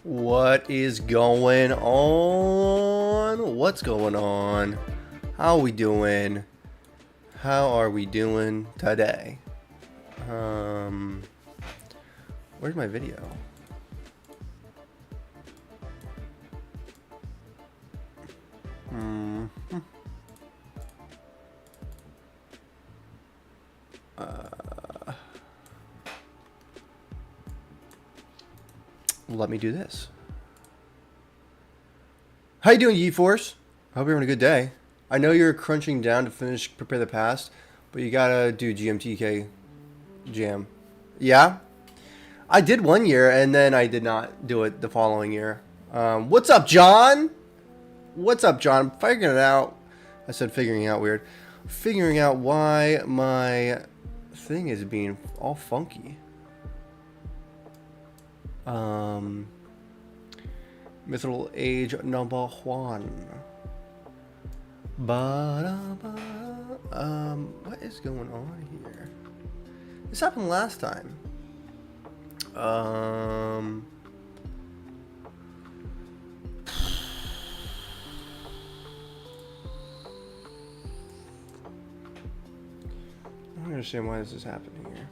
What is going on? What's going on? How are we doing? How are we doing today? Where's my video? Let me do this. How you doing, Ye-Force? I hope you're having a good day. I know you're crunching down to finish Prepare the Past, but you gotta do GMTK Jam. Yeah? I did one year, and then I did not do it the following year. What's up, John? What's up, John? I'm figuring it out. I said figuring out weird. Figuring out why my thing is being all funky. Mythical Age number 1. What is going on here? This happened last time. I'm don't understand why this is happening here.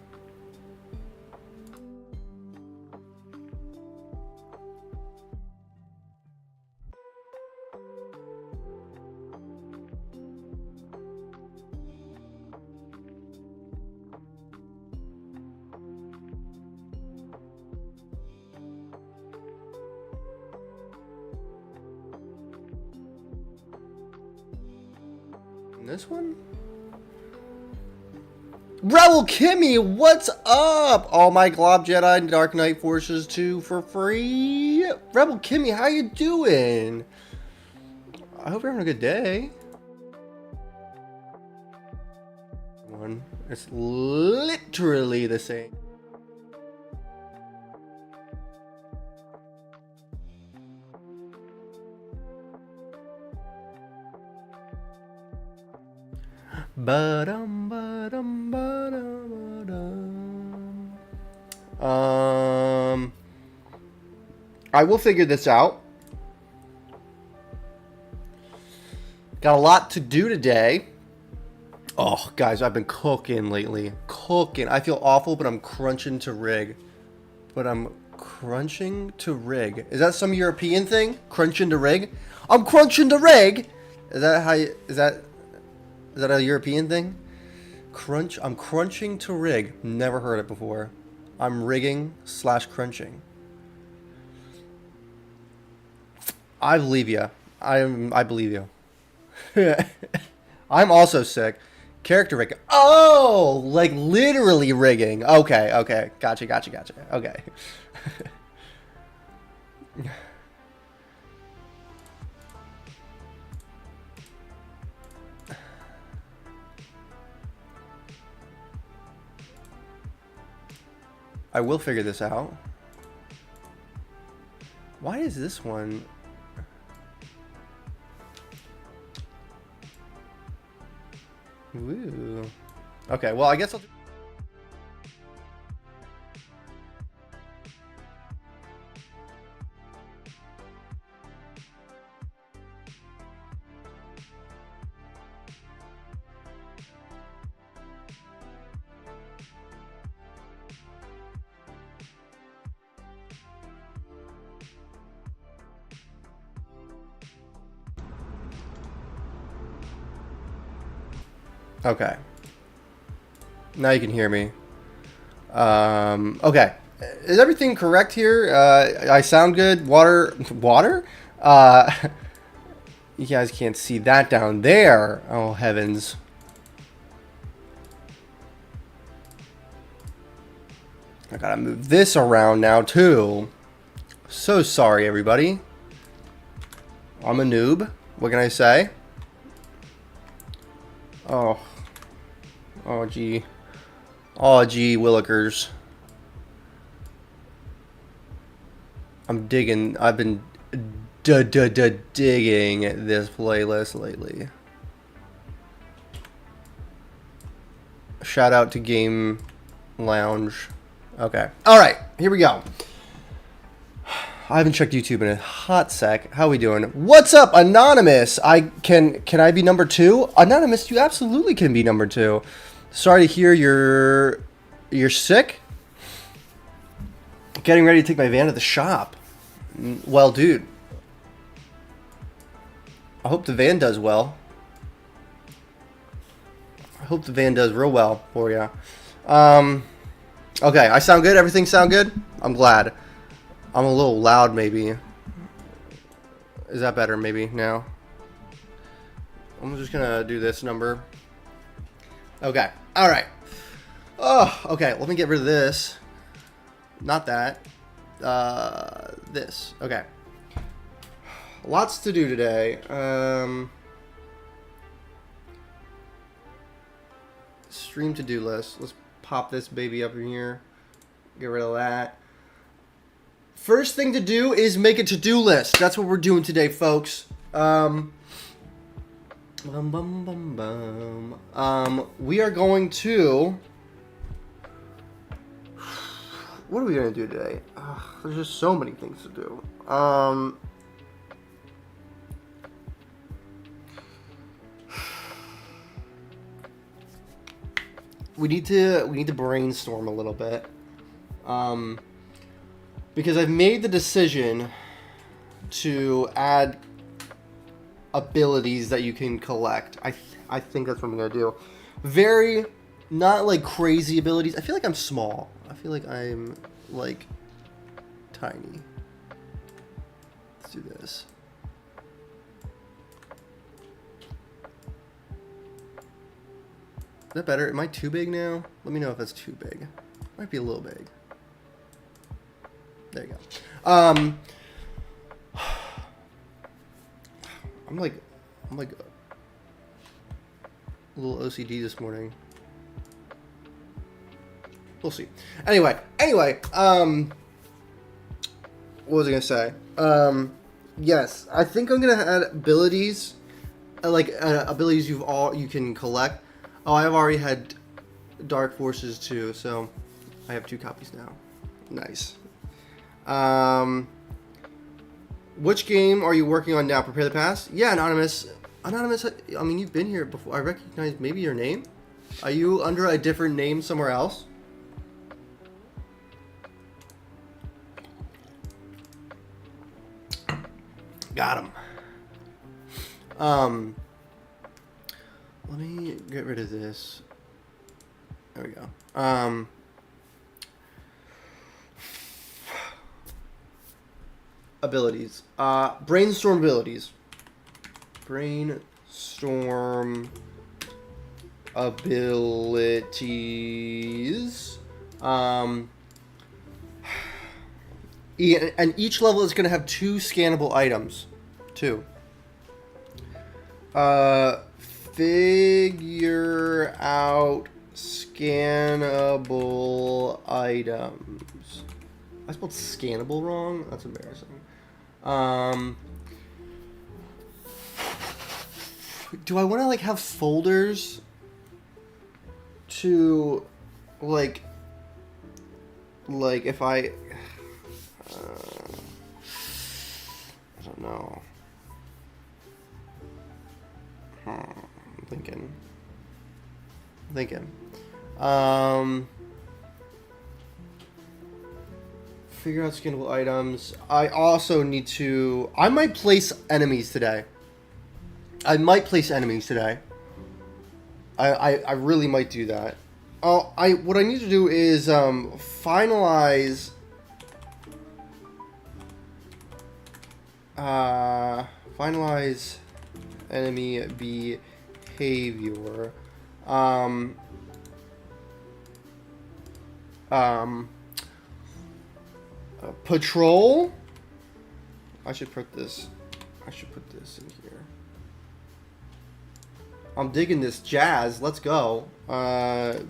This one? Rebel Kimmy, what's up? All my Glob Jedi and Dark Knight Forces 2 for free. Rebel Kimmy, how you doing? I hope you're having a good day. It's literally the same. I will figure this out. Got a lot to do today. Oh, guys, I've been cooking lately. Cooking. I feel awful, but I'm crunching to rig. Is that some European thing? Crunching to rig? I'm crunching to rig. Is that a European thing? I'm crunching to rig. Never heard it before. I'm rigging / crunching. I believe you. I believe you. I'm also sick. Character rigging. Oh, like literally rigging. Okay. Gotcha. Okay. I will figure this out. Why is this one? Ooh. Okay, well, I guess I'll do. Okay. Now you can hear me. Okay. Is everything correct here? I sound good? Water? You guys can't see that down there. Oh, heavens. I gotta move this around now, too. So sorry, everybody. I'm a noob. What can I say? Oh, gee. Oh, gee, Willikers. I'm digging. I've been digging this playlist lately. Shout out to Game Lounge. Okay. All right. Here we go. I haven't checked YouTube in a hot sec. How we doing? What's up, Anonymous? Can I be number 2? Anonymous, you absolutely can be number 2. Sorry to hear you're sick. Getting ready to take my van to the shop. Well, dude, I hope the van does well. I hope the van does real well for you. Okay, I sound good? Everything sound good? I'm glad. I'm a little loud, maybe. Is that better, maybe, now? I'm just gonna do this number. Okay, alright. Oh, okay, let me get rid of this. Not that. This. Okay. Lots to do today. Stream to-do list. Let's pop this baby up in here. Get rid of that. First thing to do is make a to-do list. That's what we're doing today, folks. We are going to... What are we going to do today? There's just so many things to do. We need to brainstorm a little bit. Because I've made the decision to add abilities that you can collect. I think that's what I'm going to do. Very, not like crazy abilities. I feel like I'm small. I feel like I'm like tiny. Let's do this. Is that better? Am I too big now? Let me know if that's too big. Might be a little big. There you go. I'm like a little OCD this morning. We'll see. Anyway, what was I gonna say? Yes, I think I'm gonna add abilities, abilities you can collect. Oh, I've already had Dark Forces too, so I have 2 copies now. Nice. Which game are you working on now? Prepare the Past? Yeah, Anonymous. Anonymous, I mean, you've been here before. I recognize maybe your name. Are you under a different name somewhere else? Got him. Let me get rid of this. There we go. Abilities. Brainstorm abilities. Brainstorm abilities. And each level is going to have 2 scannable items. 2. Figure out scannable items. I spelled scannable wrong? That's embarrassing. Do I want to have folders to like if I don't know. I'm thinking. Figure out scannable items. I also need to... I might place enemies today. I really might do that. What I need to do is finalize... finalize enemy behavior. Patrol. I should put this in here. I'm digging this jazz. Let's go.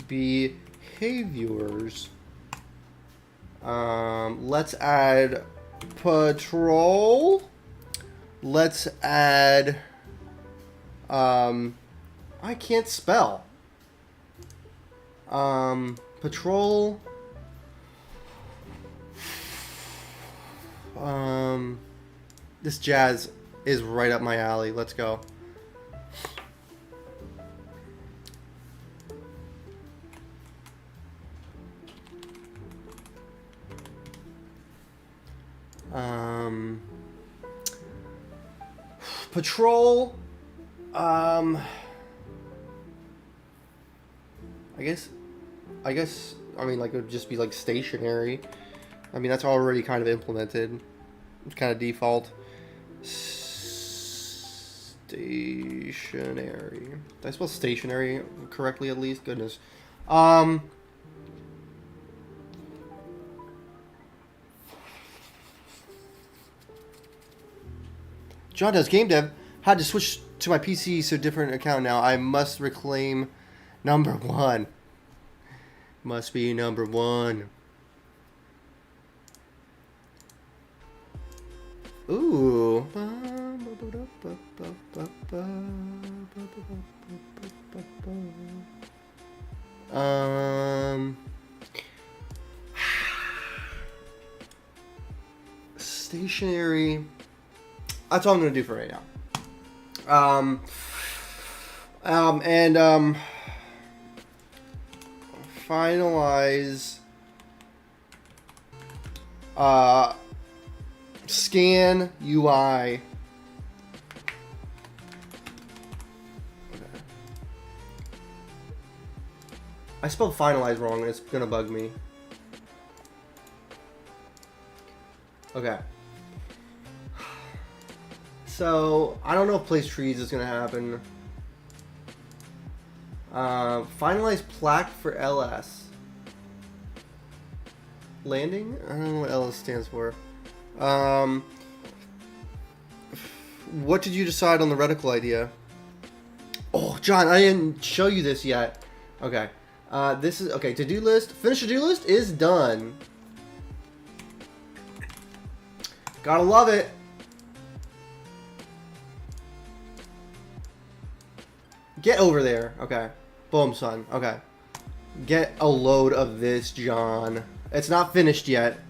Behaviors. Let's add patrol. Let's add I can't spell. Patrol. This jazz is right up my alley. Let's go. Patrol. I guess. I mean, like, it would just be like stationary. I mean, that's already kind of implemented. It's kind of default. Stationary. Did I spell stationary correctly at least? Goodness. John does game dev. Had to switch to my PC, so different account now. I must reclaim number 1. Must be number 1. Ooh. Stationary. That's all I'm gonna do for right now. Finalize. Scan UI. Okay. I spelled finalize wrong and it's gonna bug me. Okay. So, I don't know if place trees is gonna happen. Finalize plaque for LS. Landing? I don't know what LS stands for. What did you decide on the reticle idea? Oh, John, I didn't show you this yet. Okay. This is, okay, to-do list. Finish to-do list is done. Gotta love it. Get over there. Okay. Boom, son. Okay. Get a load of this, John. It's not finished yet.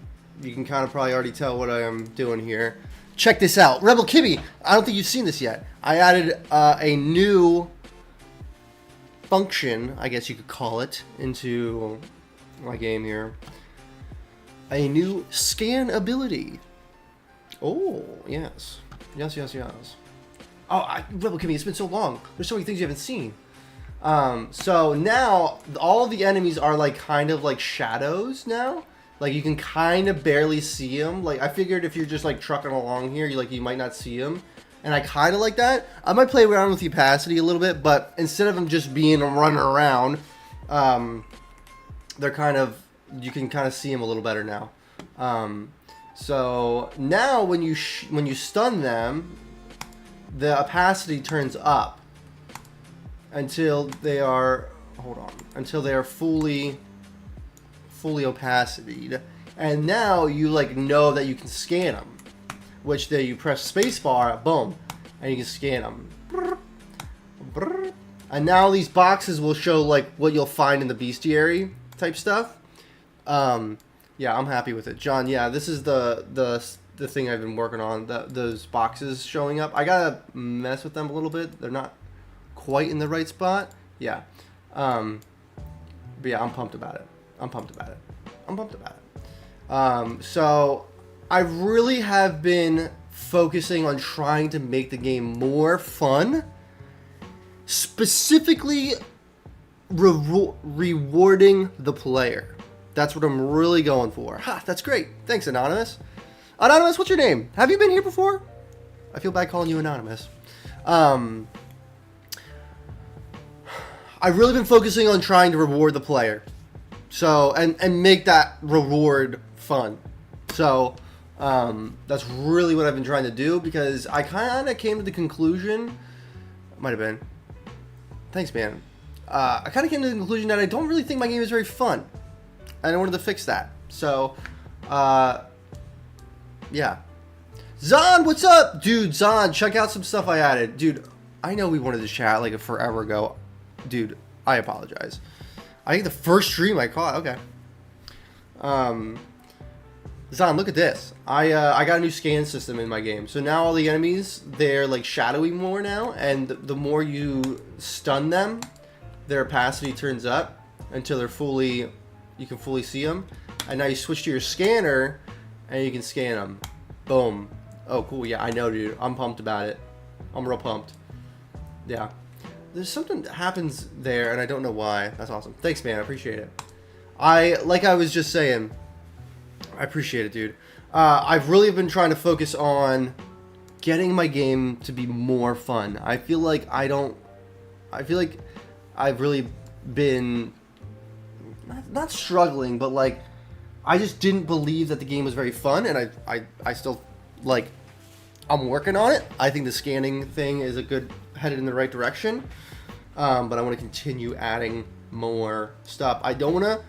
You can kind of probably already tell what I am doing here. Check this out. Rebel Kibby. I don't think you've seen this yet. I added a new function, I guess you could call it, into my game here. A new scan ability. Oh, yes. Yes, yes, yes. Oh, Rebel Kimmy, it's been so long. There's so many things you haven't seen. So now all the enemies are like kind of like shadows now. Like you can kind of barely see them. Like I figured if you're just like trucking along here, you might not see them. And I kind of like that. I might play around with the opacity a little bit, but instead of them just being running around, they're kind of, you can kind of see them a little better now. So now when you stun them, the opacity turns up until they are, until they are fully opacityed. And now you like know that you can scan them, which then you press spacebar, boom, and you can scan them. And now these boxes will show like what you'll find in the bestiary type stuff. Yeah, I'm happy with it, John. Yeah, this is the thing I've been working on. Those boxes showing up. I gotta mess with them a little bit. They're not quite in the right spot. Yeah. But yeah, I'm pumped about it. So I really have been focusing on trying to make the game more fun, specifically rewarding the player. That's what I'm really going for. Ha, that's great. Thanks, Anonymous. Anonymous, what's your name? Have you been here before? I feel bad calling you Anonymous. I've really been focusing on trying to reward the player. So, and make that reward fun. So, that's really what I've been trying to do, because I kind of came to the conclusion, might have been, thanks man, I kind of came to the conclusion that I don't really think my game is very fun, and I wanted to fix that. So, yeah. Zon, what's up? Dude, Zon, check out some stuff I added. Dude, I know we wanted to chat like forever ago. Dude, I apologize. I think the first stream I caught, okay. Zon, look at this. I got a new scan system in my game. So now all the enemies, they're like shadowy more now, and the more you stun them, their opacity turns up until you can fully see them. And now you switch to your scanner, and you can scan them. Boom. Oh, cool. Yeah, I know, dude. I'm pumped about it. I'm real pumped. Yeah. There's something that happens there, and I don't know why. That's awesome. Thanks, man. I appreciate it. Like I was just saying, I appreciate it, dude. I've really been trying to focus on getting my game to be more fun. I feel like I've really been not struggling, but like I just didn't believe that the game was very fun, and I still like I'm working on it. I think the scanning thing is headed in the right direction, but I want to continue adding more stuff. I don't want to.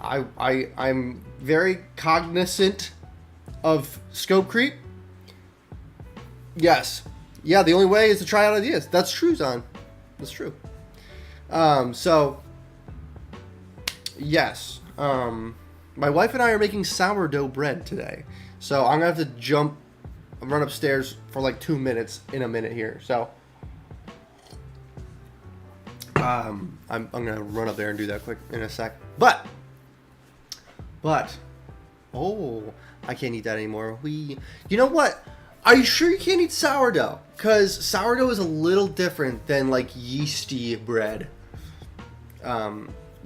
I'm very cognizant of scope creep. Yes. Yeah, the only way is to try out ideas. That's true, Zon. That's true. So, yes. My wife and I are making sourdough bread today. So, I'm going to have to run upstairs for like 2 minutes in a minute here. So, I'm going to run up there and do that quick in a sec. But, oh, I can't eat that anymore. You know what? Are you sure you can't eat sourdough? Because sourdough is a little different than like yeasty bread.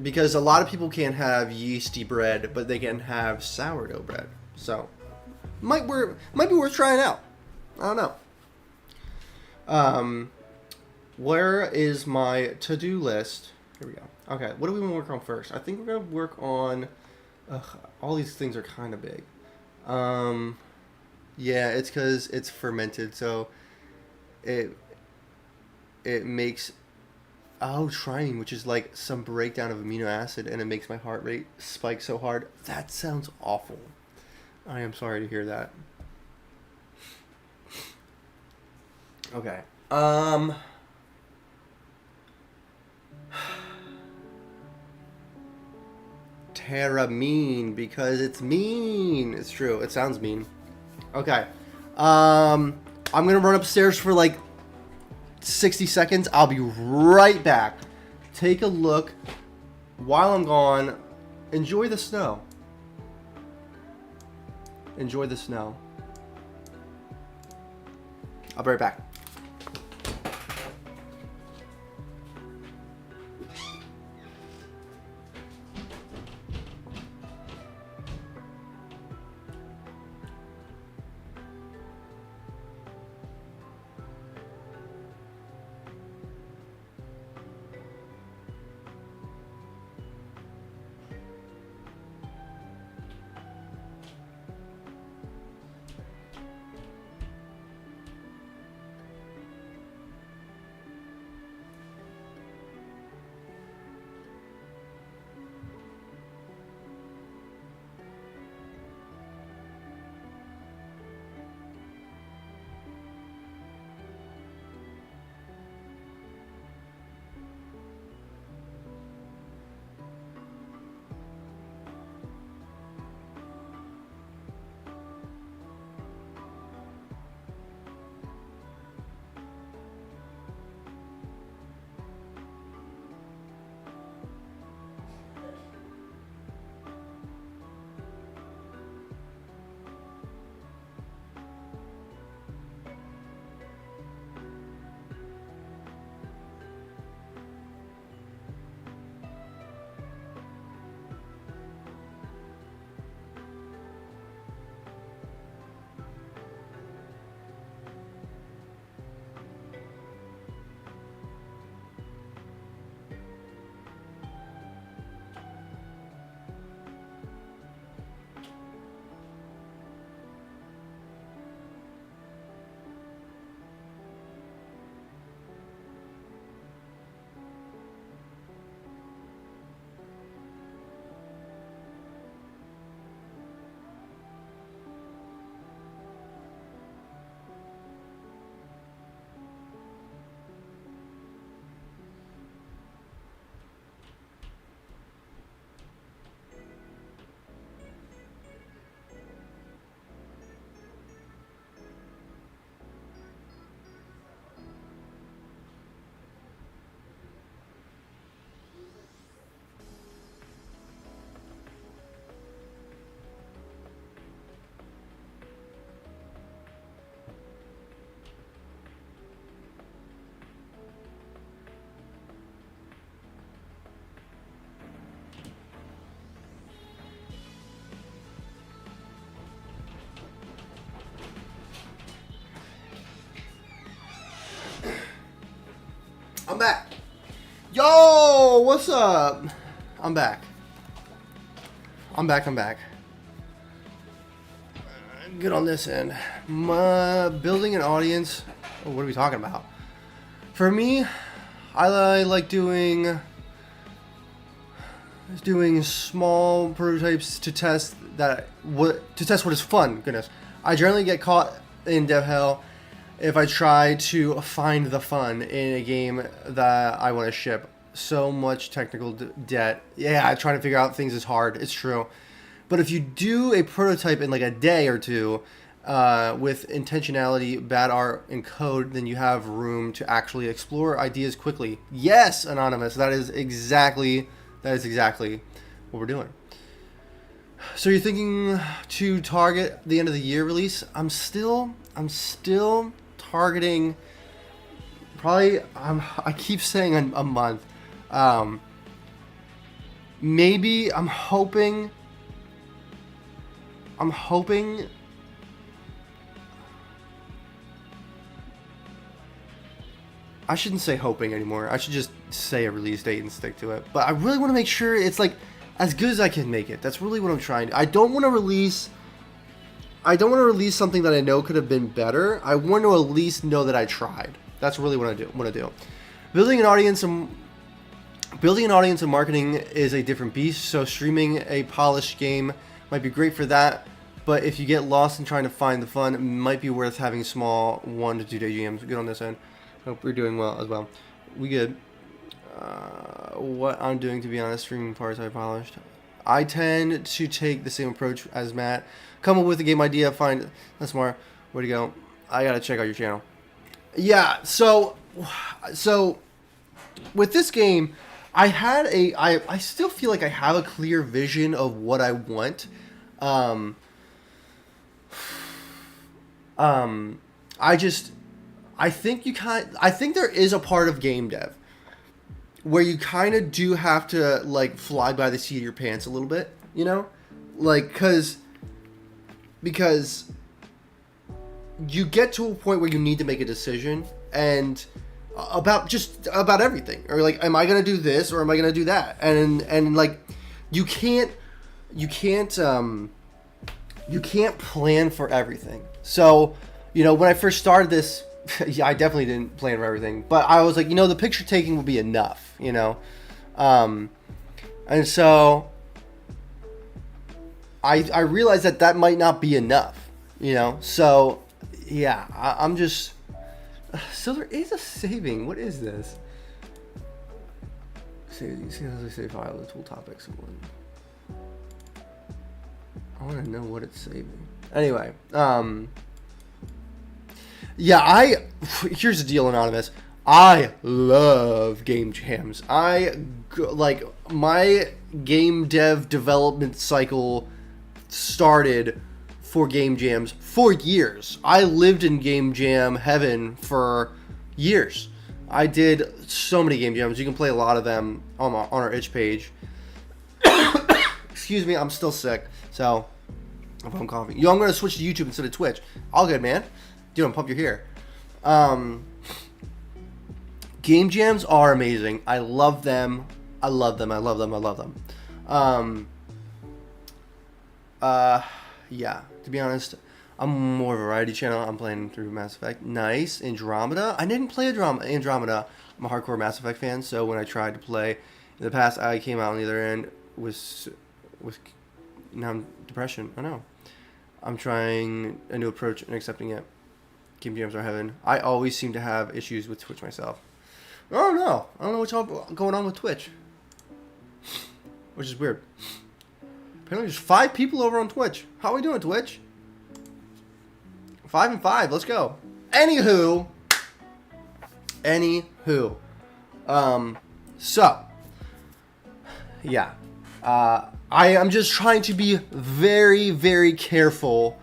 Because a lot of people can't have yeasty bread, but they can have sourdough bread. So, might be worth trying out. I don't know. Where is my to-do list? Here we go. Okay, what do we want to work on first? I think we're going to work on... all these things are kind of big. Yeah, it's because it's fermented, so it makes trimine, which is like some breakdown of amino acid, and it makes my heart rate spike so hard. That sounds awful. I am sorry to hear that. Okay. Terramine, because it's mean. It's true. It sounds mean. Okay. I'm gonna run upstairs for like 60 seconds. I'll be right back. Take a look. While I'm gone, enjoy the snow. Enjoy the snow. I'll be right back. back. Yo, what's up? I'm back. I'm back. Good on this end. Building an audience. Oh, what are we talking about? For me, I like doing small prototypes to test what is fun. Goodness, I generally get caught in dev hell if I try to find the fun in a game that I want to ship. So much technical debt. Yeah, trying to figure out things is hard. It's true. But if you do a prototype in like a day or two with intentionality, bad art, and code, then you have room to actually explore ideas quickly. Yes, Anonymous, that is exactly what we're doing. So you're thinking to target the end of the year release? I'm still targeting probably, I keep saying a month. Maybe I'm hoping I shouldn't say hoping anymore. I should just say a release date and stick to it. But I really want to make sure it's like as good as I can make it. That's really what I'm trying to. I don't want to release something that I know could have been better. I want to at least know that I tried. That's really what I want to do. Building an audience and marketing is a different beast. So streaming a polished game might be great for that. But if you get lost in trying to find the fun, it might be worth having small 1 to 2 day GMs. Good on this end. Hope we're doing well as well. We good. What I'm doing, to be honest, streaming parts I polished. I tend to take the same approach as Matt. Come up with a game idea, find that's more. Where to go? I gotta check out your channel. Yeah. So with this game, I still feel like I have a clear vision of what I want. I think there is a part of game dev where you kind of do have to like fly by the seat of your pants a little bit, you know, like because you get to a point where you need to make a decision and about everything, or like, am I gonna do this or am I gonna do that, and like you can't plan for everything. So, you know, when I first started this, yeah, I definitely didn't plan for everything, but I was like, you know, the picture taking will be enough, you know, and so I realized that might not be enough, you know. So yeah, I'm just so there is a saving. What is this? Save file the tool topics. I want to know what it's saving. Anyway, yeah, here's the deal, Anonymous. I love game jams. Like, my game dev development cycle started for game jams for years. I lived in game jam heaven for years. I did so many game jams. You can play a lot of them on our itch page. Excuse me, I'm still sick, so if I'm coughing. Yo, I'm going to switch to YouTube instead of Twitch. All good, man. Dude, I'm pumped you're here. Game jams are amazing. I love them. Yeah, to be honest, I'm more of a variety channel. I'm playing through Mass Effect. Nice. Andromeda. I didn't play Andromeda. I'm a hardcore Mass Effect fan, so when I tried to play in the past, I came out on the other end with now depression. I know. I'm trying a new approach and accepting it. Game jams are heaven. I always seem to have issues with Twitch myself. Oh no, I don't know what's all going on with Twitch, which is weird. Apparently there's 5 people over on Twitch. How are we doing, Twitch? 5 and 5, let's go. Anywho, so yeah, I am just trying to be very, very careful.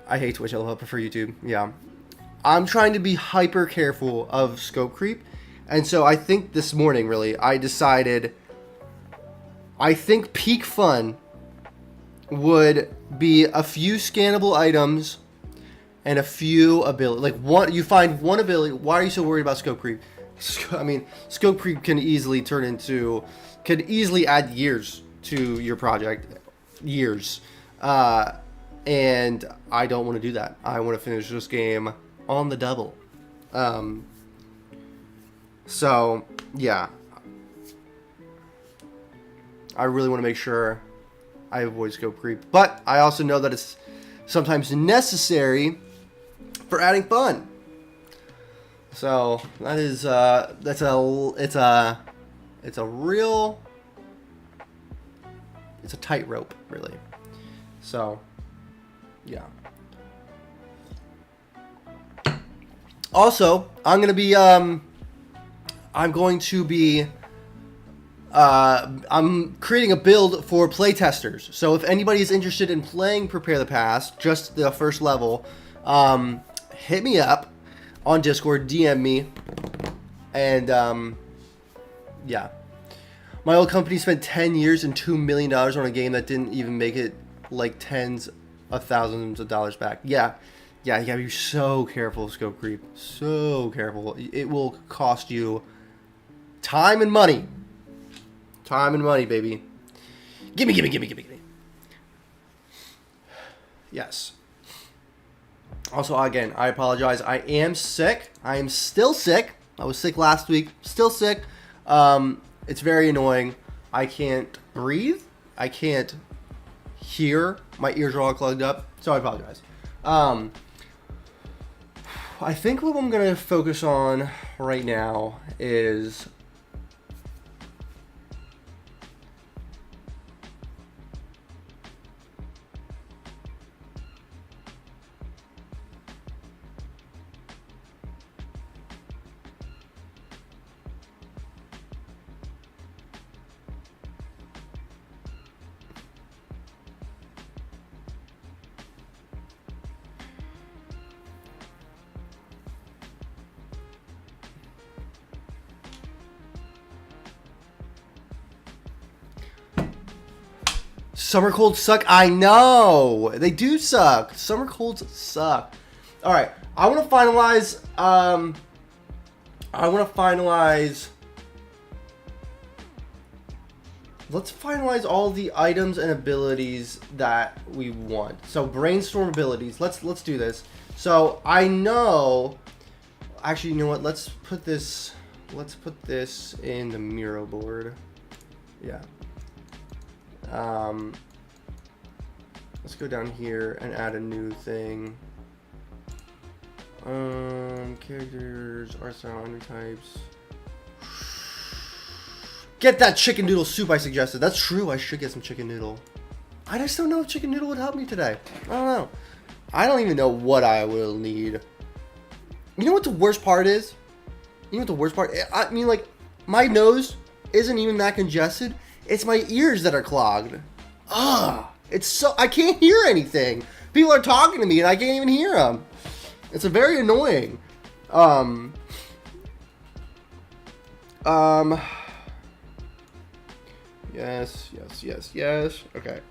I hate Twitch, I prefer YouTube. Yeah. I'm trying to be hyper careful of scope creep. And so I think this morning, really, I decided, I think peak fun would be a few scannable items and a few ability. Like, you find one ability. Why are you so worried about scope creep? I mean, scope creep can easily add years to your project, years, and I don't want to do that. I want to finish this game on the double. So yeah, I really want to make sure I avoid scope creep, but I also know that it's sometimes necessary for adding fun. So that is it's a tightrope, really. So yeah. Also, I'm going to be I'm creating a build for playtesters. So if anybody is interested in playing Prepare the Past, just the first level, hit me up on Discord, DM me, and yeah. My old company spent 10 years and $2 million on a game that didn't even make it like tens of thousands of dollars back. Yeah, you gotta be so careful of scope creep. So careful. It will cost you time and money. Time and money, baby. Gimme. Yes. Also, again, I apologize. I am sick. I am still sick. I was sick last week. Still sick. It's very annoying. I can't breathe. I can't hear. My ears are all clogged up. So I apologize. I think what I'm going to focus on right now is summer colds suck. I know. They do suck. Summer colds suck. All right. I want to finalize let's finalize all the items and abilities that we want. So brainstorm abilities. Let's do this. So I know, actually, you know what? Let's put this in the Miro board. Yeah. Let's go down here and add a new thing. Characters, art style, new types. Get that chicken noodle soup I suggested. That's true. I should get some chicken noodle. I just don't know if chicken noodle would help me today. I don't know. I don't even know what I will need. You know what the worst part is? You know what the worst part? I mean, like, my nose isn't even that congested. It's my ears that are clogged. Ugh. It's so... I can't hear anything. People are talking to me and I can't even hear them. It's a very annoying. Yes. Okay.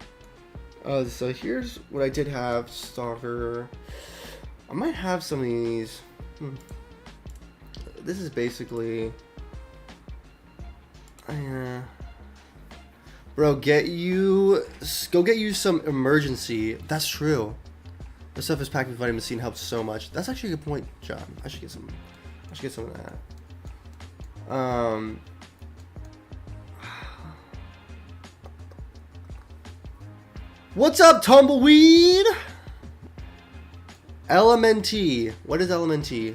So here's what I did have. Stalker. I might have some of these. This is basically... Bro, go get you some emergency. That's true. This stuff is packed with vitamin C and helps so much. That's actually a good point, John. I should get some of that. What's up, Tumbleweed? Lemon tea. What is lemon tea?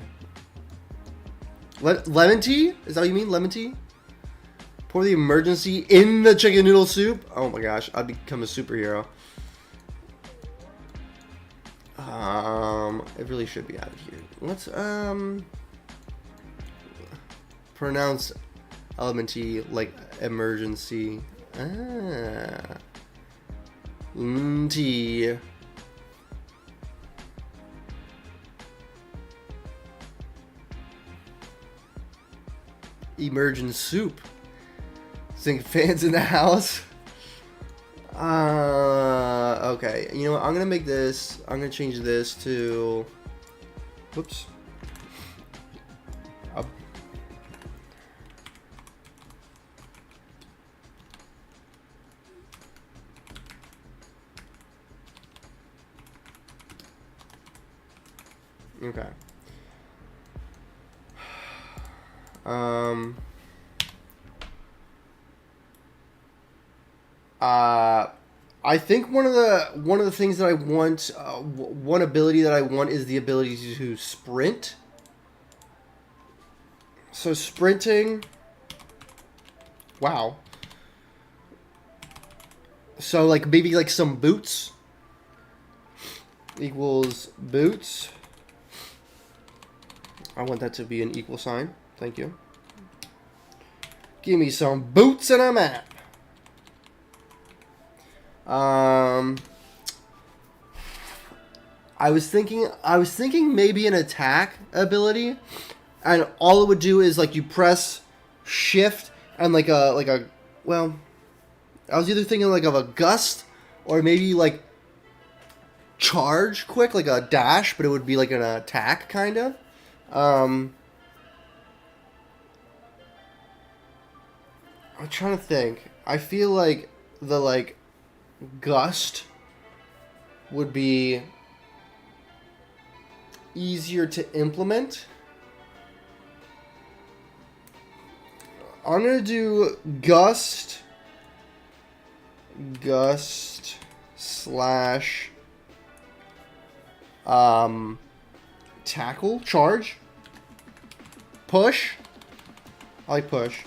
Lemon tea? Is that what you mean? Lemon tea? Pour the emergency in the chicken noodle soup. Oh my gosh, I'd become a superhero. It really should be added here. Let's pronounce elementy like emergency. Tea. Emergent soup. Think fans in the house. Okay. You know what? I'm gonna make this. I'm gonna change this to. Whoops. Okay. I think one of the things that I want, one ability that I want is the ability to sprint. So sprinting. Wow. So like maybe like some boots equals boots. I want that to be an equal sign. Thank you. Give me some boots and a map. I was thinking maybe an attack ability, and all it would do is like you press shift and like a well, I was either thinking like of a gust or maybe like charge quick, like a dash, but it would be like an attack kind of. I'm trying to think. I feel like the like gust would be easier to implement. I'm gonna do gust slash tackle, charge, push. I like push.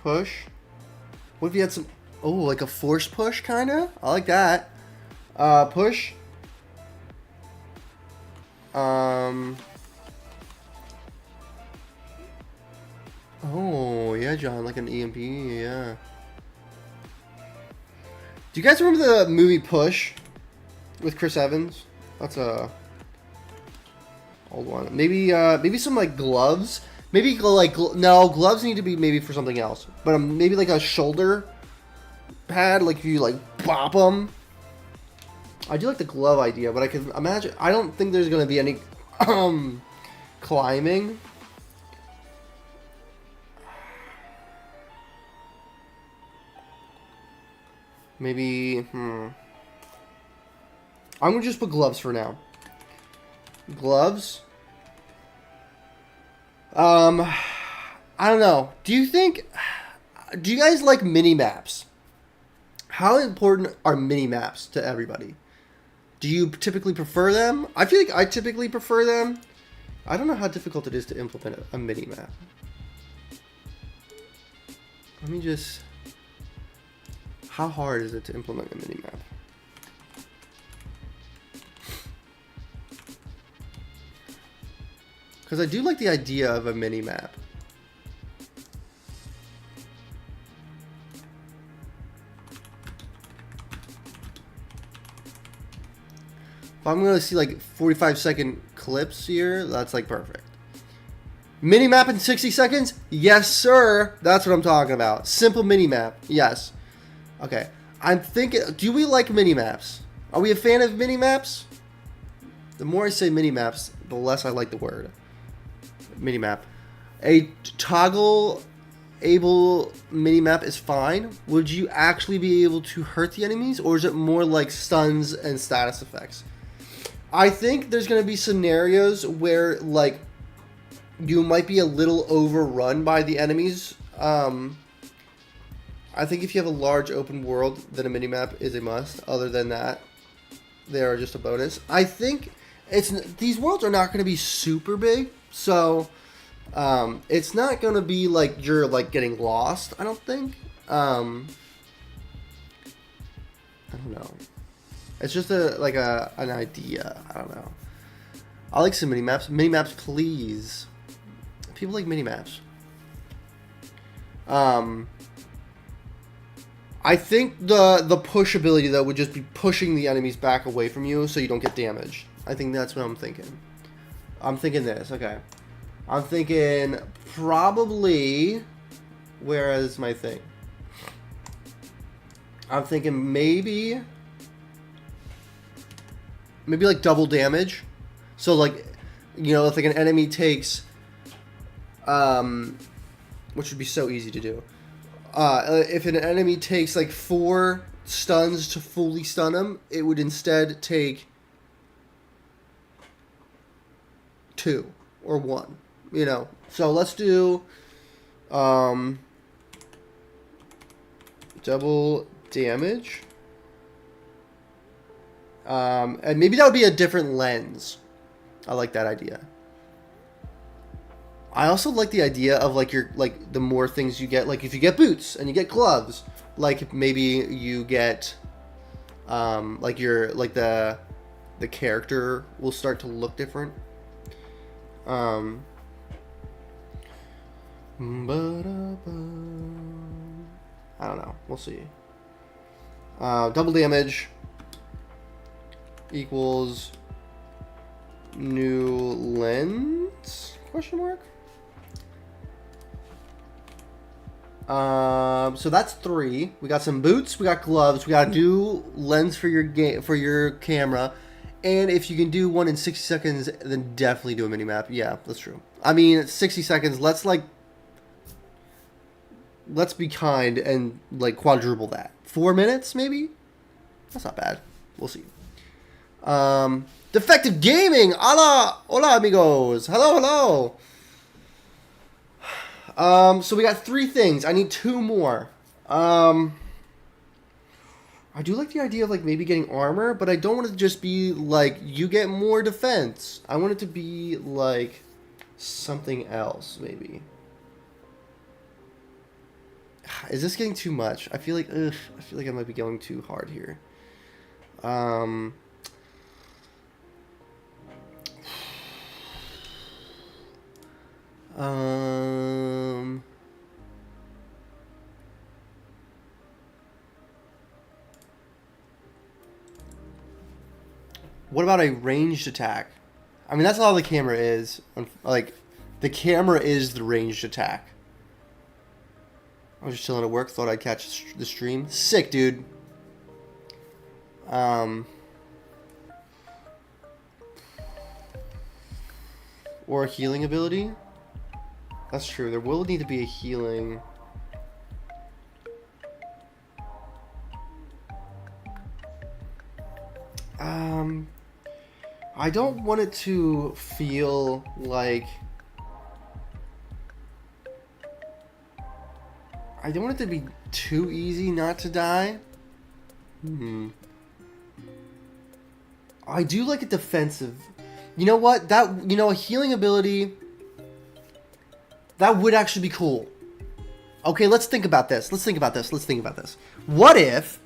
Push. What if you had some, oh, like a force push kind of? I like that. Push. Oh, yeah, John, like an EMP, yeah. Do you guys remember the movie Push with Chris Evans? That's a old one. Maybe some like gloves. Maybe like no, gloves need to be maybe for something else. But maybe like a shoulder pad, like if you like bop them. I do like the glove idea, but I can imagine. I don't think there's gonna be any climbing. Maybe, I'm gonna just put gloves for now. Gloves. I don't know. Do you guys like mini maps? How important are mini maps to everybody? Do you typically prefer them? I feel like I typically prefer them. I don't know how difficult it is to implement a mini map. Let me just... How hard is it to implement a mini map? Because I do like the idea of a mini map. If I'm going to see like 45-second clips here, that's like perfect. Mini map in 60 seconds? Yes, sir. That's what I'm talking about. Simple mini map. Yes. Okay. I'm thinking, do we like mini maps? Are we a fan of mini maps? The more I say mini maps, the less I like the word. Mini map. A toggle able mini map is fine. Would you actually be able to hurt the enemies, or is it more like stuns and status effects? I think there's going to be scenarios where like you might be a little overrun by the enemies. I think if you have a large open world, then a minimap is a must. Other than that, they are just a bonus. I think these worlds are not going to be super big, so it's not going to be like you're like getting lost. I don't think. I don't know. It's just an idea. I don't know. I like some minimaps. Minimaps, please. People like minimaps. I think the push ability, though, would just be pushing the enemies back away from you so you don't get damaged. I think that's what I'm thinking. I'm thinking this. Okay. I'm thinking probably... Where is my thing? I'm thinking maybe like double damage. So like, you know, if like an enemy takes, which would be so easy to do. If an enemy takes like 4 stuns to fully stun him. It would instead take 2 or 1. You know. So let's do double damage. And maybe that would be a different lens. I like that idea. I also like the idea of like the more things you get, like if you get boots and you get gloves, like maybe you get like the character will start to look different. I don't know. We'll see. Double damage equals new lens? Question mark. So that's 3. We got some boots. We got gloves. We got a new lens for your camera. And if you can do one in 60 seconds, then definitely do a mini map. Yeah, that's true. I mean, 60 seconds. Let's be kind and like quadruple that. 4 minutes, maybe? That's not bad. We'll see. Defective Gaming! Hola! Hola, amigos! Hello, hello! So we got 3 things. I need 2 more. I do like the idea of like maybe getting armor, but I don't want it to just be like you get more defense. I want it to be like something else, maybe. Is this getting too much? I feel like I might be going too hard here. What about a ranged attack? I mean, that's all the camera is. Like, the camera is the ranged attack. I was just chilling at work. Thought I'd catch the stream. Sick, dude. Or a healing ability. That's true. There will need to be a healing. I don't want it to feel like... I don't want it to be too easy not to die. I do like a defensive. You know what? A healing ability, that would actually be cool. Okay, let's think about this. What if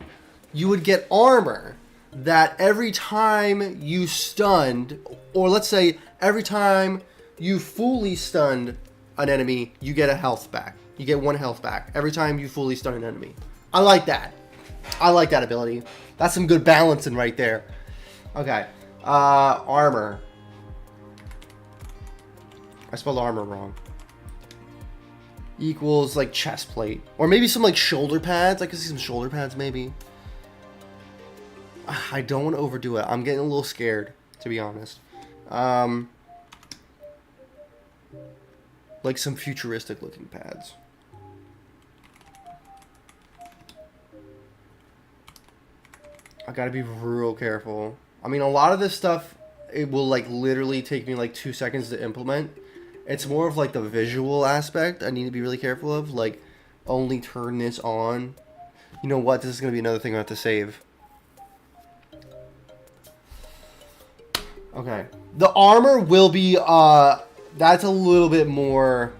you would get armor that every time you stunned, or let's say every time you fully stunned an enemy, you get a health back. You get 1 health back every time you fully stun an enemy. I like that. I like that ability. That's some good balancing right there. Okay. Armor. I spelled armor wrong. Equals like chest plate. Or maybe some like shoulder pads. I could see some shoulder pads maybe. I don't want to overdo it. I'm getting a little scared, to be honest. Like some futuristic looking pads. I gotta be real careful. I mean, a lot of this stuff, it will like literally take me like 2 seconds to implement. It's more of like the visual aspect I need to be really careful of. Like, only turn this on. You know what? This is gonna be another thing I have to save. Okay. The armor will be, that's a little bit more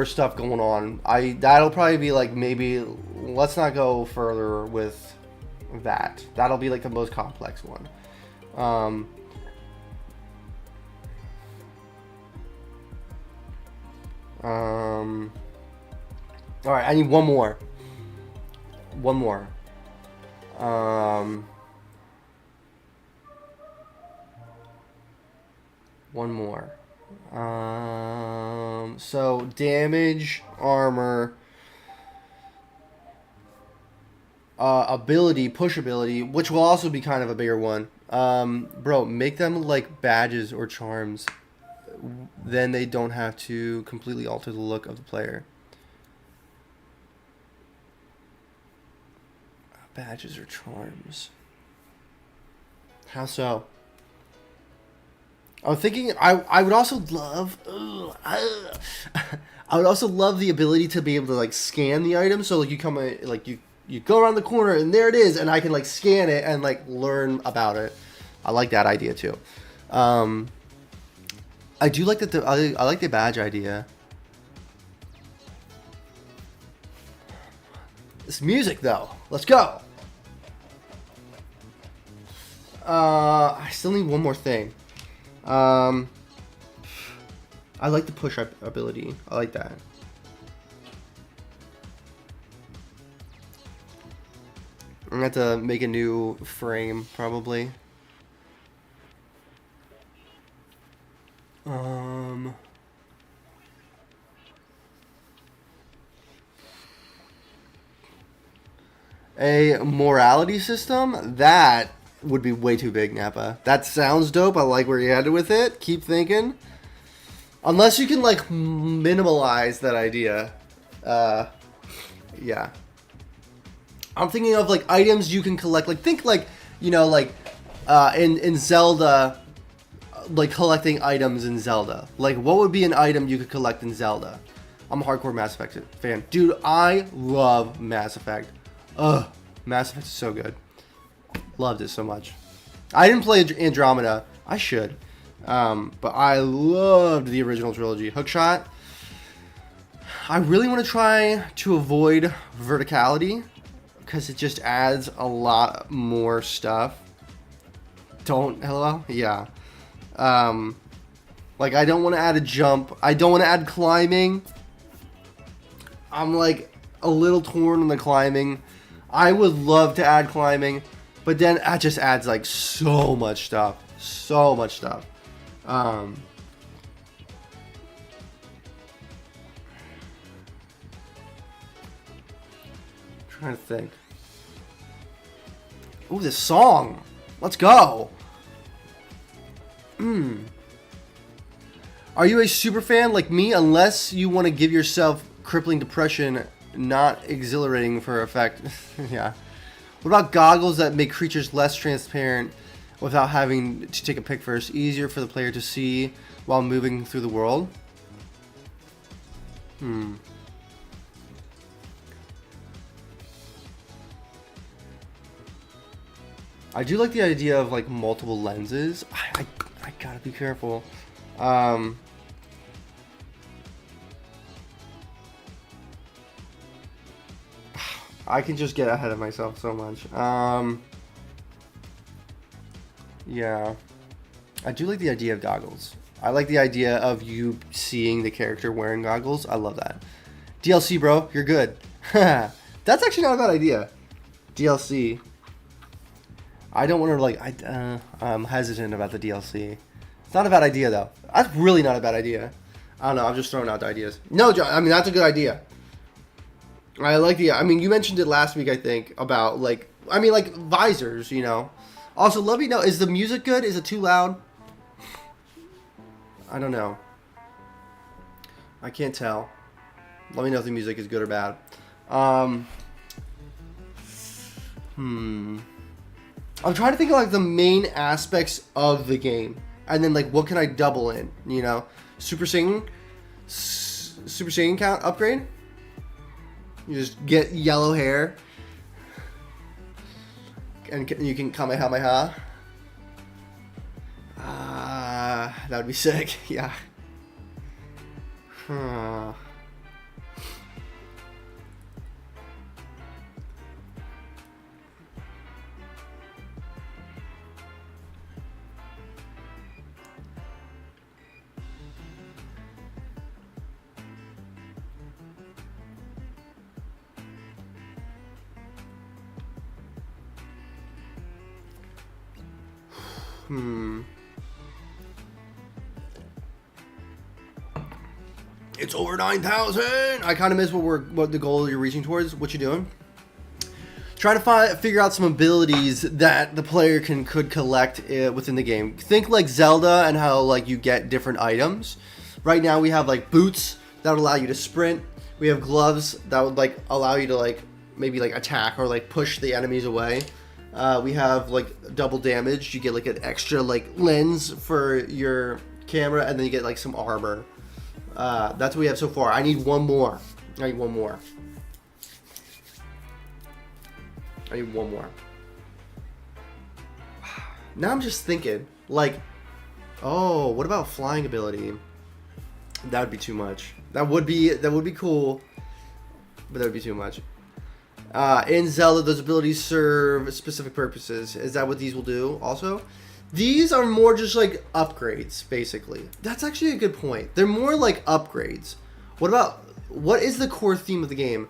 stuff going on. That'll probably be like, maybe, let's not go further with that. That'll be like the most complex one. Alright, I need one more. One more. So damage, armor, ability, push ability, which will also be kind of a bigger one. Bro, make them like badges or charms. Then they don't have to completely alter the look of the player. Badges or charms? How so? I'm thinking I would also love I would also love the ability to be able to like scan the item. So like you come like you go around the corner and there it is, and I can like scan it and like learn about it. I like that idea too. I do like that. I like the badge idea. This music though. Let's go. I still need one more thing. I like the push ability. I like that. I'm gonna have to make a new frame probably. A morality system? That would be way too big, Nappa. That sounds dope. I like where you headed with it. Keep thinking. Unless you can, like, minimalize that idea. Yeah. I'm thinking of, like, items you can collect. Like, think, like, you know, like, in Zelda, like, collecting items in Zelda. Like, what would be an item you could collect in Zelda? I'm a hardcore Mass Effect fan. Dude, I love Mass Effect. Ugh. Mass Effect is so good. Loved it so much. I didn't play Andromeda. I should. But I loved the original trilogy. Hookshot. I really want to try to avoid verticality because it just adds a lot more stuff. Hello? Yeah. Like, I don't want to add a jump. I don't want to add climbing. I'm, like, a little torn on the climbing. I would love to add climbing, but then that just adds, like, so much stuff. So much stuff. Trying to think. Ooh, this song. Let's go. Are you a super fan like me? Unless you want to give yourself crippling depression, not exhilarating for effect. Yeah. What about goggles that make creatures less transparent without having to take a pic first? Easier for the player to see while moving through the world? I do like the idea of like multiple lenses. I gotta be careful. I can just get ahead of myself so much. Yeah. I do like the idea of goggles. I like the idea of you seeing the character wearing goggles. I love that. DLC, bro, you're good. That's actually not a bad idea. DLC. I don't want to, like, I'm hesitant about the DLC. It's not a bad idea, though. That's really not a bad idea. I don't know, I'm just throwing out the ideas. No, John, I mean, that's a good idea. I like the, I mean, you mentioned it last week, I think, about, like, I mean, like, visors, you know. Also, let me know, is the music good? Is it too loud? I don't know. I can't tell. Let me know if the music is good or bad. I'm trying to think of like the main aspects of the game, and then like what can I double in? You know, Super Saiyan count upgrade. You just get yellow hair, and you can Kamehameha. That would be sick. Yeah. It's over 9,000. I kind of miss what the goal you're reaching towards. What you doing? Try to figure out some abilities that the player could collect within the game. Think like Zelda and how like you get different items. Right now we have like boots that would allow you to sprint. We have gloves that would like allow you to like maybe like attack or like push the enemies away. We have like double damage. You get like an extra like lens for your camera, and then you get like some armor. That's what we have so far. I need one more. I need one more. Now I'm just thinking, like, oh, what about flying ability? That would be too much. That would be cool, but that would be too much. In Zelda, those abilities serve specific purposes. Is that what these will do also? These are more just like upgrades, basically. That's actually a good point. They're more like upgrades. What is the core theme of the game?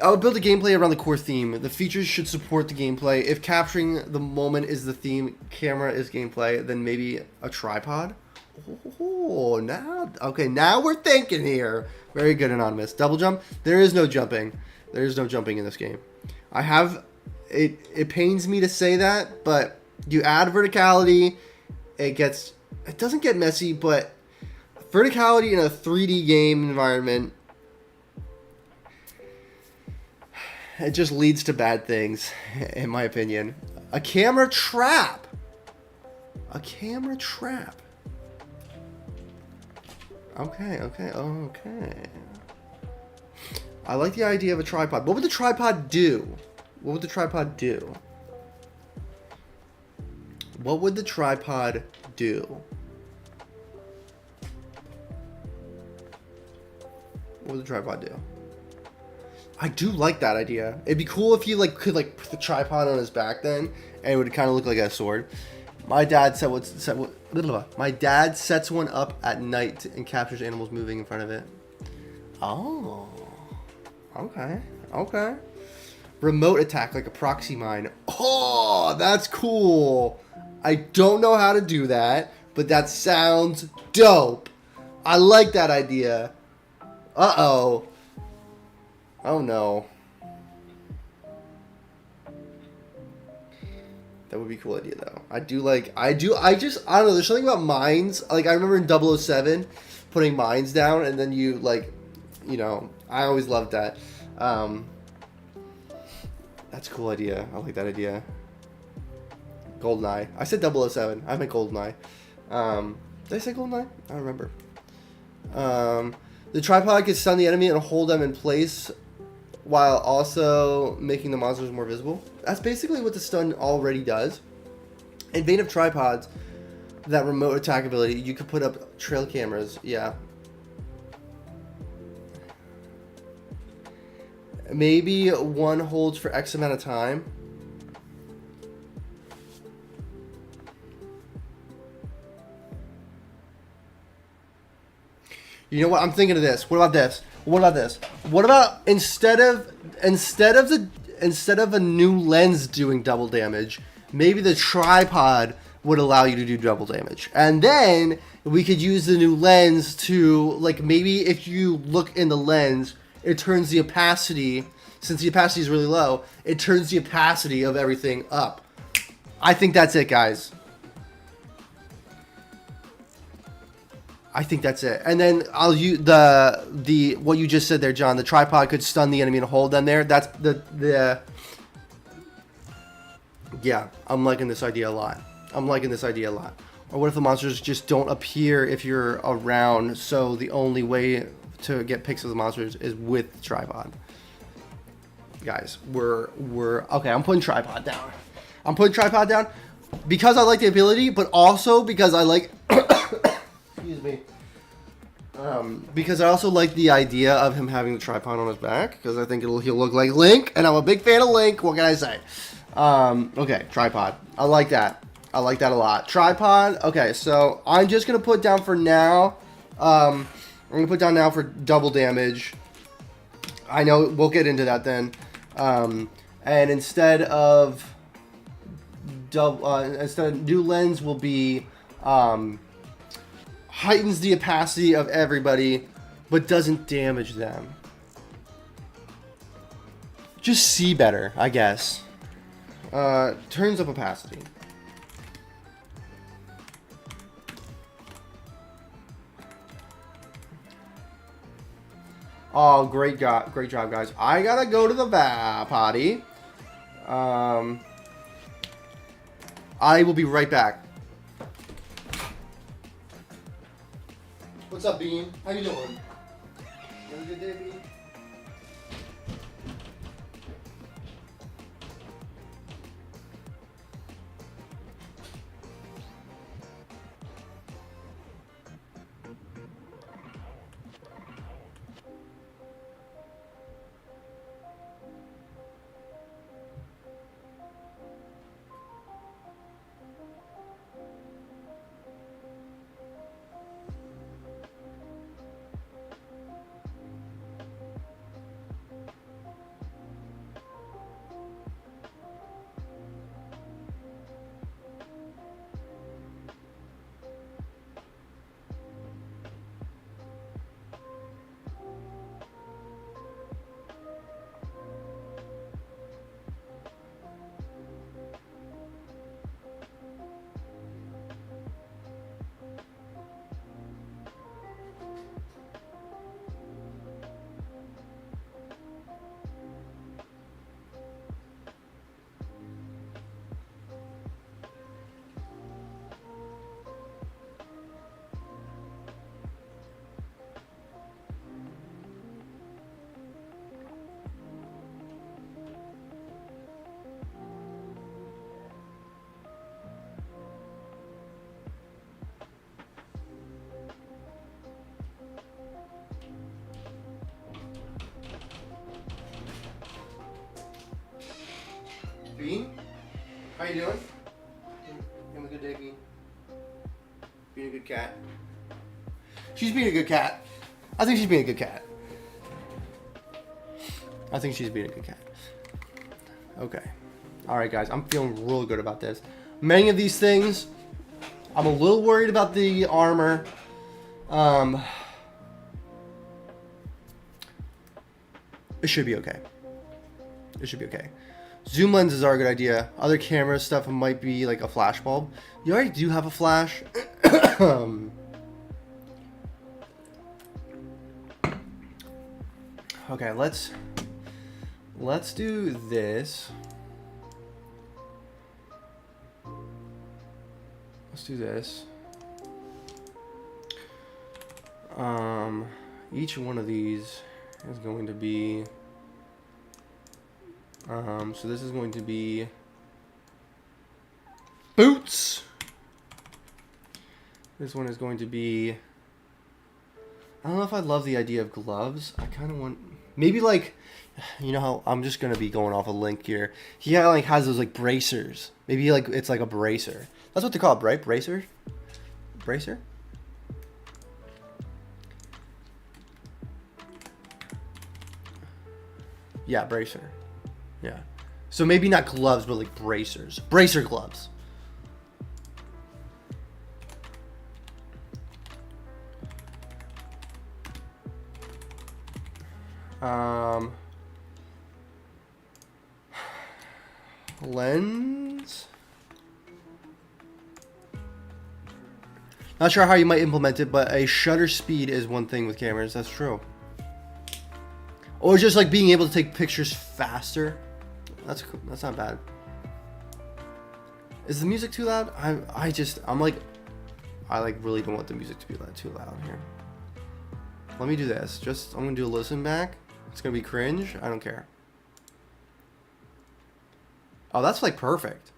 I would build a gameplay around the core theme. The features should support the gameplay. If capturing the moment is the theme, camera is gameplay, then maybe a tripod? Oh, now we're thinking here. Very good, Anonymous. Double jump? There is no jumping. There is no jumping in this game. It pains me to say that, but you add verticality, it doesn't get messy, but verticality in a 3D game environment, it just leads to bad things, in my opinion. A camera trap. Okay. I like the idea of a tripod. What would the tripod do? What would the tripod do? I do like that idea. It'd be cool if you could put the tripod on his back then, and it would kind of look like a sword. My dad my dad sets one up at night and captures animals moving in front of it. Oh, okay. Remote attack like a proxy mine. Oh, that's cool. I don't know how to do that, but that sounds dope. I like that idea. Uh-oh. Oh no. That would be a cool idea though. I don't know, there's something about mines. Like I remember in 007 putting mines down and then you I always loved that. That's a cool idea. I like that idea. GoldenEye. I said 007. I meant GoldenEye. Did I say GoldenEye? I don't remember. The tripod can stun the enemy and hold them in place while also making the monsters more visible. That's basically what the stun already does. In vein of tripods, that remote attack ability, you could put up trail cameras. Yeah. Maybe one holds for X amount of time. You know what? I'm thinking of this. What about this? What about instead of a new lens doing double damage, maybe the tripod would allow you to do double damage, and then we could use the new lens to maybe if you look in the lens, it turns the opacity. Since the opacity is really low, it turns the opacity of everything up. I think that's it, guys. I think that's it. And then I'll use the what you just said there, John. The tripod could stun the enemy and hold them there. That's the yeah. I'm liking this idea a lot. Or what if the monsters just don't appear if you're around? So the only way to get pics of the monsters is with the tripod. Guys, we're okay. I'm putting tripod down. Because I like the ability, but also because I like. Excuse me. Because I also like the idea of him having the tripod on his back, because I think he'll look like Link, and I'm a big fan of Link. What can I say? Okay, tripod. I like that a lot. Tripod. Okay, so I'm just gonna put down for now. I'm gonna put down now for double damage. I know we'll get into that then. And instead of new lens will be heightens the opacity of everybody, but doesn't damage them. Just see better, I guess. Turns up opacity. Oh, great job, guys. I gotta go to the potty. I will be right back. What's up, Bean? How you doing? You have a good day, Bean? Bean? How you doing? Having a good day, Bean? Being a good cat? She's being a good cat. I think she's being a good cat. I think she's being a good cat. Okay. Alright, guys. I'm feeling real good about this. Many of these things, I'm a little worried about the armor. It should be okay. It should be okay. Zoom lenses are a good idea. Other camera stuff might be like a flash bulb. You already do have a flash. Okay, let's do this. Let's do this. Each one of these is going to be so this is going to be boots. This one is going to be, I don't know if I love the idea of gloves. I kind of want, maybe like, you know how, I'm just going to be going off a link here. He like has those like bracers. Maybe like, it's like a bracer. That's what they call it, right? Bracer? Bracer? Yeah, bracer. Yeah. So maybe not gloves, but like bracers. Bracer gloves. Lens. Not sure how you might implement it, but a shutter speed is one thing with cameras. That's true. Or just like being able to take pictures faster. That's cool. That's not bad. Is the music too loud? I really don't want the music to be too loud here. Let me do this. I'm gonna do a listen back. It's gonna be cringe. I don't care. Oh, that's like perfect.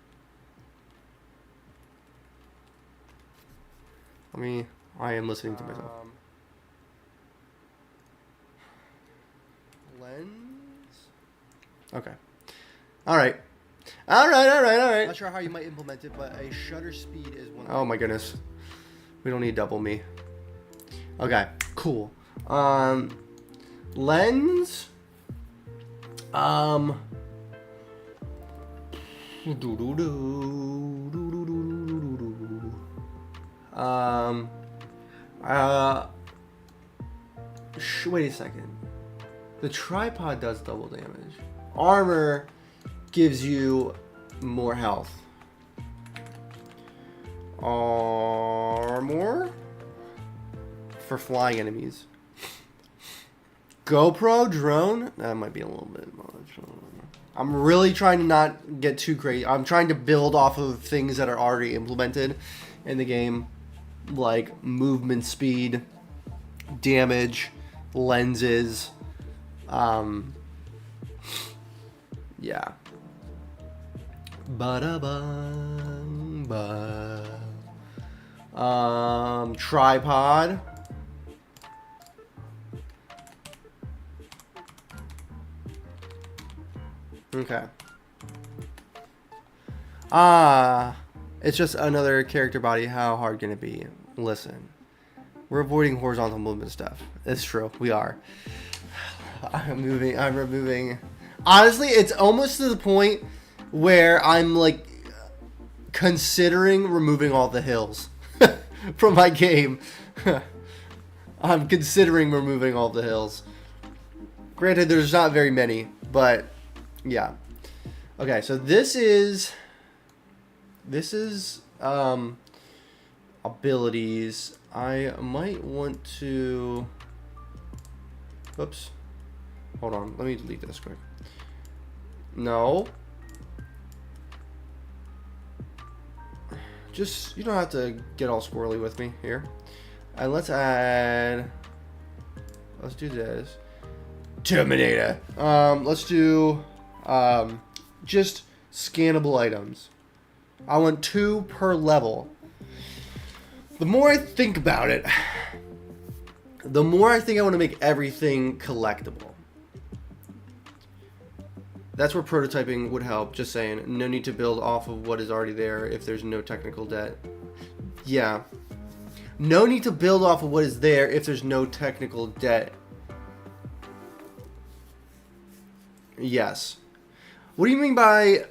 I am listening to myself. Lens. Okay. All right. Not sure how you might implement it, but a shutter speed is one. Oh my goodness. We don't need double me. Okay. Cool. Lens. Wait a second. The tripod does double damage. Armor gives you more health. Armor for flying enemies. GoPro drone? That might be a little bit much. I'm really trying to not get too crazy. I'm trying to build off of things that are already implemented in the game, like movement speed, damage, lenses. Yeah. Tripod. Okay. It's just another character body. How hard can it be? Listen, we're avoiding horizontal movement stuff. It's true. We are. I'm removing. Honestly, it's almost to the point where I'm like considering removing all the hills from my game. I'm considering removing all the hills. Granted, there's not very many, but yeah. Okay, so this is abilities. I might want to. Oops. Hold on. Let me delete this quick. No. Just, you don't have to get all squirrely with me here. And let's do this. Terminator. Let's do just scannable items. I want 2 per level. The more I think about it, the more I think I want to make everything collectible. That's where prototyping would help. Just saying. No need to build off of what is already there if there's no technical debt. Yeah. No need to build off of what is there if there's no technical debt. Yes. What do you mean by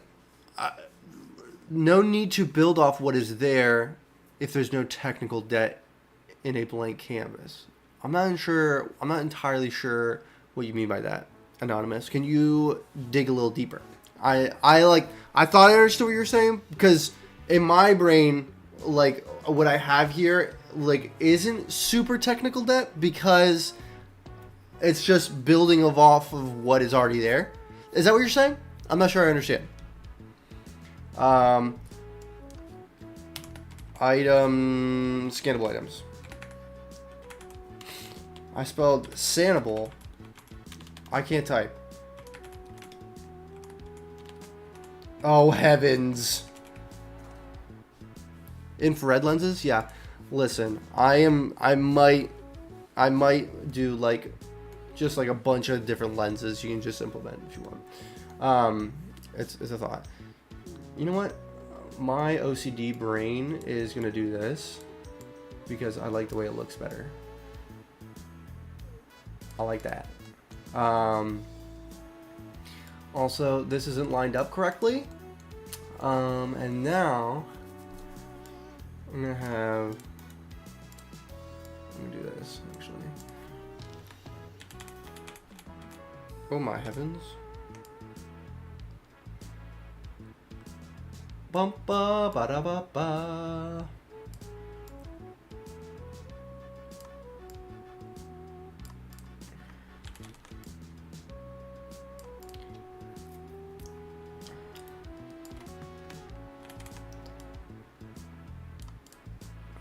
no need to build off what is there if there's no technical debt in a blank canvas? I'm not entirely sure what you mean by that, Anonymous. Can you dig a little deeper? I thought I understood what you're saying, because in my brain, like, what I have here, like, isn't super technical debt, because it's just building off of what is already there. Is that what you're saying? I'm not sure I understand. Scannable items. I spelled sannable. I can't type. Oh heavens. Infrared lenses? Yeah. Listen, I might do like just like a bunch of different lenses you can just implement if you want. It's a thought. You know what? My OCD brain is gonna do this because I like the way it looks better. I like that. Also, this isn't lined up correctly. And now I'm gonna do this actually. Oh my heavens. Bum ba ba da ba ba.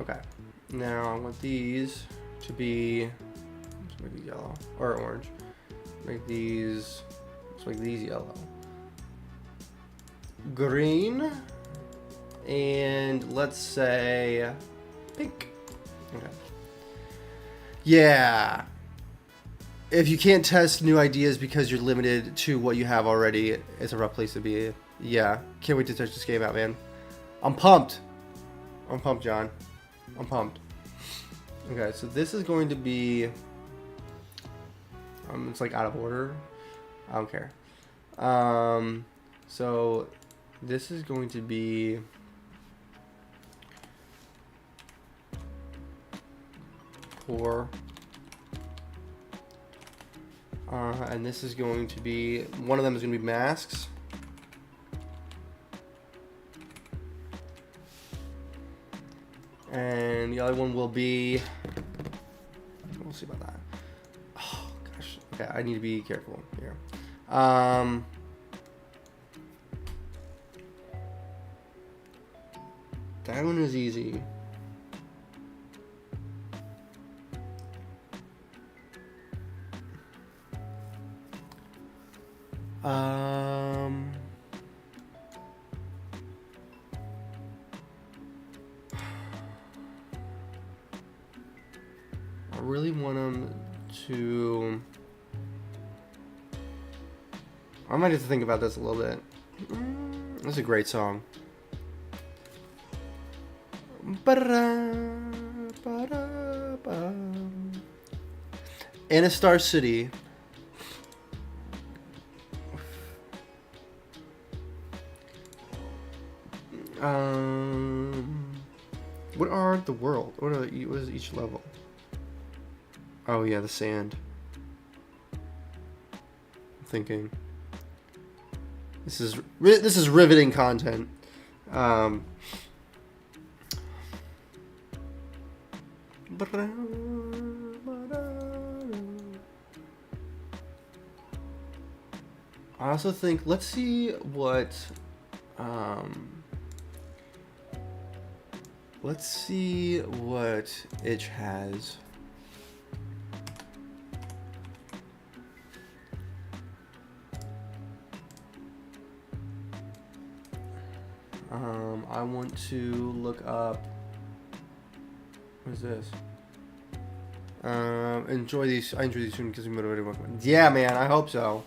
Okay. Now I want these to be, let's make these yellow or orange. Let's make these yellow. Green. And let's say pink. Okay. Yeah. If you can't test new ideas because you're limited to what you have already, it's a rough place to be. Yeah. Can't wait to touch this game out, man. I'm pumped. I'm pumped, John. I'm pumped. Okay, so this is going to be it's like out of order. I don't care. So this is going to be core. And this is going to be, one of them is going to be masks. And the other one will be, we'll see about that. Oh gosh, Okay, I need to be careful here. That one is easy. I really want them to... I might have to think about this a little bit. This is a great song. In a Star City. What are the world? What is each level? Oh yeah, the sand. I'm thinking. This is riveting content. I also think, let's see what Itch has. I want to look up. What is this? Enjoy these. I enjoy these soon because we motivated. Yeah, man. I hope so.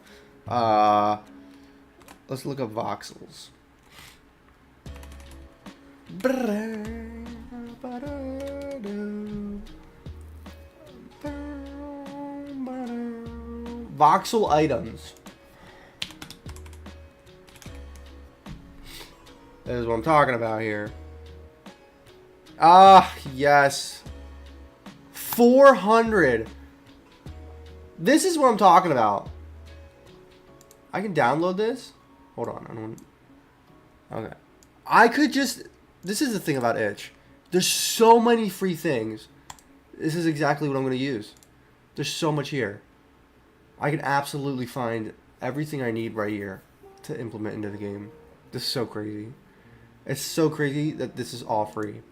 Let's look up voxels. Voxel items. That is what I'm talking about here. Ah, yes. 400. This is what I'm talking about. I can download this. Hold on. I don't... Okay. I could just... This is the thing about Itch. There's so many free things. This is exactly what I'm going to use. There's so much here. I can absolutely find everything I need right here to implement into the game. This is so crazy. It's so crazy that this is all free.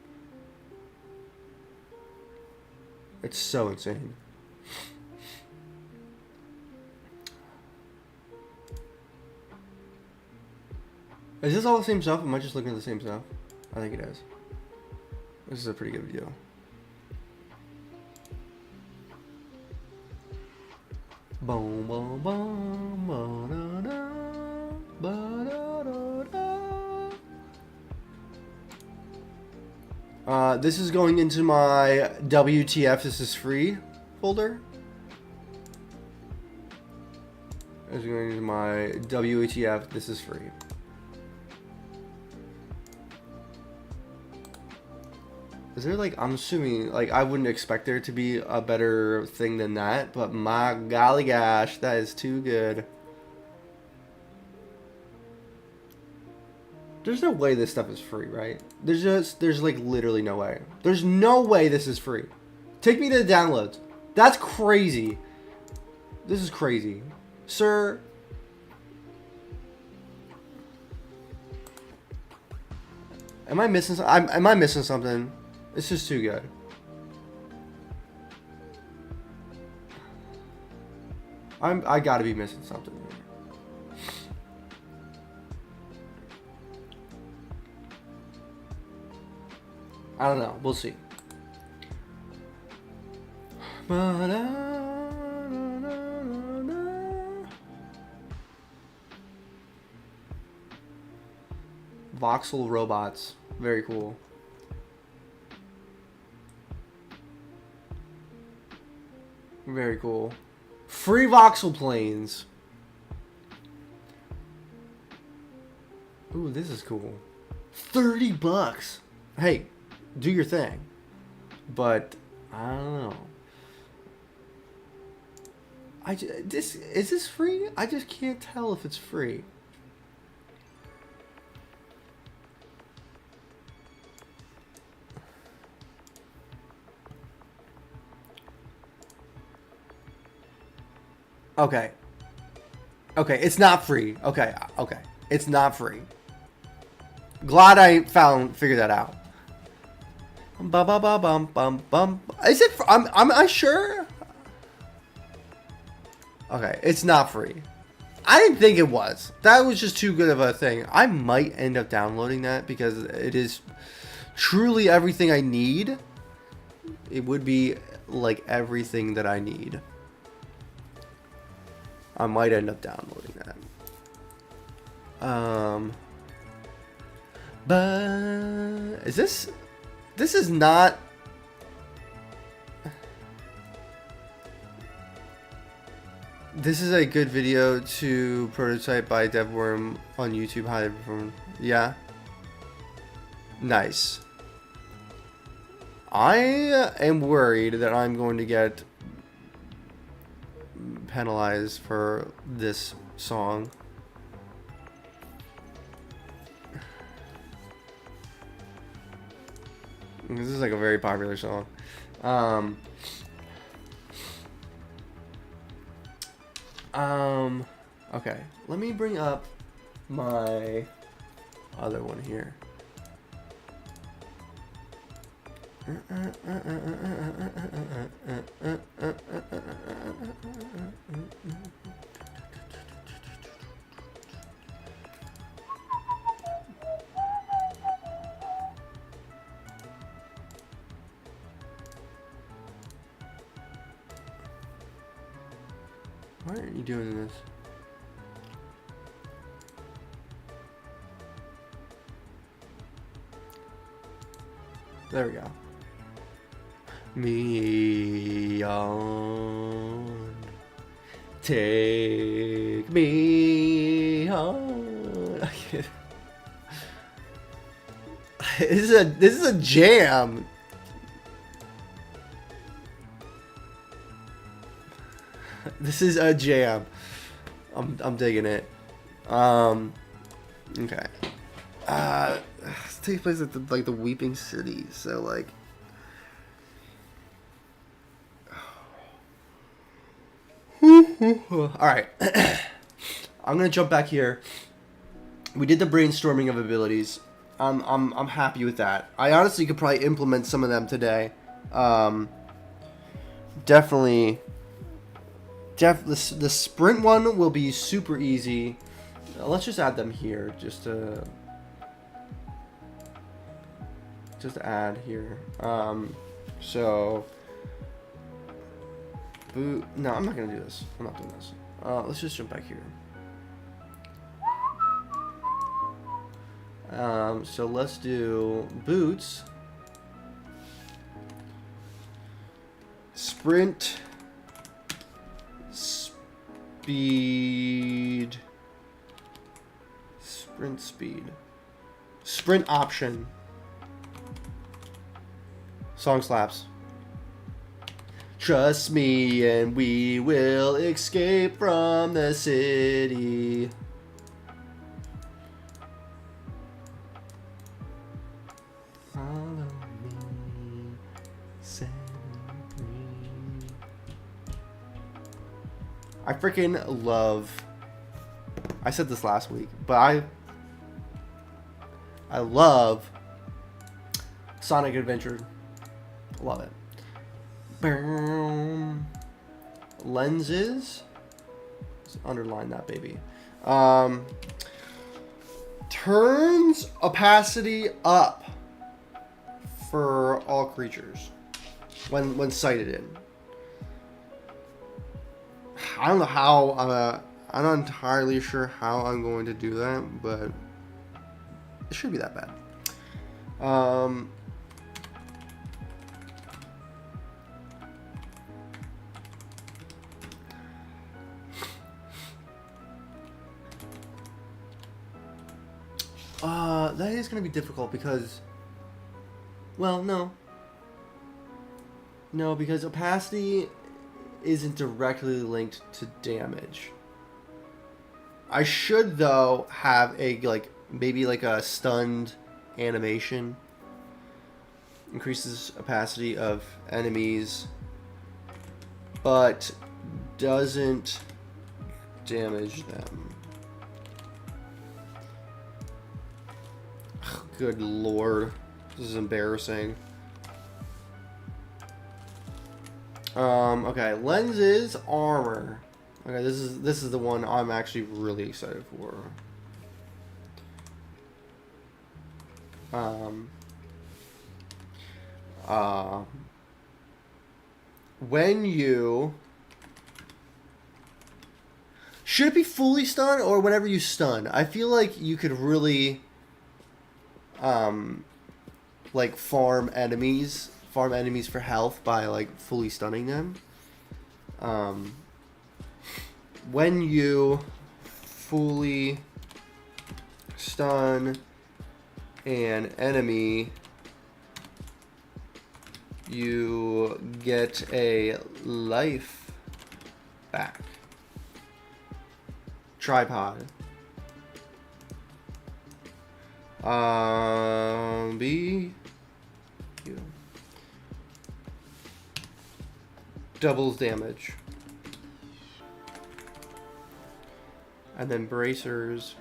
It's so insane. Is this all the same stuff? Am I just looking at the same stuff? I think it is. This is a pretty good video. Boom, boom, boom, ba-da-da, ba-da-da-da. This is going into my WTF This Is Free folder. This is going into my WTF This Is Free. Is there like, I'm assuming, like, I wouldn't expect there to be a better thing than that, but my golly gosh, that is too good. There's no way this stuff is free, right? There's like literally no way. There's no way this is free. Take me to the downloads. That's crazy. This is crazy. Sir. Am I missing something? Am I missing something? It's just too good. I gotta be missing something here. I don't know. We'll see. Voxel robots. Very cool. Very cool. Free voxel planes. Ooh, this is cool. $30. Hey, do your thing. But I don't know. Is this free? I just can't tell if it's free. Okay. Okay, it's not free. Okay, okay. It's not free. Glad I figured that out. Bum bum bum bum bum bum. Is it? I'm I sure. Okay, it's not free. I didn't think it was. That was just too good of a thing. I might end up downloading that because it is truly everything I need. It would be like everything that I need. I might end up downloading that. But is this is not. This is a good video to prototype by DevWorm on YouTube. Hi everyone. Yeah. Nice. I am worried that I'm going to get penalized for this song. This is like a very popular song. Okay. Let me bring up my other one here. Why aren't you doing this? There we go. Me on, take me on. This is a jam. This is a jam. I'm digging it. Okay. This takes place at the Weeping City, so like. All right. I'm gonna jump back here. We did the brainstorming of abilities. I'm happy with that. I honestly could probably implement some of them today. Definitely. The sprint one will be super easy. Let's just add them here, just to add here. So boot. No, I'm not gonna do this. I'm not doing this. Let's just jump back here. So let's do boots, sprint, speed, sprint option, song slaps. Trust me and we will escape from the city. Follow me, set me free. I freaking love. I said this last week, but I love Sonic Adventure. Love it. Boom. Lenses. Let's underline that baby. Turns opacity up for all creatures when sighted in. I don't know how. I'm not entirely sure how I'm going to do that, but it shouldn't be that bad. That is going to be difficult because, well, no, because opacity isn't directly linked to damage. I should though have maybe a stunned animation. Increases opacity of enemies, but doesn't damage them. Ugh, good lord. This is embarrassing. Okay, lenses, armor. Okay, this is the one I'm actually really excited for. When you... Should it be fully stun or whenever you stun? I feel like you could really, like farm enemies for health by like fully stunning them. When you fully stun an enemy, you get a life back. Tripod. B. Q. Doubles damage. And then bracers.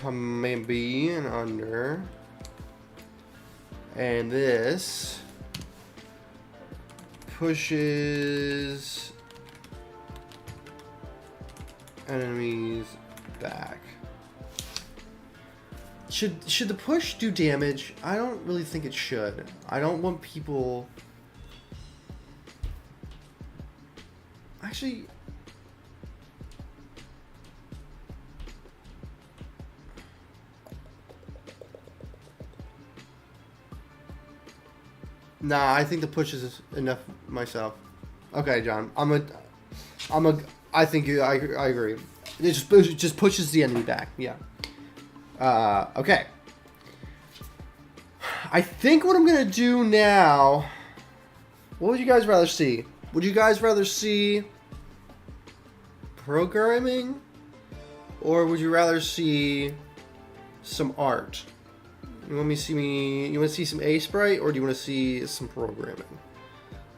Come maybe and under. And this pushes enemies back. Should the push do damage? I don't really think it should. I don't want people... Actually... Nah, I think the push is enough myself. Okay, John. I think I agree. It just pushes the enemy back. Yeah. Okay. I think what I'm gonna do now... What would you guys rather see? Would you guys rather see programming? Or would you rather see some art? You want to see some A sprite, or do you want to see some programming?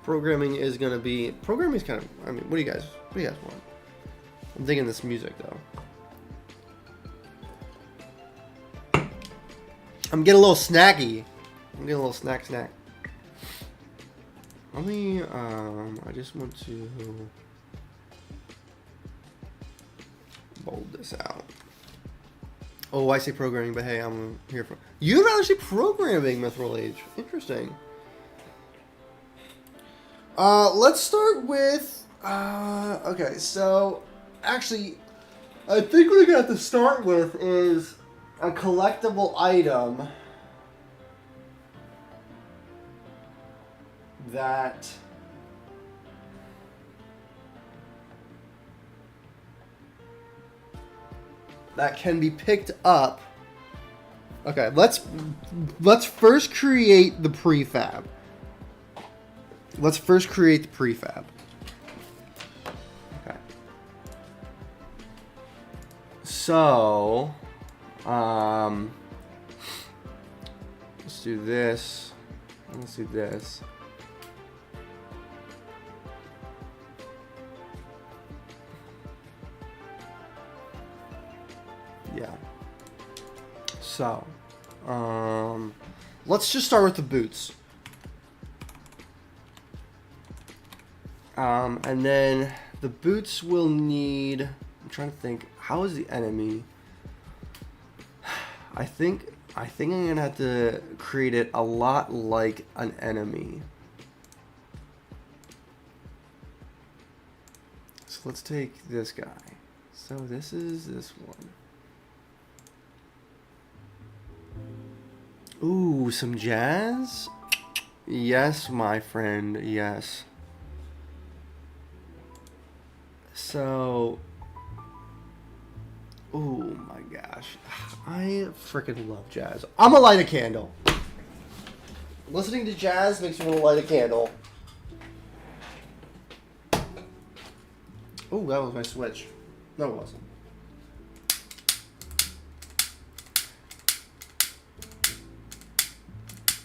Programming is gonna be... Programming is kind of... I mean, what do you guys want? I'm digging this music though. I'm getting a little snacky. I'm getting a little snack. Let me, I just want to bold this out. Oh, I say programming, but hey, I'm here for... You'd rather see programming, Mithril Age. Interesting. Let's start with... okay, so... Actually, I think what we're gonna have to start with is a collectible item that can be picked up. Okay, let's first create the prefab. Okay. So, let's do this. Let's do this. Yeah. So, let's just start with the boots. And then the boots will need... I'm trying to think. How is the enemy? I think I'm gonna have to create it a lot like an enemy. So let's take this guy. So this is this one. Ooh, some jazz? Yes, my friend, yes. So, oh my gosh. I freaking love jazz. I'm gonna light a candle. Listening to jazz makes me want to light a candle. Oh, that was my switch. No, it wasn't.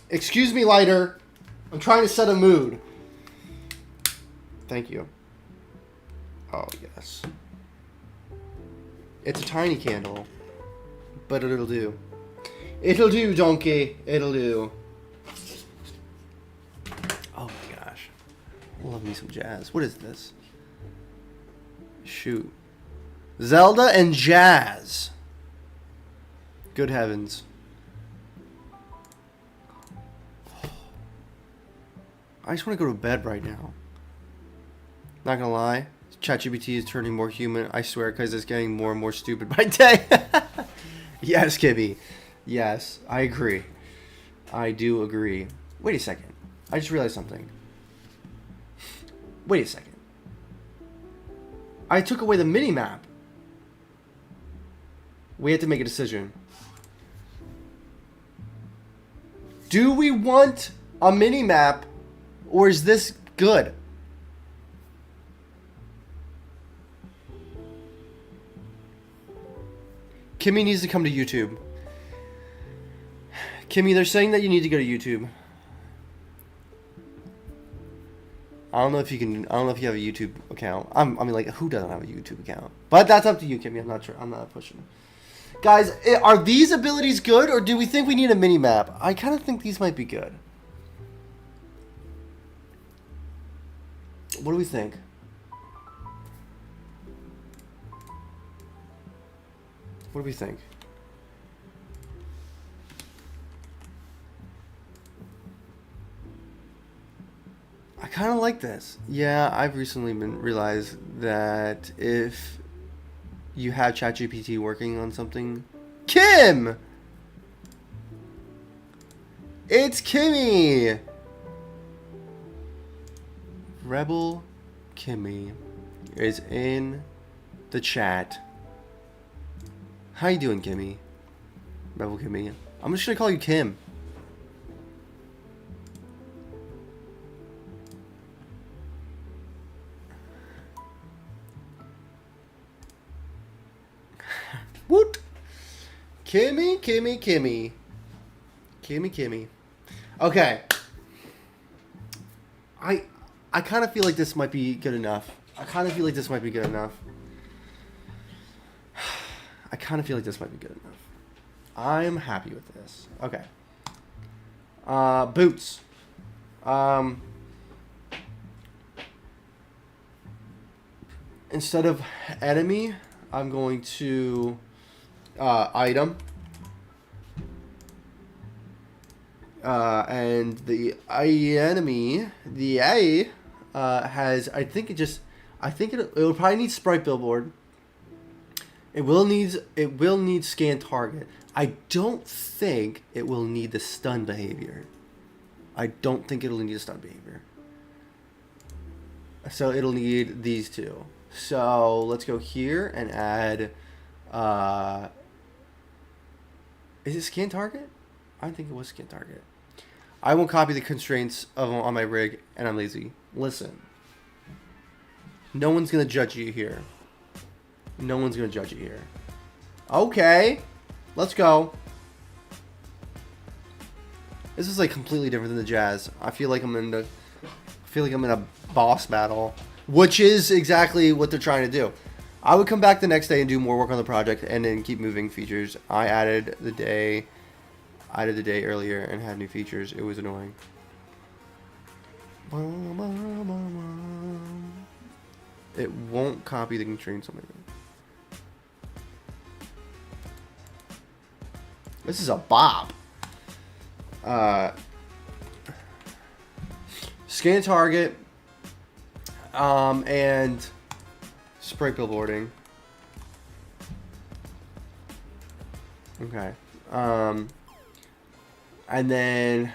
Excuse me, lighter. I'm trying to set a mood. Thank you. Oh, yes. It's a tiny candle. But it'll do. It'll do, donkey. It'll do. Oh my gosh. Love me some jazz. What is this? Shoot. Zelda and jazz. Good heavens. I just want to go to bed right now. Not gonna lie. ChatGPT is turning more human, I swear, because it's getting more and more stupid by day. Yes, Kibby. Yes, I agree. I do agree. Wait a second. I just realized something. Wait a second. I took away the mini-map. We have to make a decision. Do we want a mini-map, or is this good? Kimmy needs to come to YouTube. Kimmy, they're saying that you need to go to YouTube. I don't know if you can. I don't know if you have a YouTube account. I mean, like, who doesn't have a YouTube account? But that's up to you, Kimmy. I'm not sure. I'm not pushing. Guys, are these abilities good, or do we think we need a mini map? I kind of think these might be good. What do we think? What do we think? I kind of like this. Yeah, I've recently realized that if you have ChatGPT working on something... Kim! It's Kimmy! Rebel Kimmy is in the chat. How you doing, Kimmy? Rebel Kimmy. I'm just gonna call you Kim. Woot! Kimmy, Kimmy, Kimmy. Kimmy, Kimmy. Okay. I kind of feel like this might be good enough. I kind of feel like this might be good enough. I'm happy with this. Okay. Boots. Instead of enemy, I'm going to item. And the enemy, the A, has, I think it will probably need sprite billboard. It will need scan target. I don't think it will need the stun behavior. So it'll need these two. So let's go here and add, is it scan target? I think it was scan target. I won't copy the constraints on my rig, and I'm lazy. Listen. No one's going to judge you here. Okay. Let's go. This is like completely different than the jazz. I feel like I'm in a boss battle, which is exactly what they're trying to do. I would come back the next day and do more work on the project and then keep moving features. I added the day earlier and had new features. It was annoying. It won't copy the constraints on my rig. This is a bop. Scan target. And spray billboarding. Okay. And then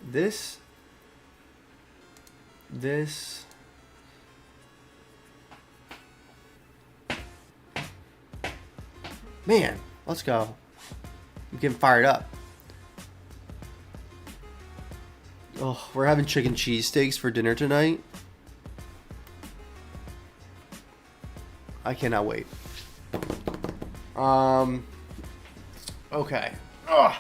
this. Man, let's go. I'm getting fired up. Oh, we're having chicken cheesesteaks for dinner tonight. I cannot wait. Okay. Ugh.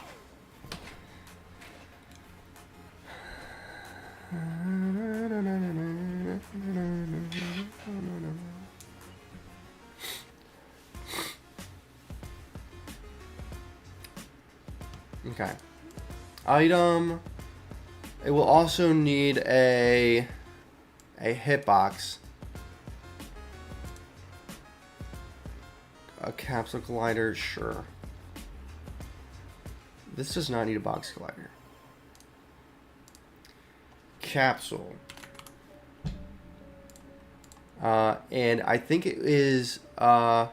Okay. Item. It will also need a hitbox. A capsule collider, sure. This does not need a box collider. Capsule. And I think it is, it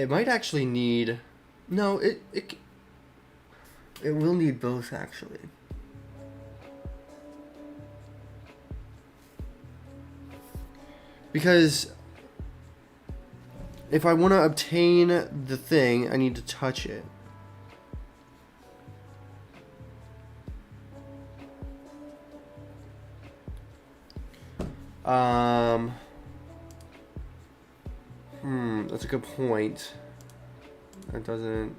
might actually need, no, it will need both actually. Because if I want to obtain the thing, I need to touch it. That's a good point. That doesn't...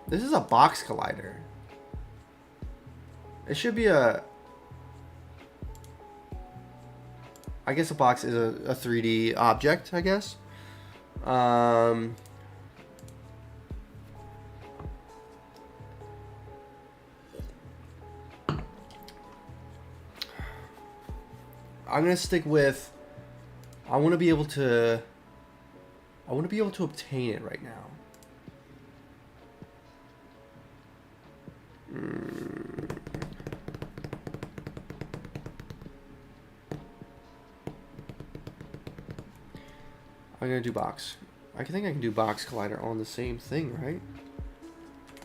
This is a box collider. It should be a... I guess a box is a 3D object, I guess. I'm gonna stick with, I want to be able to obtain it right now. I'm gonna do box. I think I can do box collider on the same thing, right?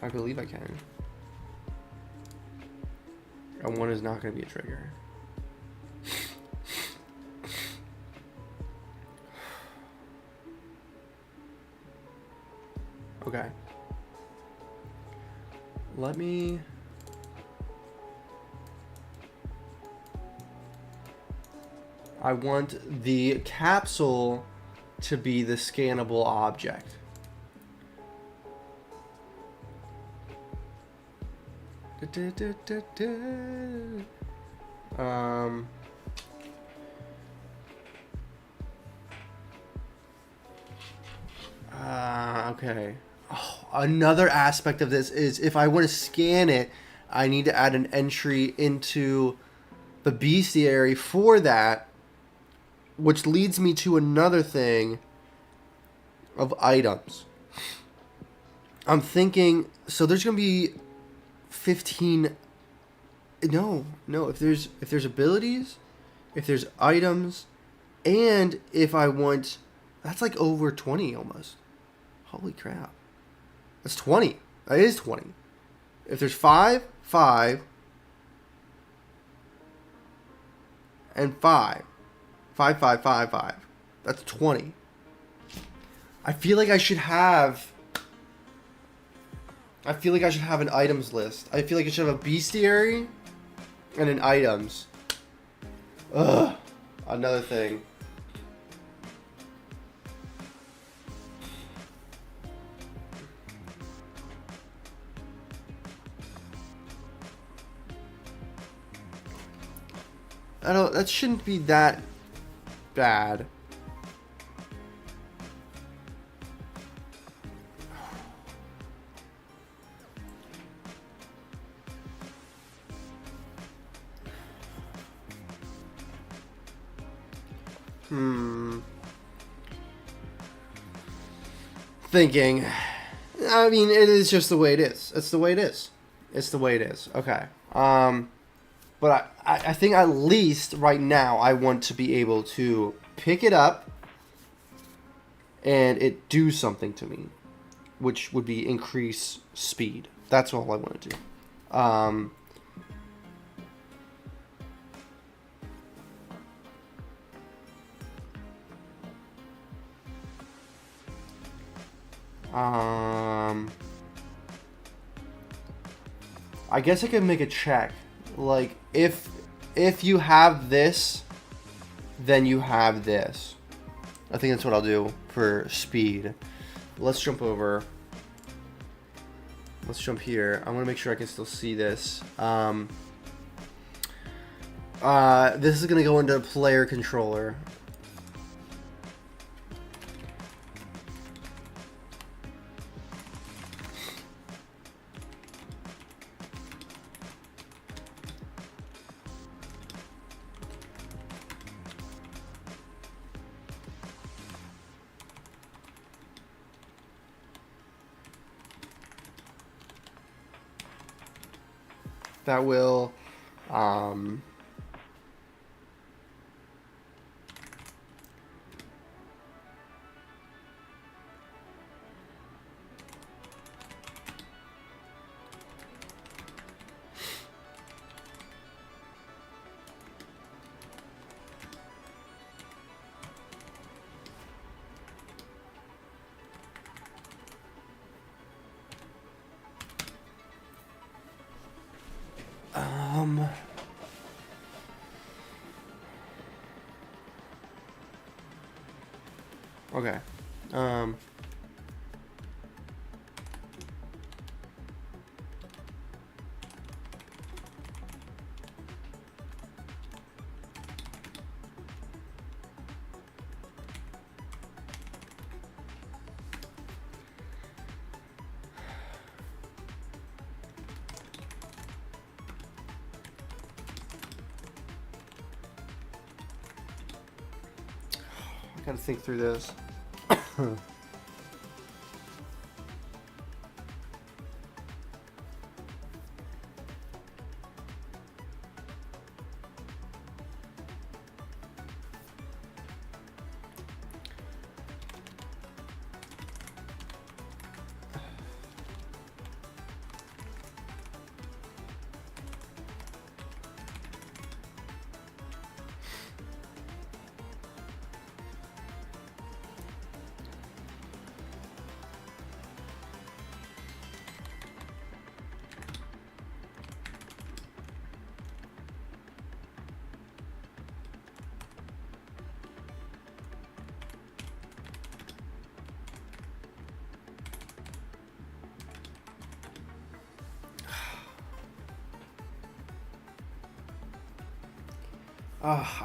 I believe I can. And one is not gonna be a trigger. Okay. Let me... I want the capsule to be the scannable object. Okay. Oh, another aspect of this is if I want to scan it, I need to add an entry into the bestiary for that, which leads me to another thing of items. I'm thinking, so there's going to be 15... No, if there's abilities, if there's items, and if I want... That's like over 20 almost. Holy crap. That's 20. That is 20. If there's 5, and 5. 5. That's 20. I feel like I should have an items list. I feel like I should have a bestiary and an items. Ugh. Another thing. That shouldn't be that bad. Thinking. I mean, it is just the way it is. It's the way it is. It's the way it is. Okay. But I think at least right now I want to be able to pick it up and it do something to me, which would be increase speed. That's all I want to do. I guess I could make a check. Like, if you have this, then you have this. I think that's what I'll do for speed. Let's jump over. Let's jump here. I want to make sure I can still see this. This is going to go into player controller. that will okay. I gotta think through this.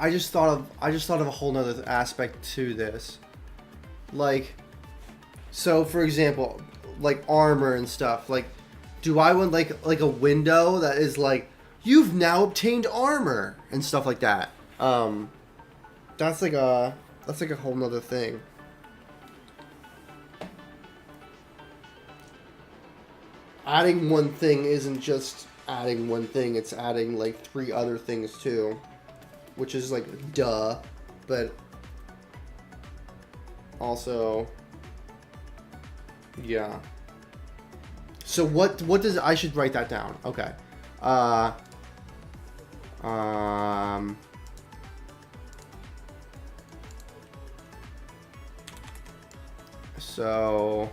I just thought of a whole nother aspect to this. Like, so for example, like armor and stuff. Like, do I want like a window that is like, you've now obtained armor and stuff like that? That's like a whole nother thing. Adding one thing isn't just adding one thing, it's adding like 3 other things too. Which is like duh, but also yeah. So what does, I should write that down. Okay. So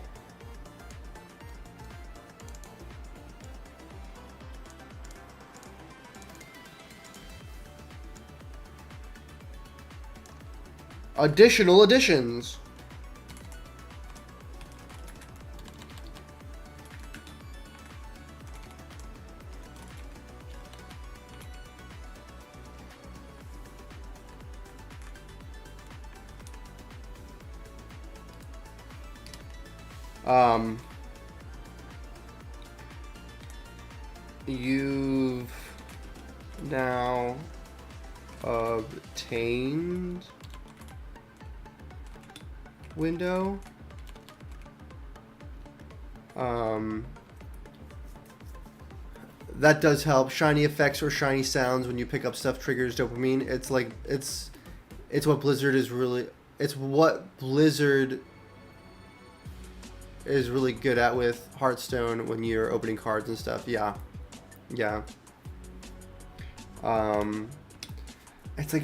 additional additions. You've now obtained window. That does help. Shiny effects or shiny sounds when you pick up stuff triggers dopamine. It's like it's what Blizzard is really good at with Hearthstone when you're opening cards and stuff. Yeah. It's like,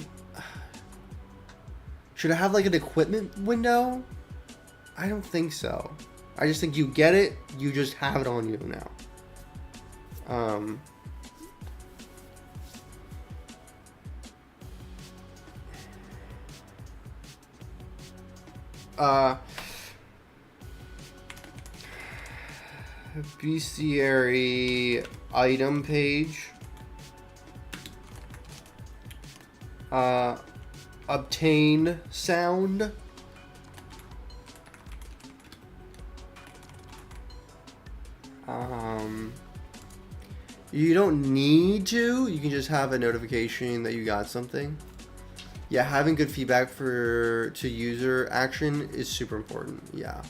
should I have like an equipment window? I don't think so. I just think you get it, you just have it on you now. Bestiary item page. Obtain sound. You don't need to. You can just have a notification that you got something. Yeah, having good feedback to user action is super important. Yeah.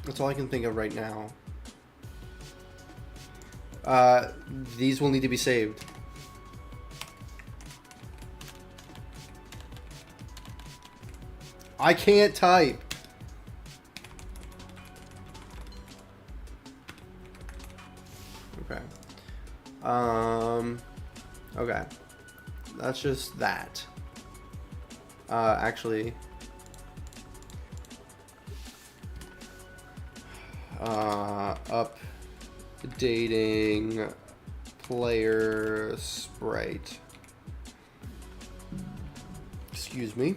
That's all I can think of right now. These will need to be saved. I can't type. Okay. Okay. That's just that. Actually. Updating player sprite. Excuse me.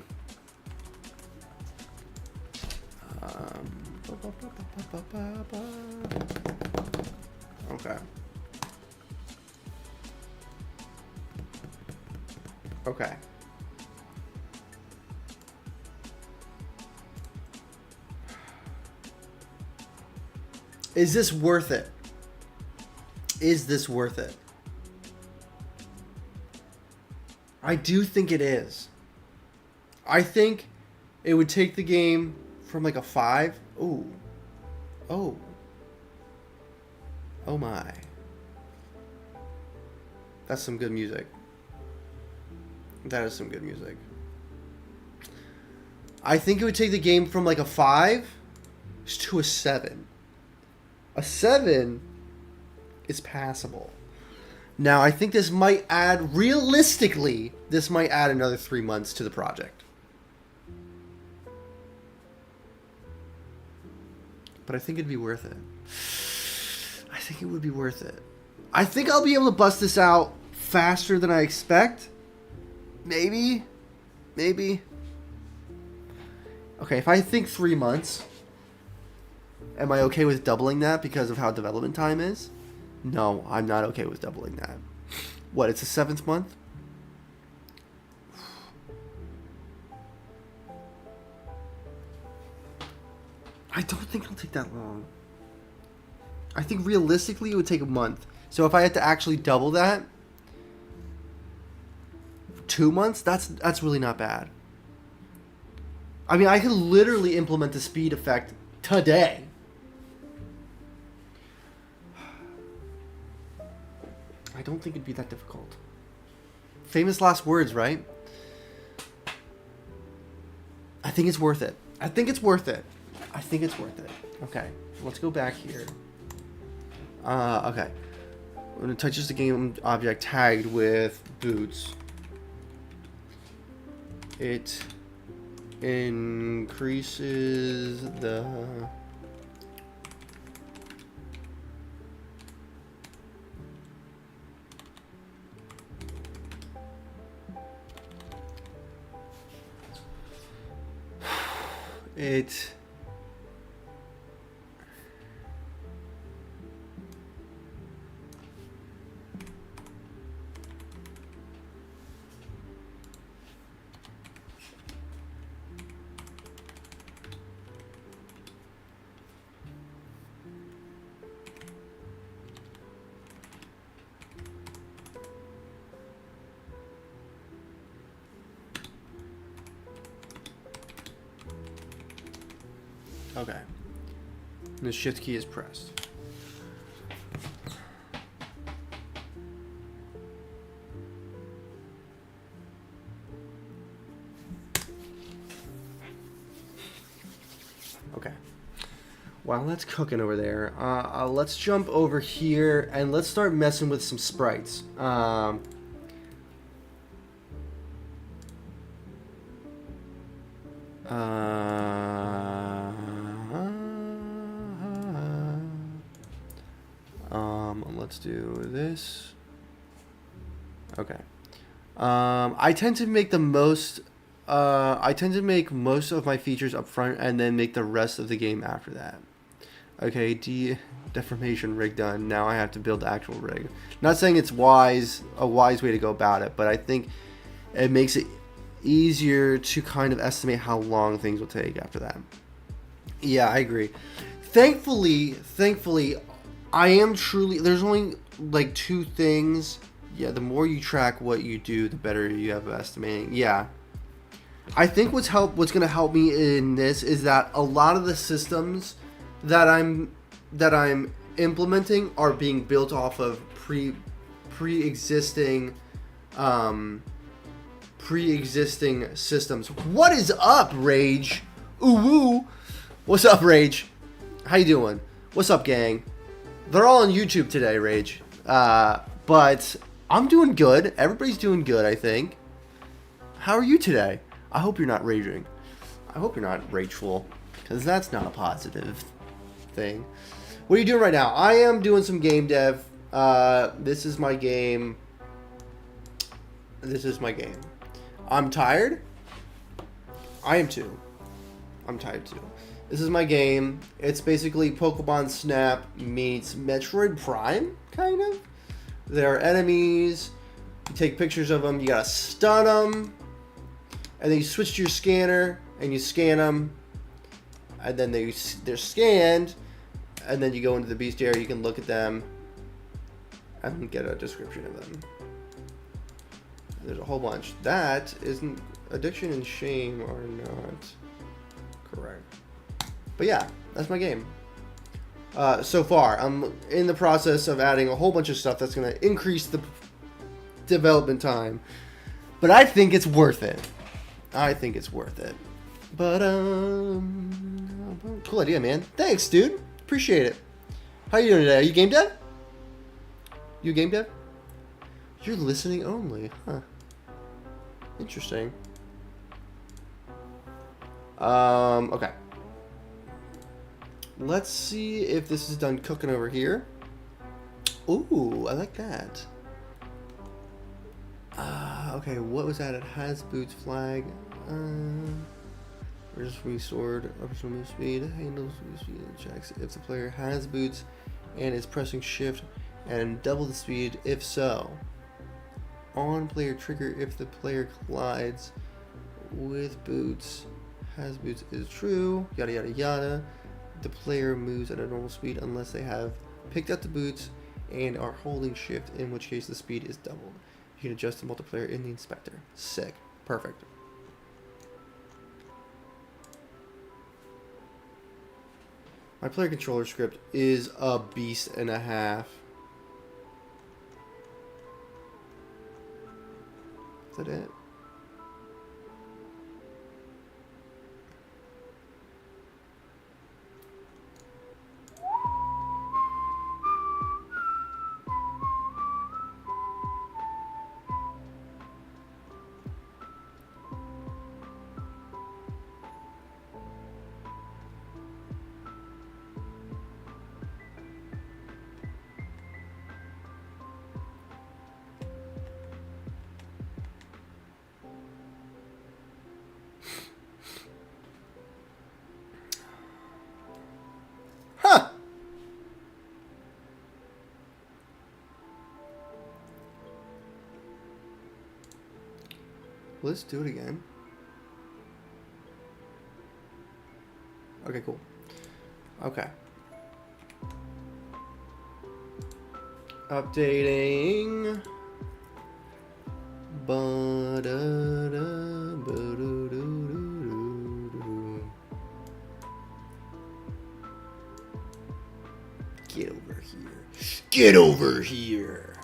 Okay. Okay. Is this worth it? Is this worth it? I do think it is. I think it would take the game from like a 5. Ooh. Oh. Oh my. That's some good music. That is some good music. I think it would take the game from like a 5 to a 7. A 7 is passable. Now, I think this might add, realistically, this might add another 3 months to the project. But I think it'd be worth it. I think it would be worth it. I think I'll be able to bust this out faster than I expect. Maybe. Maybe. Okay, if I think 3 months, am I okay with doubling that because of how development time is? No, I'm not okay with doubling that. What, it's the 7th month? I don't think it'll take that long. I think realistically it would take a month. So if I had to actually double that, 2 months, that's really not bad. I mean, I could literally implement the speed effect today. I don't think it'd be that difficult. Famous last words, right? I think it's worth it. I think it's worth it. I think it's worth it. Okay, let's go back here. Okay. When it touches the game object tagged with boots, it increases the it okay. And the shift key is pressed. Okay. While that's cooking over there, let's jump over here and let's start messing with some sprites. Let's do this. Okay. I tend to make the most. I tend to make most of my features up front and then make the rest of the game after that. Okay, deformation rig done. Now I have to build the actual rig. Not saying it's a wise way to go about it, but I think it makes it easier to kind of estimate how long things will take after that. Yeah, I agree. Thankfully, I am truly. There's only like two things. Yeah, the more you track what you do, the better you have estimating. Yeah, I think what's going to help me in this is that a lot of the systems that I'm implementing are being built off of pre-existing pre-existing systems. What is up, Rage? Ooh woo. What's up, Rage? How you doing? What's up, gang? They're all on YouTube today, Rage. But I'm doing good. Everybody's doing good, I think. How are you today? I hope you're not raging. I hope you're not rageful, because that's not a positive thing. What are you doing right now? I am doing some game dev. This is my game. This is my game. I'm tired. I am too. I'm tired too. This is my game. It's basically Pokemon Snap meets Metroid Prime, kind of. There are enemies. You take pictures of them. You gotta stun them. And then you switch to your scanner and you scan them. And then they're scanned. And then you go into the bestiary. You can look at them and get a description of them. There's a whole bunch. That isn't. Addiction and shame are not correct. But yeah, that's my game. So far, I'm in the process of adding a whole bunch of stuff that's going to increase the development time. But I think it's worth it. I think it's worth it. But, cool idea, man. Thanks, dude. Appreciate it. How you doing today? Are you game dev? You game dev? You're listening only. Huh. Interesting. Okay. Let's see if this is done cooking over here. Ooh, I like that. Okay, what was that? It has boots flag. Just restored optional move speed. Handles move speed and checks if the player has boots and is pressing shift and double the speed if so. On player trigger if the player collides with boots. Has boots is true. Yada yada yada. The player moves at a normal speed unless they have picked up the boots and are holding shift, in which case the speed is doubled. You can adjust the multiplayer in the inspector. Sick. Perfect. My player controller script is a beast and a half. Is that it? Huh. Let's do it again. Okay, cool. Okay. Updating. Get over here. Get over here.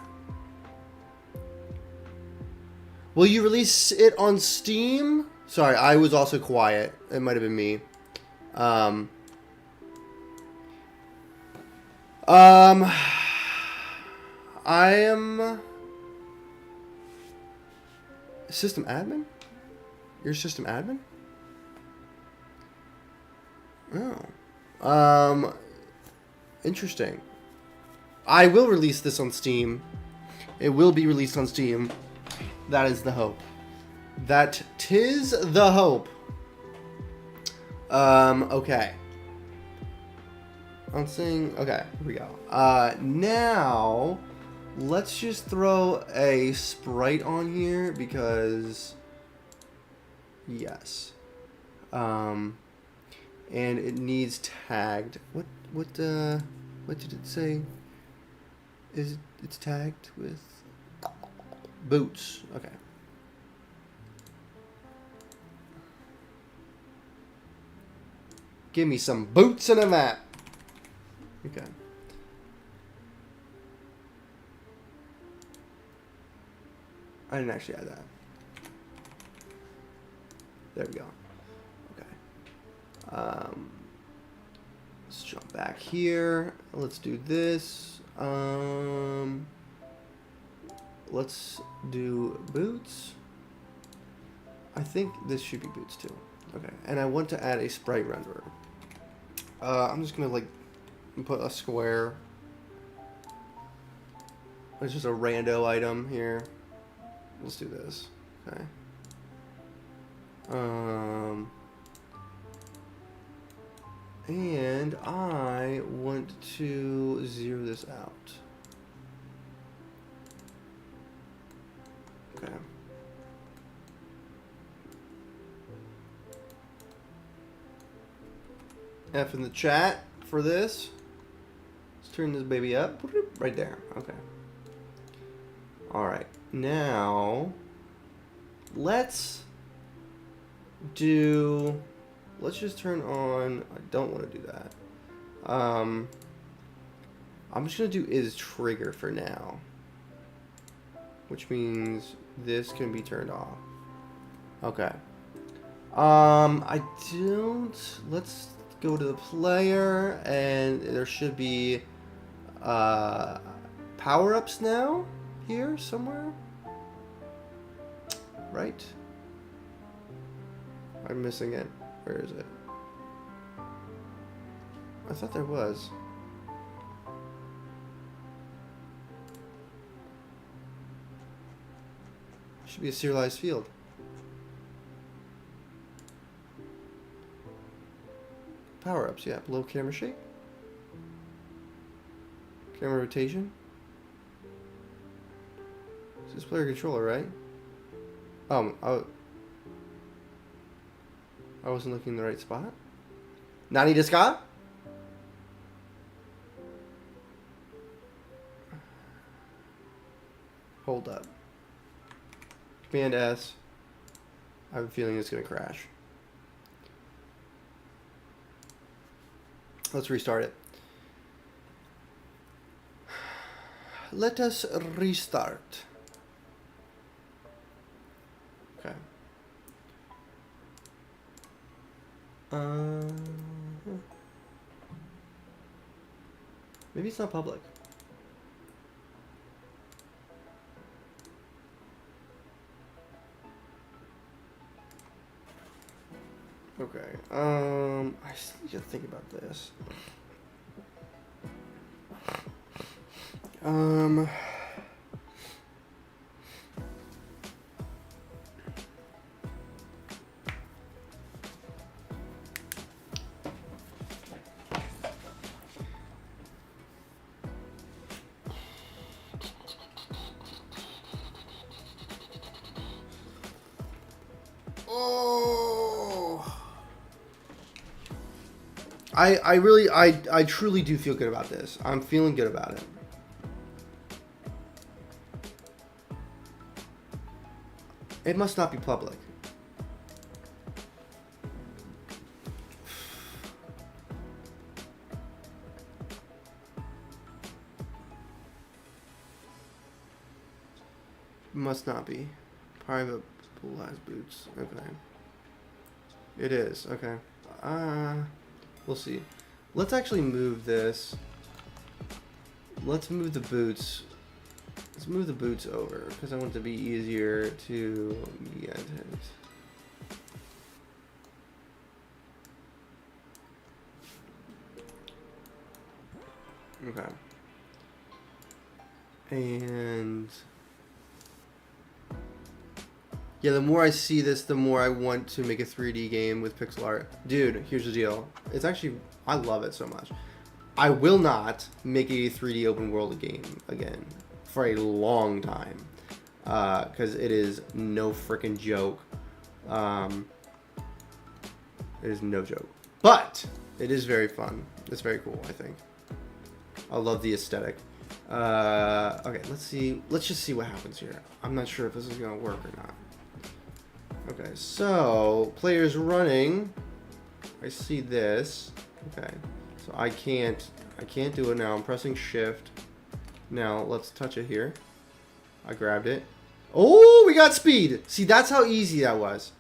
Will you release it on Steam? Sorry, I was also quiet. It might have been me. I am system admin? You're system admin? Oh. Interesting. I will release this on Steam. It will be released on Steam. That is the hope. That 'tis the hope. Okay. I'm saying, okay, here we go. Now, let's just throw a sprite on here because, yes. And it needs tagged. What, What did it say? It's tagged with boots. Okay. Give me some boots and a map. Okay. I didn't actually add that. There we go. Okay. Let's jump back here. Let's do this. Let's do boots. I think this should be boots too. Okay. And I want to add a sprite renderer. I'm just gonna like put a square. It's just a rando item here. Let's do this. Okay. And I want to zero this out. Okay. F in the chat for this. Let's turn this baby up. Right there. Okay. Alright. Now, let's just turn on, I don't want to do that. I'm just going to do is trigger for now. Which means this can be turned off. Okay. Let's go to the player, and there should be power-ups now here somewhere. Right? I'm missing it. Where is it? I thought there was. Should be a serialized field. Power-ups, yeah. Below camera shape. Camera rotation. This is player controller, right? I wasn't looking in the right spot. Nani desu ka? Hold up. Command S. I have a feeling it's going to crash. Let's restart it. Let us restart. Okay. Maybe it's not public. Okay. I still need to think about this. I truly do feel good about this. I'm feeling good about it. It must not be public. Must not be. Private pool has boots. Okay. It is. Okay. We'll see. Let's actually move this. Let's move the boots. Let's move the boots over because I want it to be easier to get it. Okay. And yeah, the more I see this, the more I want to make a 3D game with pixel art. Dude, here's the deal. It's actually, I love it so much. I will not make a 3D open world game again for a long time. Because it is no freaking joke. It is no joke. But it is very fun. It's very cool, I think. I love the aesthetic. Okay, let's see. Let's just see what happens here. I'm not sure if this is gonna work or not. Okay, so players running. I see this. Okay, so I can't do it now. I'm pressing shift. Now let's touch it here. I grabbed it. Oh, we got speed. See, that's how easy that was.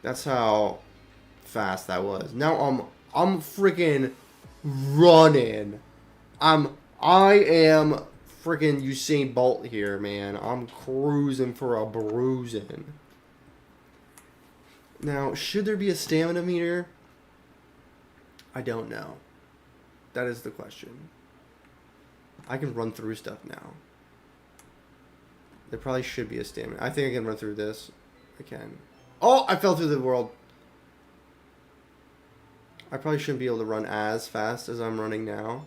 That's how fast that was. Now I'm freaking running. I am freaking Usain Bolt here, man. I'm cruising for a bruising. Now, should there be a stamina meter? I don't know. That is the question. I can run through stuff now. There probably should be a stamina. I think I can run through this. I can. Oh, I fell through the world. I probably shouldn't be able to run as fast as I'm running now.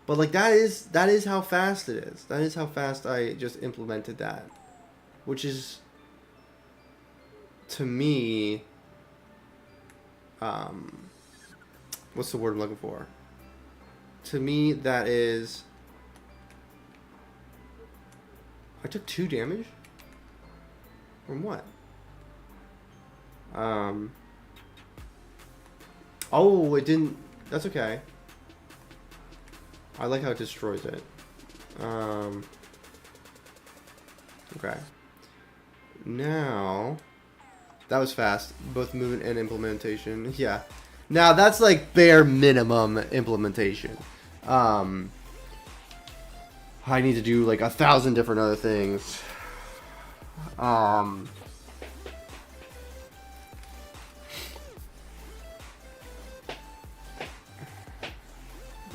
But like that is how fast it is. That is how fast I just implemented that. Which is, to me, what's the word I'm looking for? To me, that is... I took 2 damage? From what? Oh, it didn't... That's okay. I like how it destroys it. Okay. Now... That was fast. Both movement and implementation. Yeah. Now, that's like bare minimum implementation. I need to do like 1,000 different other things.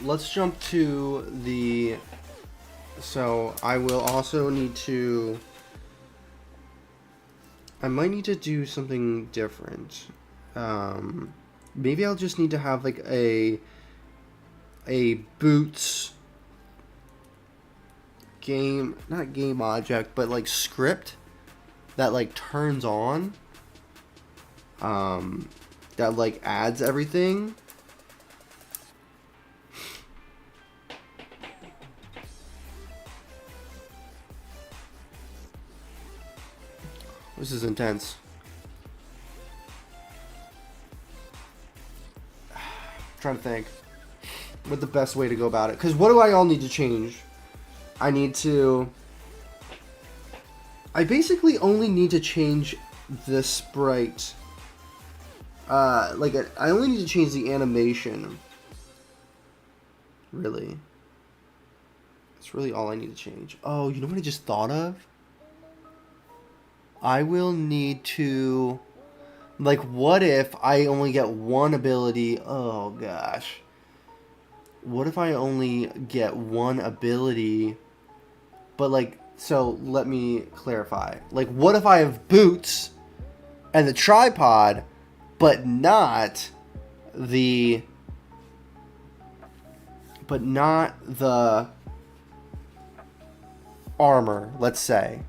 Let's jump to the... So, I will also need to... I might need to do something different. Maybe I'll just need to have like a boots game, not game object, but like script that like turns on. That like adds everything. This is intense. I'm trying to think what the best way to go about it. Because what do I all need to change? I basically only need to change the sprite. I only need to change the animation. Really. That's really all I need to change. Oh, you know what I just thought of? I will need to... Like, what if I only get one ability? Oh, gosh. What if I only get one ability? But, like, so let me clarify. Like, what if I have boots and the tripod, but not the... But not the armor, let's say.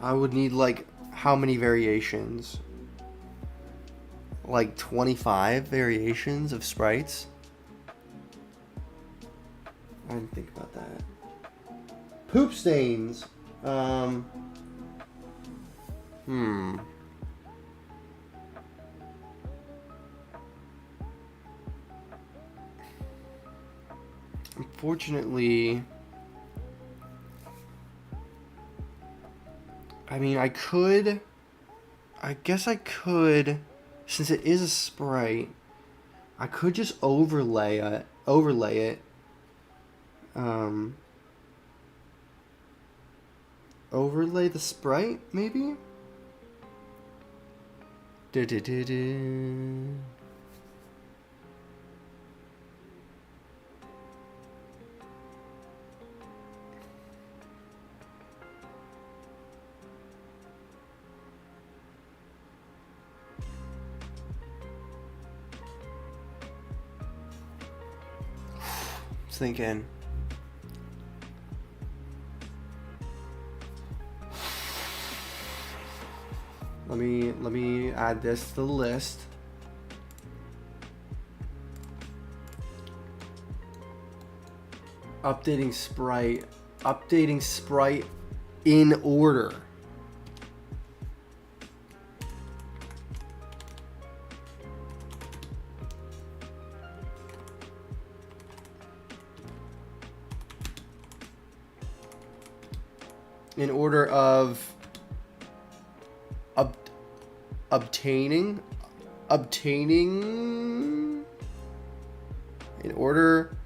I would need, like, how many variations? Like 25 variations of sprites? I didn't think about that. Poop stains. Unfortunately... I mean, I guess I could, since it is a sprite, I could just overlay it. overlay the sprite, maybe? Du-du-du-du. Thinking. Let me add this to the list. Updating sprite in order. In order of obtaining in order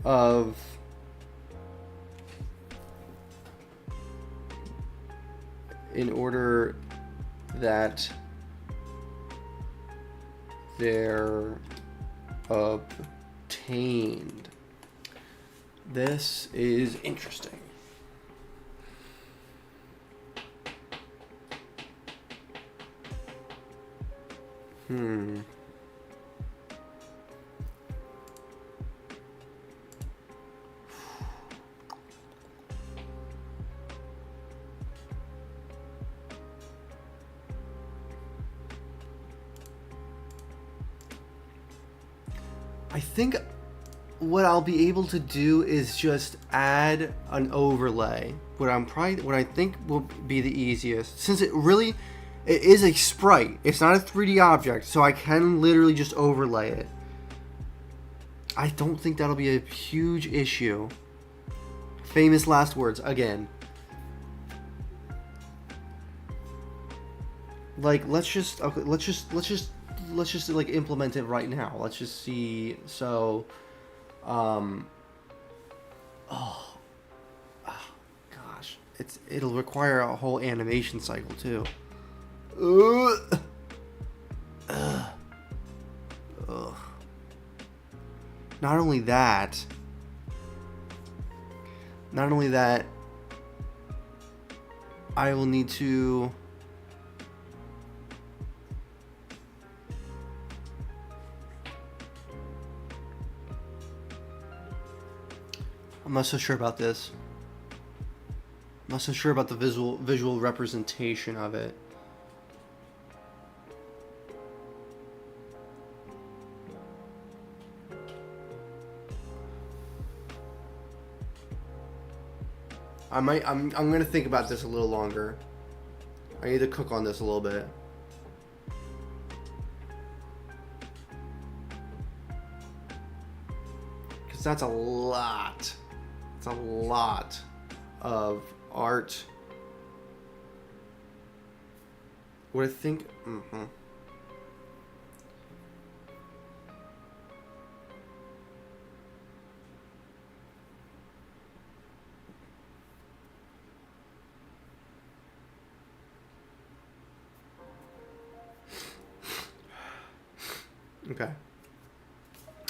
of in order that they're obtained. This is interesting. I think what I'll be able to do is just add an overlay. What I think will be the easiest, since it is a sprite. It's not a 3D object, so I can literally just overlay it. I don't think that'll be a huge issue. Famous last words again. Like, let's just like implement it right now. Let's just see. So, gosh, it'll require a whole animation cycle too. Not only that, I will need to. I'm not so sure about this. I'm not so sure about the visual representation of it. I'm gonna think about this a little longer. I need to cook on this a little bit. Because that's a lot. It's a lot of art. What I think. Okay.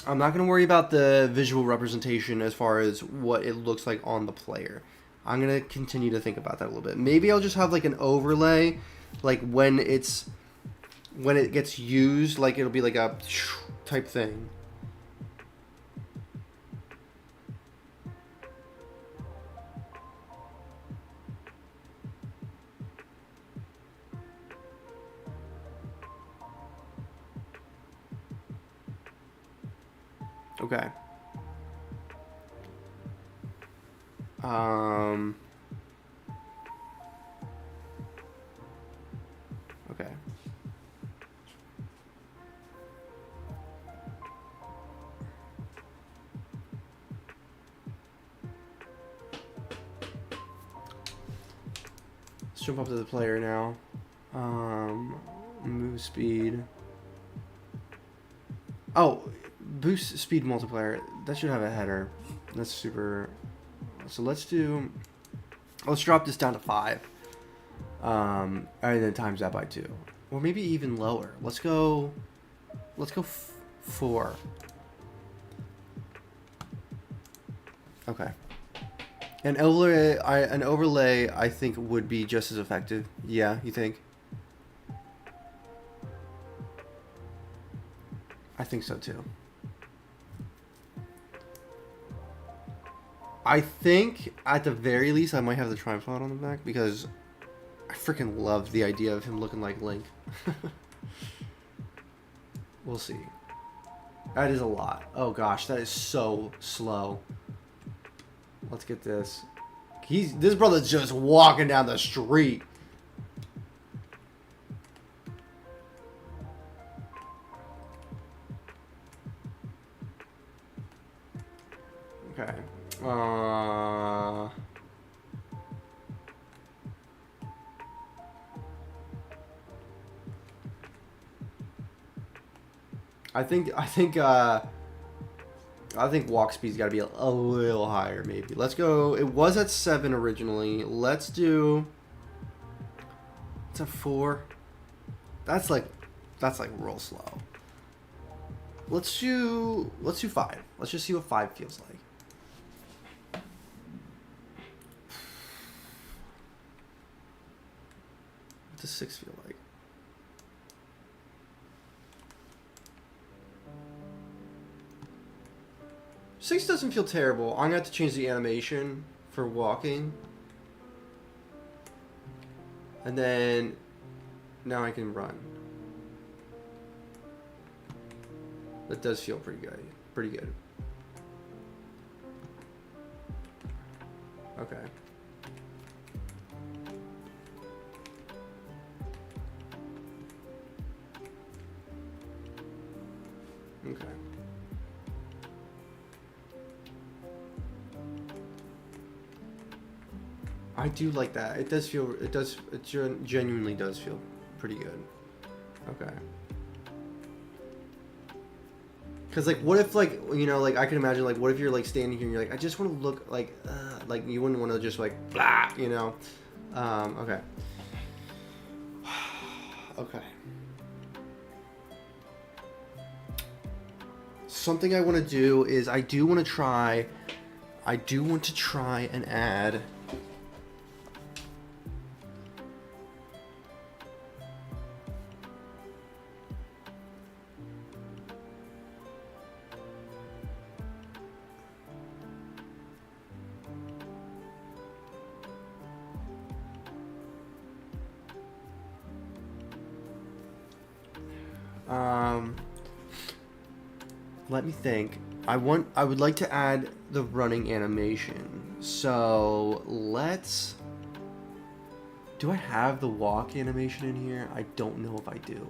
I'm not going to worry about the visual representation as far as what it looks like on the player. I'm going to continue to think about that a little bit. Maybe I'll just have like an overlay, like when it gets used, like it'll be like a type thing. Okay. Okay. Let's jump up to the player now. Move speed. Oh, boost speed multiplier. That should have a header. That's super So let's drop this down to 5. And then times that by 2. Or maybe even lower. Let's go 4. Okay. An overlay, I think, would be just as effective. Yeah, you think? I think so too. I think, at the very least, I might have the tripod on the back because I freaking love the idea of him looking like Link. We'll see. That is a lot. Oh gosh, that is so slow. Let's get this. This brother's just walking down the street. Okay. I think walk speed's got to be a little higher, maybe. Let's go. It was at 7 originally. Let's do. It's a 4. That's like real slow. Let's do 5. Let's just see what 5 feels like. What does 6 feel like? Six doesn't feel terrible. I'm gonna have to change the animation for walking. And then now I can run. That does feel pretty good. Pretty good. Okay. Okay. I do like that. It genuinely does feel pretty good. Okay. Cause like, what if like, you know, like I can imagine like, what if you're like standing here and you're like, I just want to look like you wouldn't want to just like, blah, you know? Okay. Okay. Something I want to do is I do want to try and add let me think. I would like to add the running animation. So do I have the walk animation in here? I don't know if I do.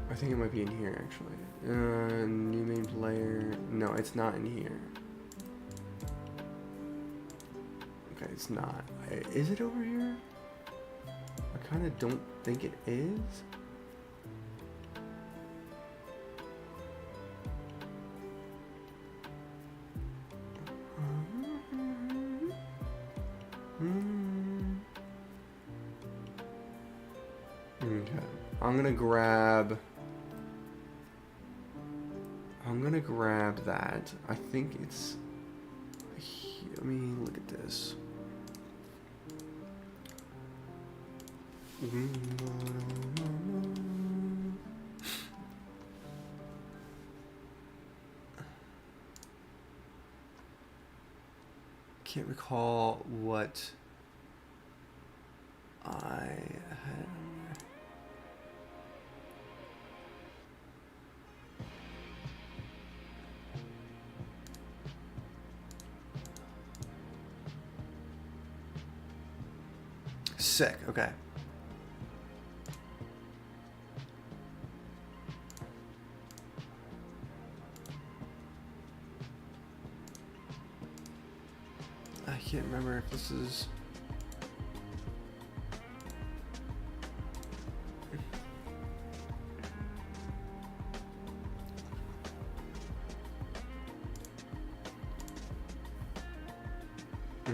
I think it might be in here actually. New main player. No, it's not in here. Okay, it's not. Is it over here? I kind of don't think it is. Okay, I'm gonna grab that. I think it's. Let me look at this. Can't recall what I had. Sick, okay. I can't remember if this is...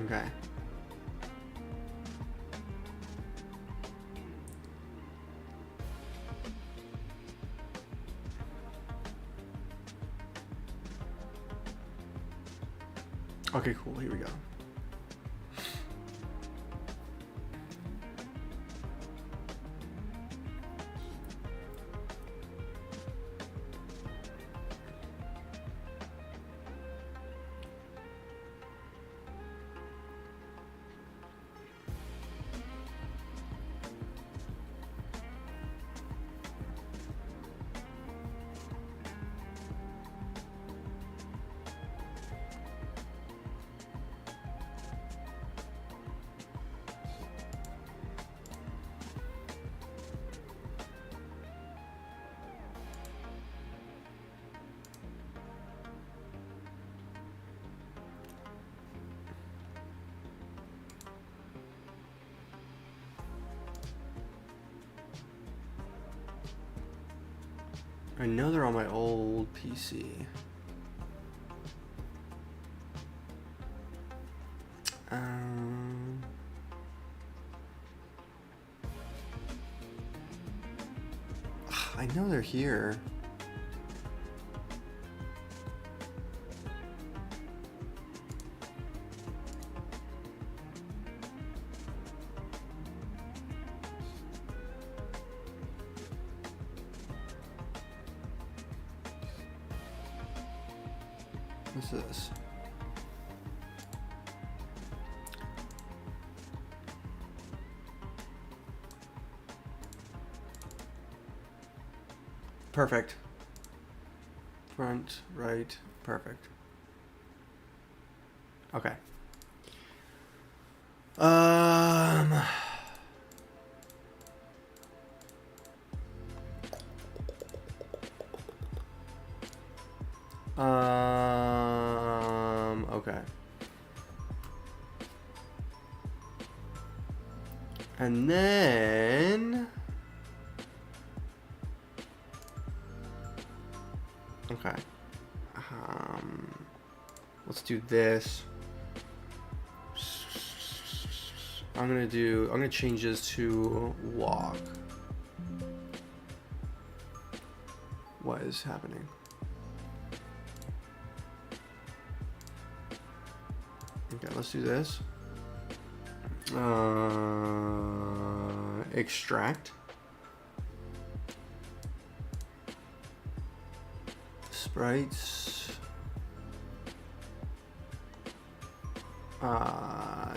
Okay. Okay, cool. Here we go. I know they're on my old PC. I know they're here. What's this? Perfect. Front, right, perfect. Okay. Okay. And then, okay. Let's do this. I'm gonna change this to walk. What is happening? Okay, let's do this. Extract. Sprites.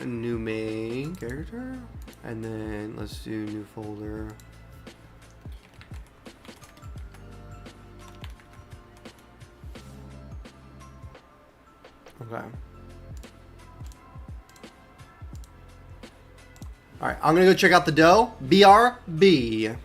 New main character. And then let's do new folder. Okay. All right, I'm gonna go check out the dough. BRB.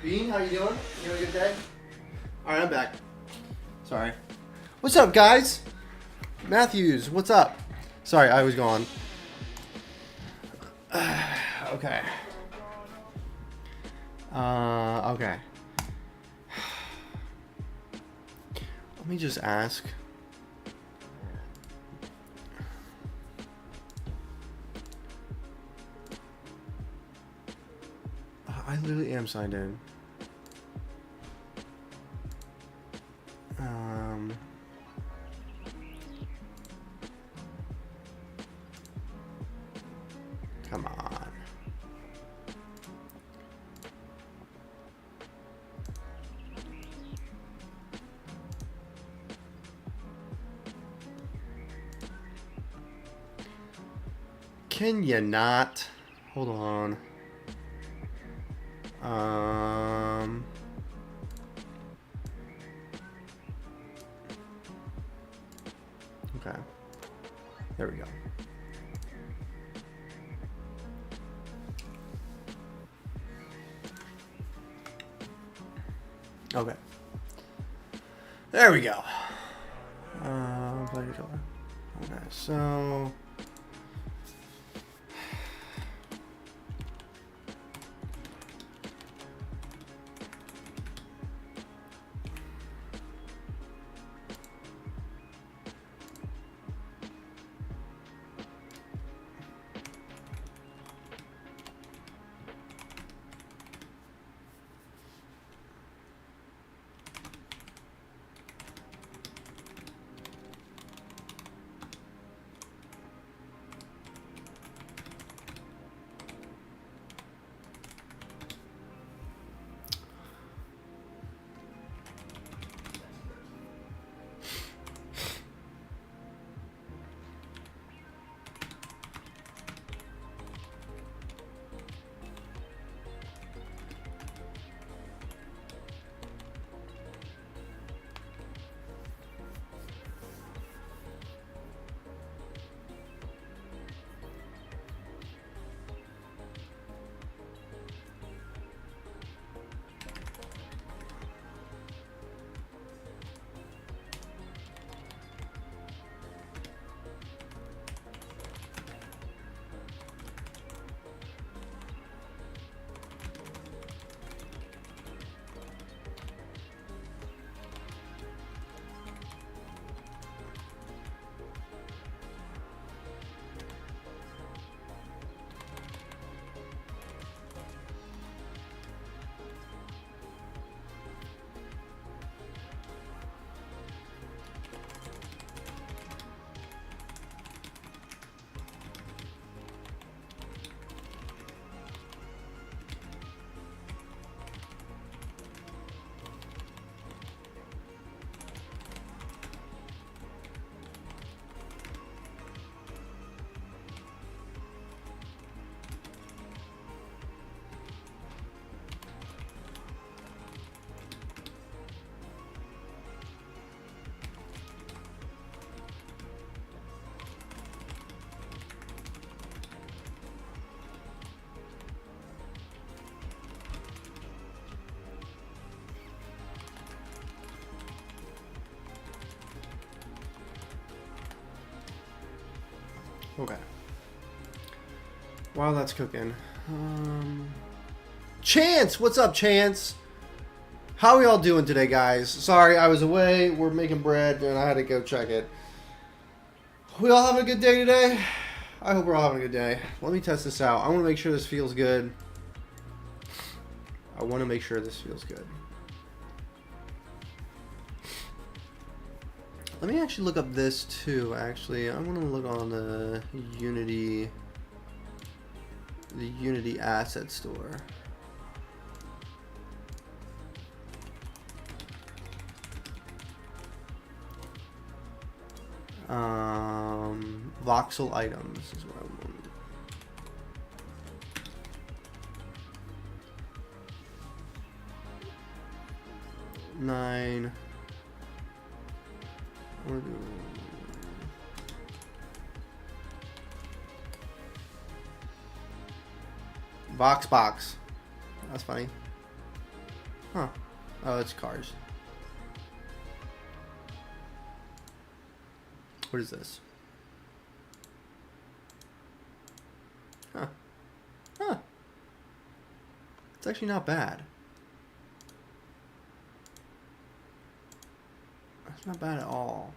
Bean, how you doing? You having a good day? Alright, I'm back. Sorry. What's up, guys? Matthews, what's up? Sorry, I was gone. Okay. Okay. Let me just ask. I literally am signed in. Come on. Can you not? Hold on. Okay. There we go. Okay. There we go. Okay, so okay. While that's cooking, Chance, what's up, Chance? How are we all doing today, guys? Sorry, I was away. We're making bread, and I had to go check it. We all having a good day today? I hope we're all having a good day. Let me test this out. I want to make sure this feels good. I want to make sure this feels good. Let me actually look up this too, actually. I want to look on the Unity asset store. Voxel items is what I want. Nine. Box. That's funny. Huh. Oh, it's cars. What is this? Huh. Huh. It's actually not bad. It's not bad at all.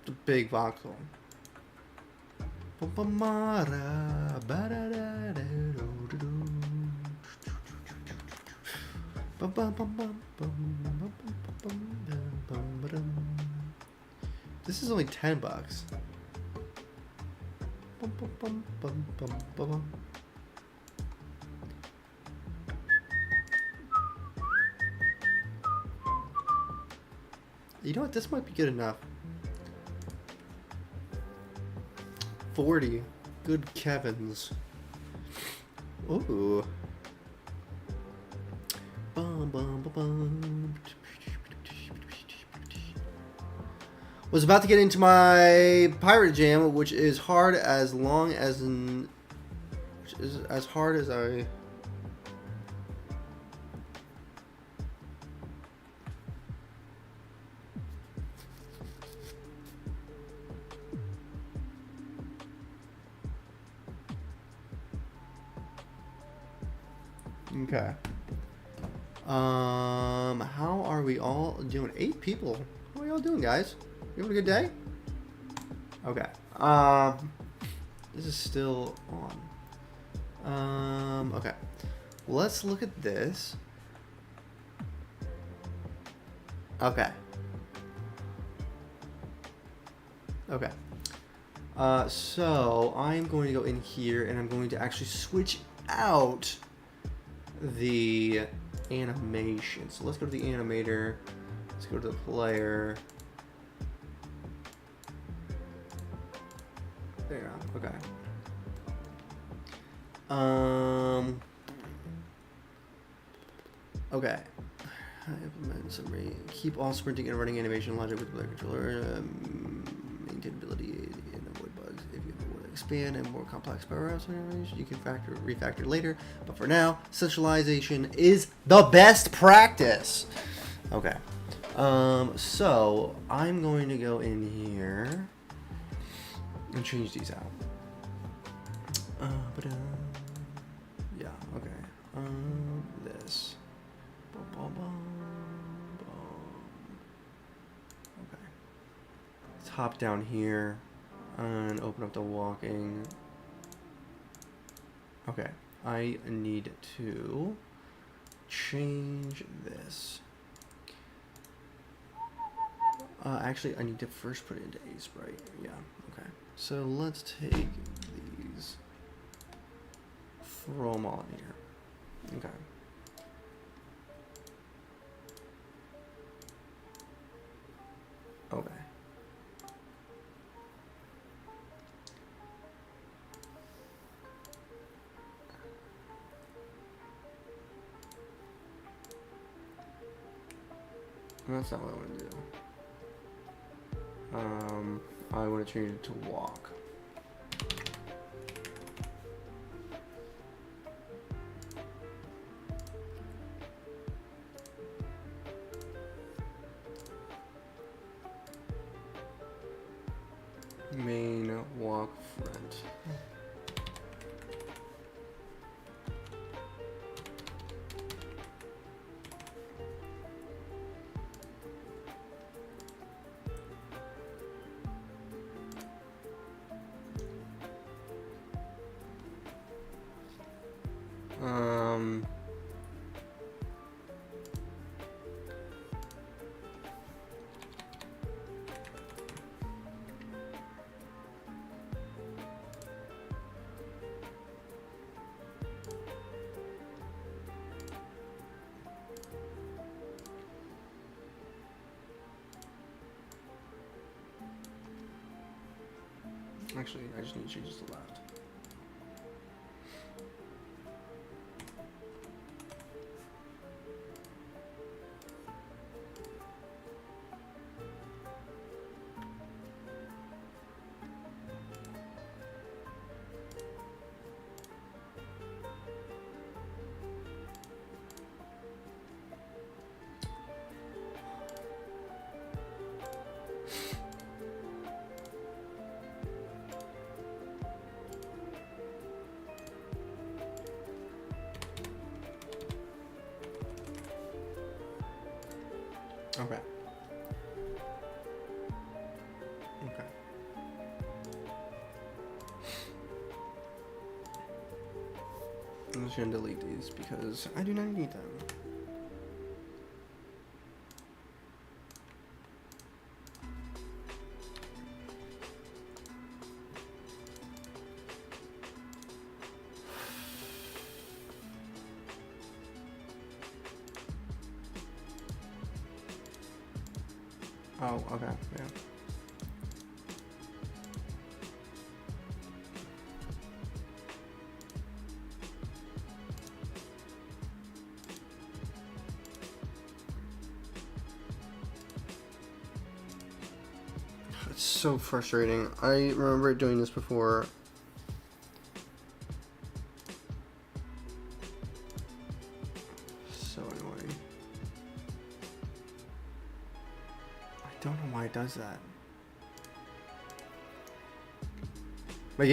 The big voxel. This is only $10. You know what? This might be good enough. 40. Good Kevins. Ooh. Was about to get into my pirate jam, which is hard as long as which is as hard as I. Okay. How are we all doing? 8 people. How are we all doing, guys? You having a good day? Okay. This is still on. Okay. Let's look at this. Okay. Okay. So I'm going to go in here and I'm going to actually switch out the animation. So let's go to the animator. Let's go to the player. There. Okay. Okay. Implement some keep all sprinting and running animation logic with the player controller. Maintainability and avoid bugs. If you want to expand and more complex power-ups, you can refactor later. But for now, centralization is the best practice. Okay. So I'm going to go in here and change these out. Yeah. Okay. This. Okay. Let's hop down here and open up the walking. Okay. I need to change this. Actually, I need to first put it into A-Sprite. Yeah, okay. So let's take these, throw them all in here. Okay. Okay. That's not what I want to do. I want to change it to walk. Main walk front. Actually, I just need to change this to left. Okay. Okay. I'm just gonna delete these because I do not need them. Oh, okay, yeah. It's so frustrating. I remember doing this before. So annoying. I don't know why it does that. My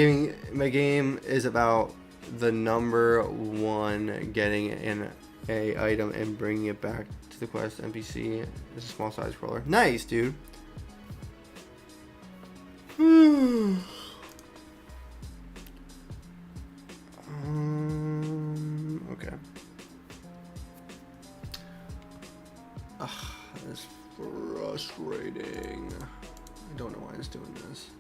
game is about the number one getting an A item and bringing it back to the quest NPC. It's a small side scroller. Nice, dude. Okay. Ugh, that's frustrating. I don't know why it's doing this.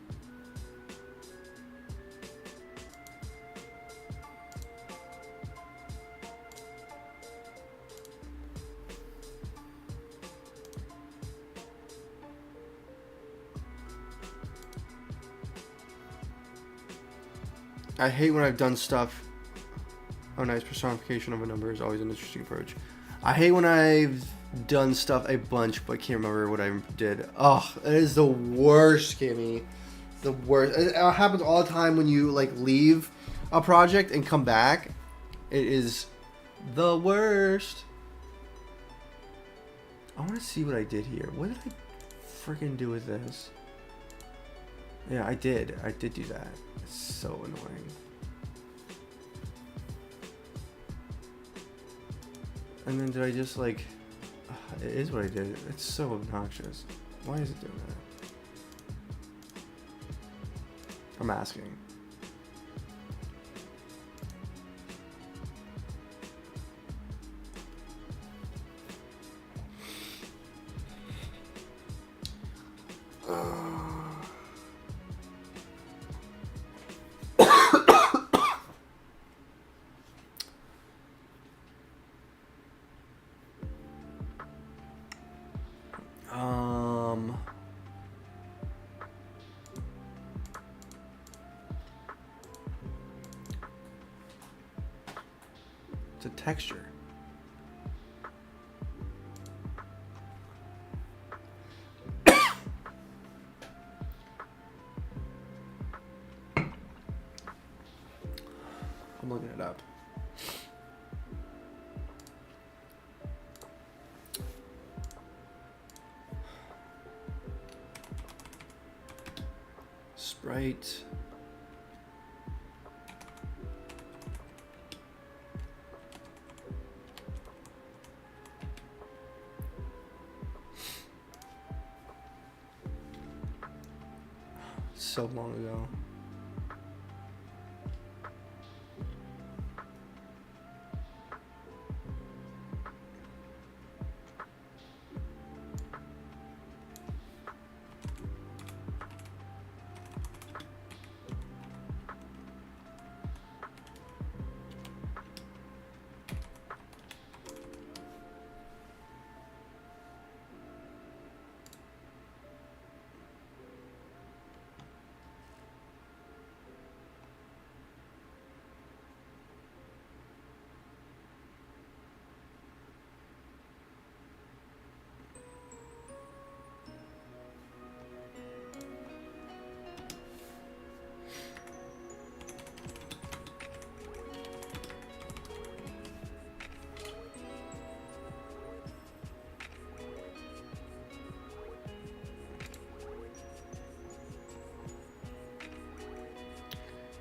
I hate when I've done stuff. Oh, nice. Personification of a number is always an interesting approach. I hate when I've done stuff a bunch, but can't remember what I did. Oh, it is the worst, Kimmy. The worst. It happens all the time when you like leave a project and come back. It is the worst. I want to see what I did here. What did I freaking do with this? Yeah, I did. I did do that. It's so annoying. And then did I just like... it is what I did. It's so obnoxious. Why is it doing that? I'm asking. It's a texture. I'm looking it up. Sprite. So long ago.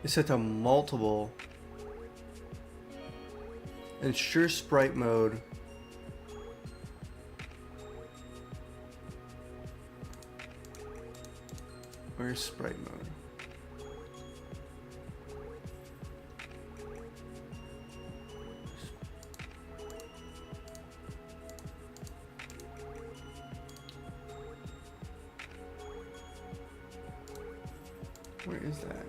It's set to multiple. Ensure sprite mode. Where's sprite mode? Where is that?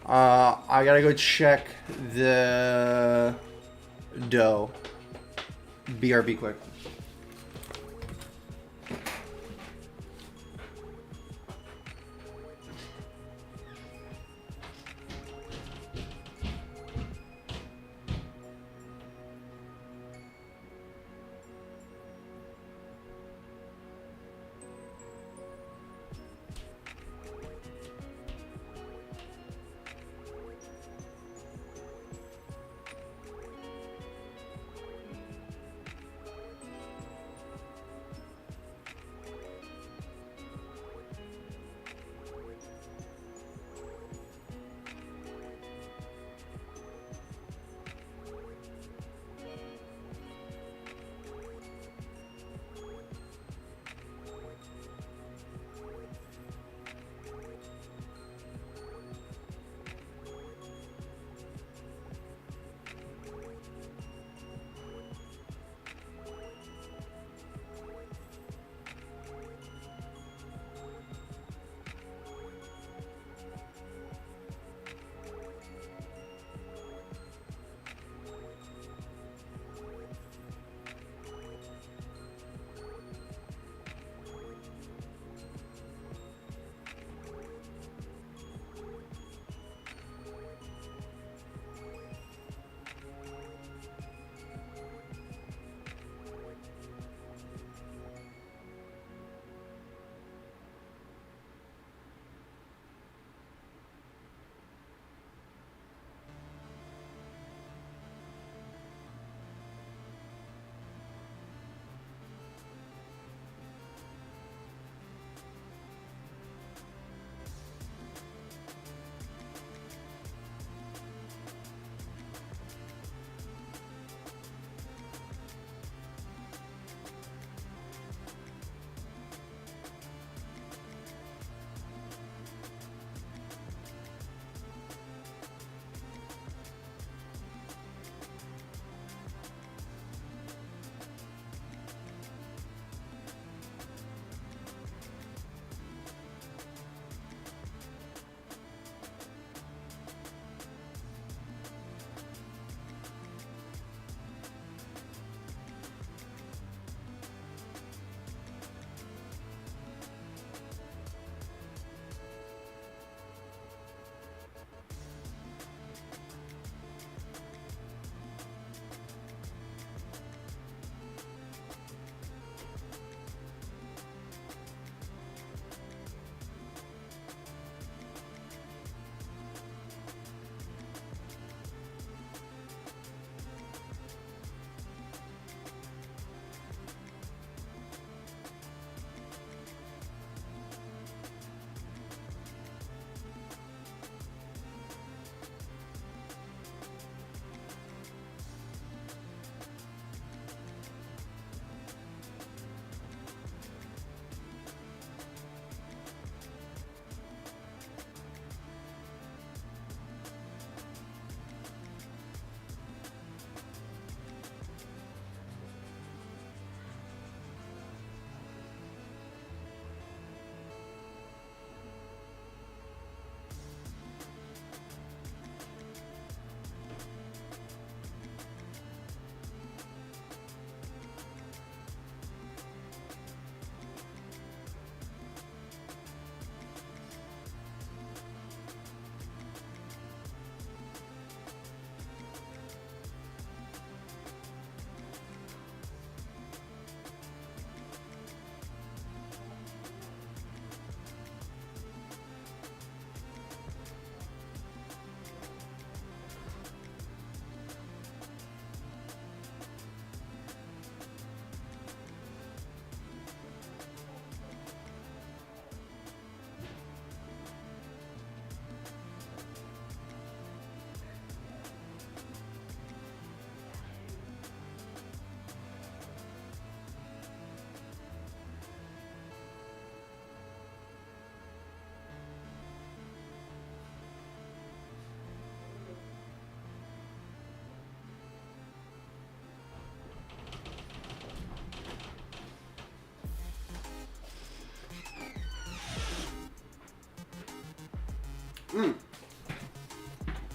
I gotta go check the dough. BRB quick.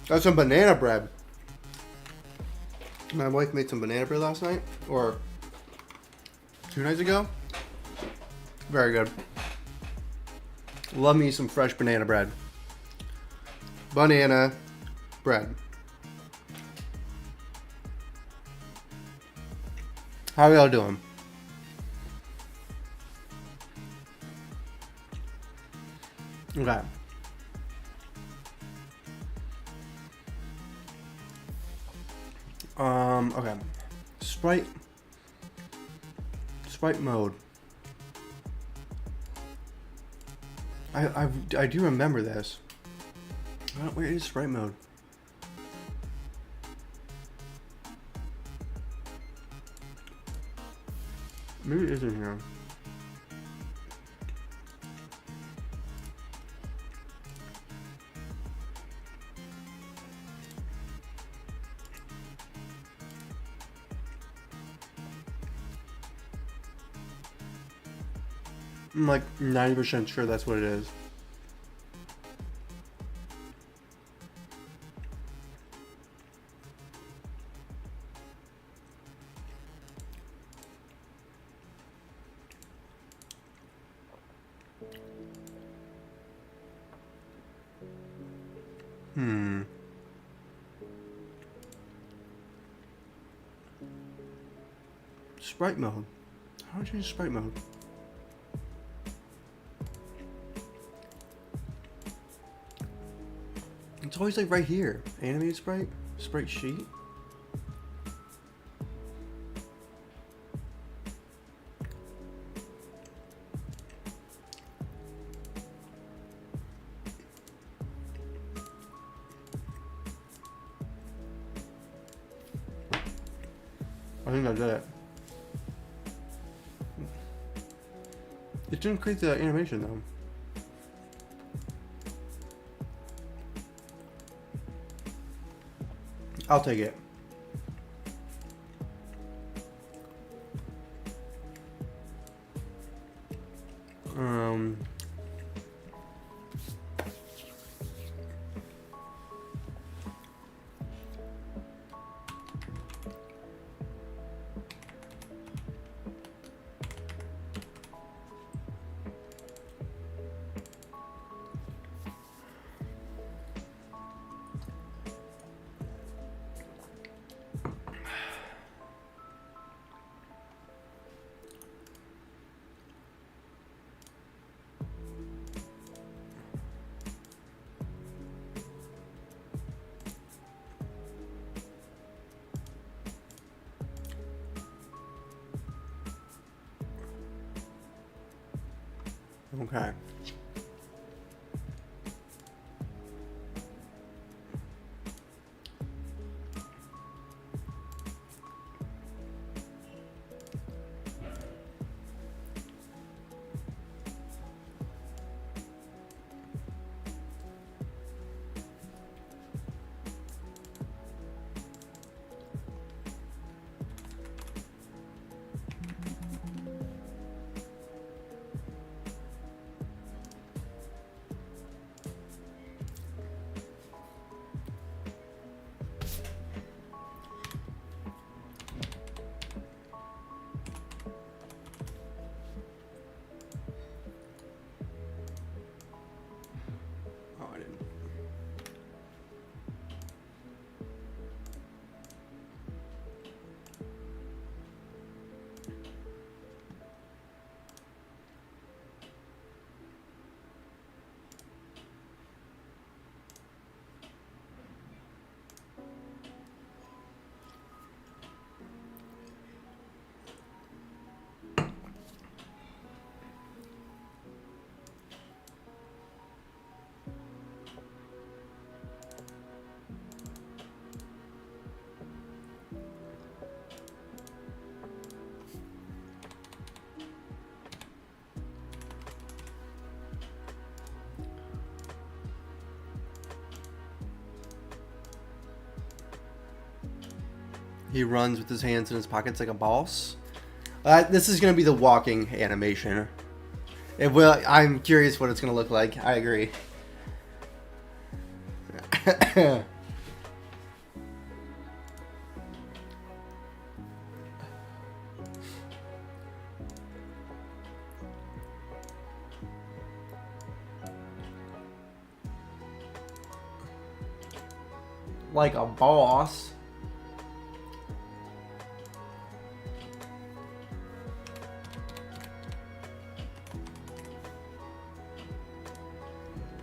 Got some banana bread. My wife made some banana bread last night, or 2 nights ago. Very good. Love me some fresh banana bread. Banana bread. How are y'all doing? Okay. Okay. Sprite mode. I do remember this. Where is sprite mode? Maybe it isn't here. I'm like 90% sure that's what it is. Sprite mode. How do you change sprite mode? It's always like right here. Animated sprite? Sprite sheet? I think I did it. It didn't create the animation though. I'll take it. Okay. He runs with his hands in his pockets like a boss. This is going to be the walking animation. It will. I'm curious what it's going to look like. I agree. Like a boss.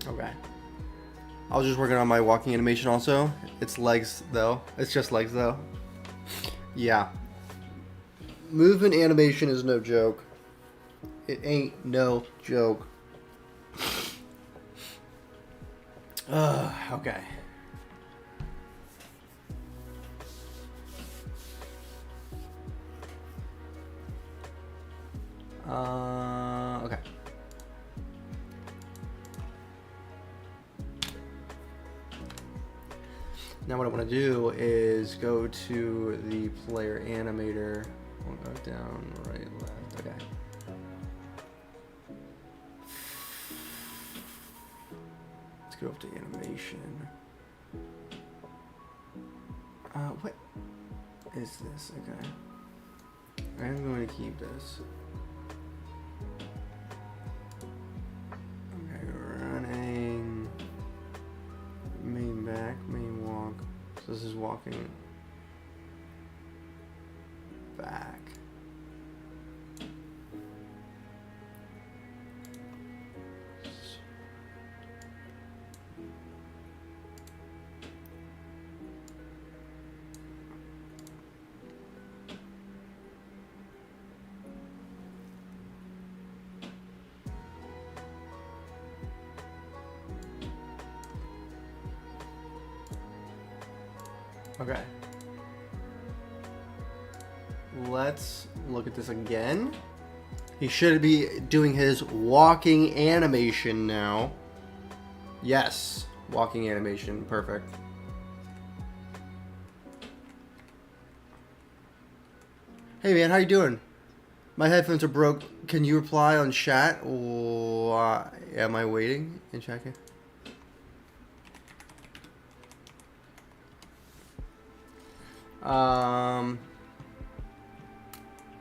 Okay. I was just working on my walking animation also. It's legs though. It's just legs though. Yeah. Movement animation is no joke. It ain't no joke. Okay. Okay. Now what I want to do is go to the player animator. We'll go down, right, left. Okay. Let's go up to animation. What is this? Okay. I'm going to keep this. Okay, running. Main back, main walk. So this is walking back. Okay. Let's look at this again. He should be doing his walking animation now. Yes, walking animation, perfect. Hey man, how you doing? My headphones are broke. Can you reply on chat? Or am I waiting in chat?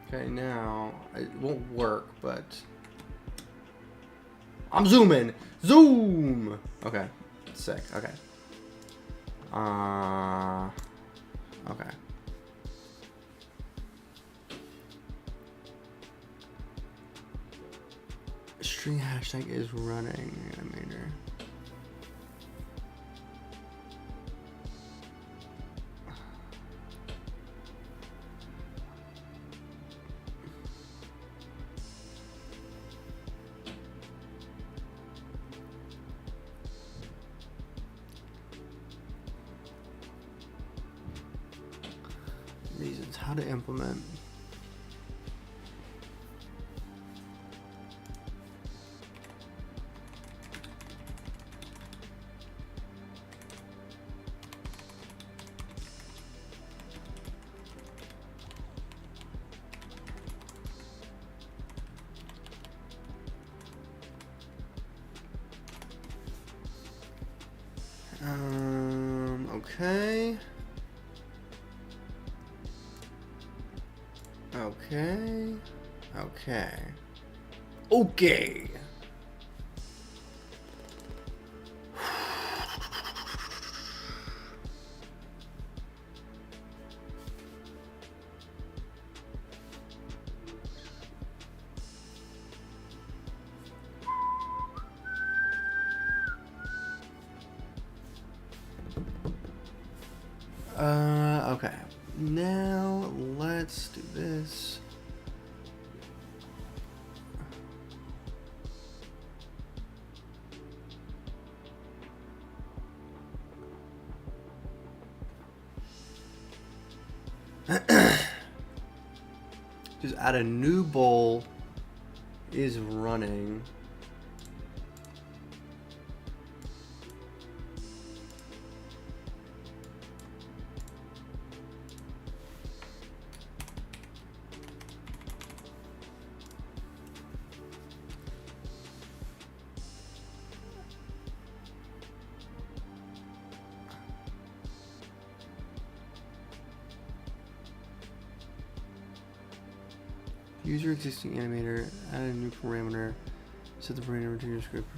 Okay, now it won't work, but I'm zooming. Zoom. Okay, sick. Okay. Okay. String hashtag is running animator. Reasons how to implement. Okay. Okay. Okay. Okay. Okay. Now let's do this. Just add a new bowl is running. Use your existing animator, add a new parameter, set the parameter to your script.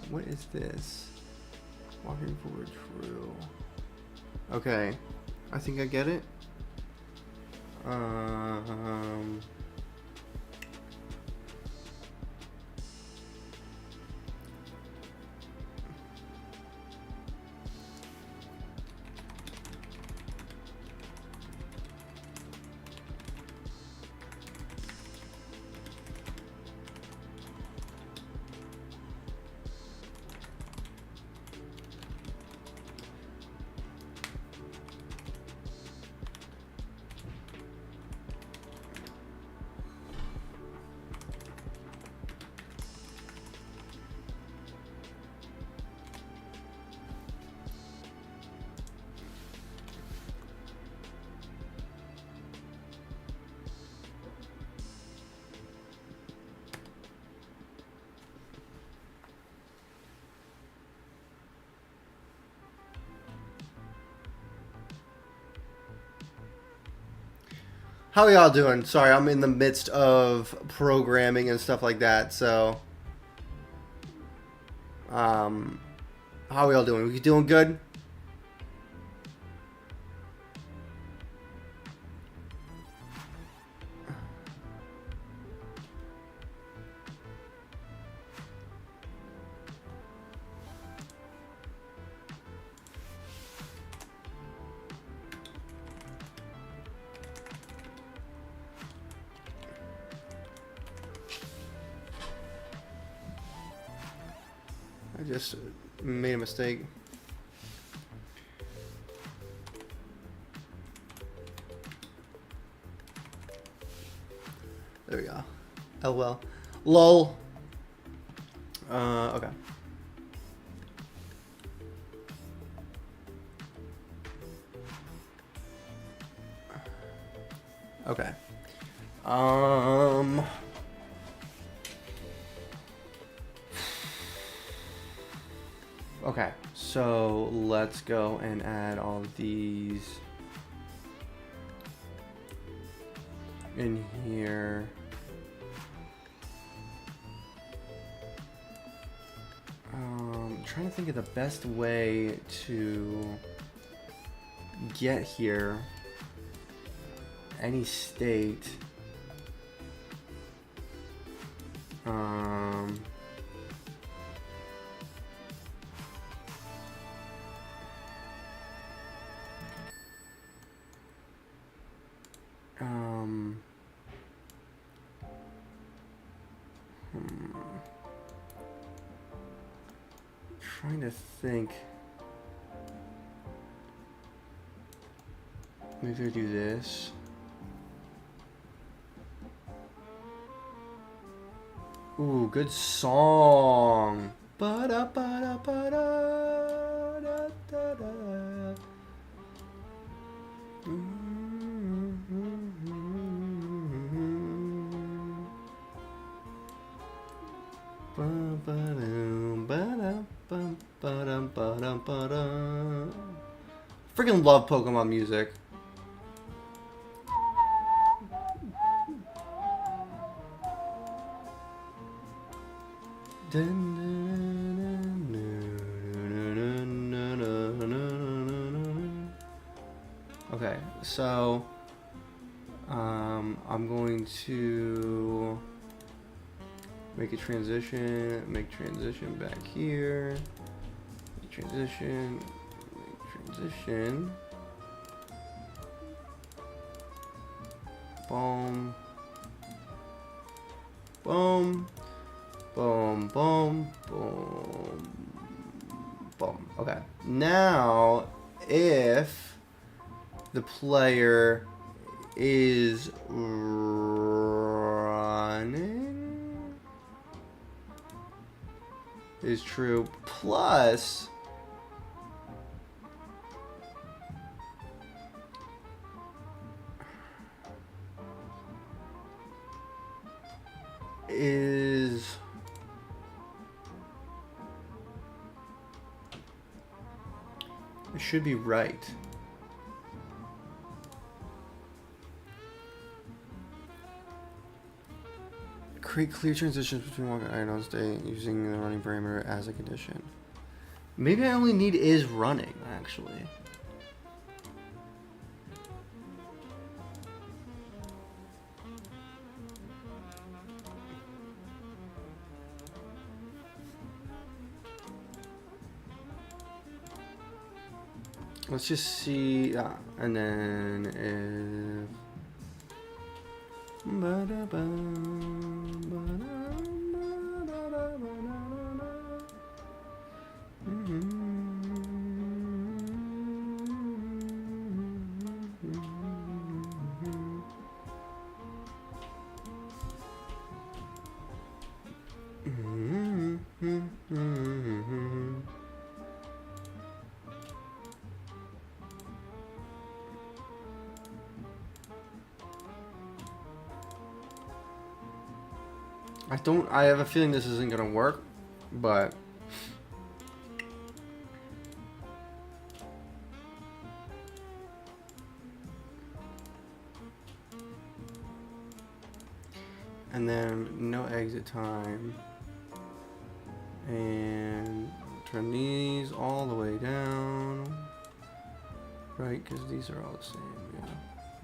What is this? Walking forward, true. Okay, I think I get it. How are y'all doing? Sorry, I'm in the midst of programming and stuff like that, so how are y'all doing? We doing good? I just made a mistake. There we go. LOL. LOL. Okay. Okay. Okay, so let's go and add all of these in here. Trying to think of the best way to get here. Any state. Trying to think. Maybe I do this. Ooh, good song. Ba-da, ba-da, ba-da, da, da, da. Freaking love Pokemon music. Okay, so I'm going to make a transition, make transition back here, make transition, make transition, boom, boom, boom, boom, boom, boom. Okay, now if the player is running is true, plus is... It should be right. Create clear transitions between walking idle state using the running parameter as a condition. Maybe I only need is running, actually. Let's just see, and then if... I have a feeling this isn't gonna work, but and then no exit time, and turn these all the way down, right? Because these are all the same. Yeah,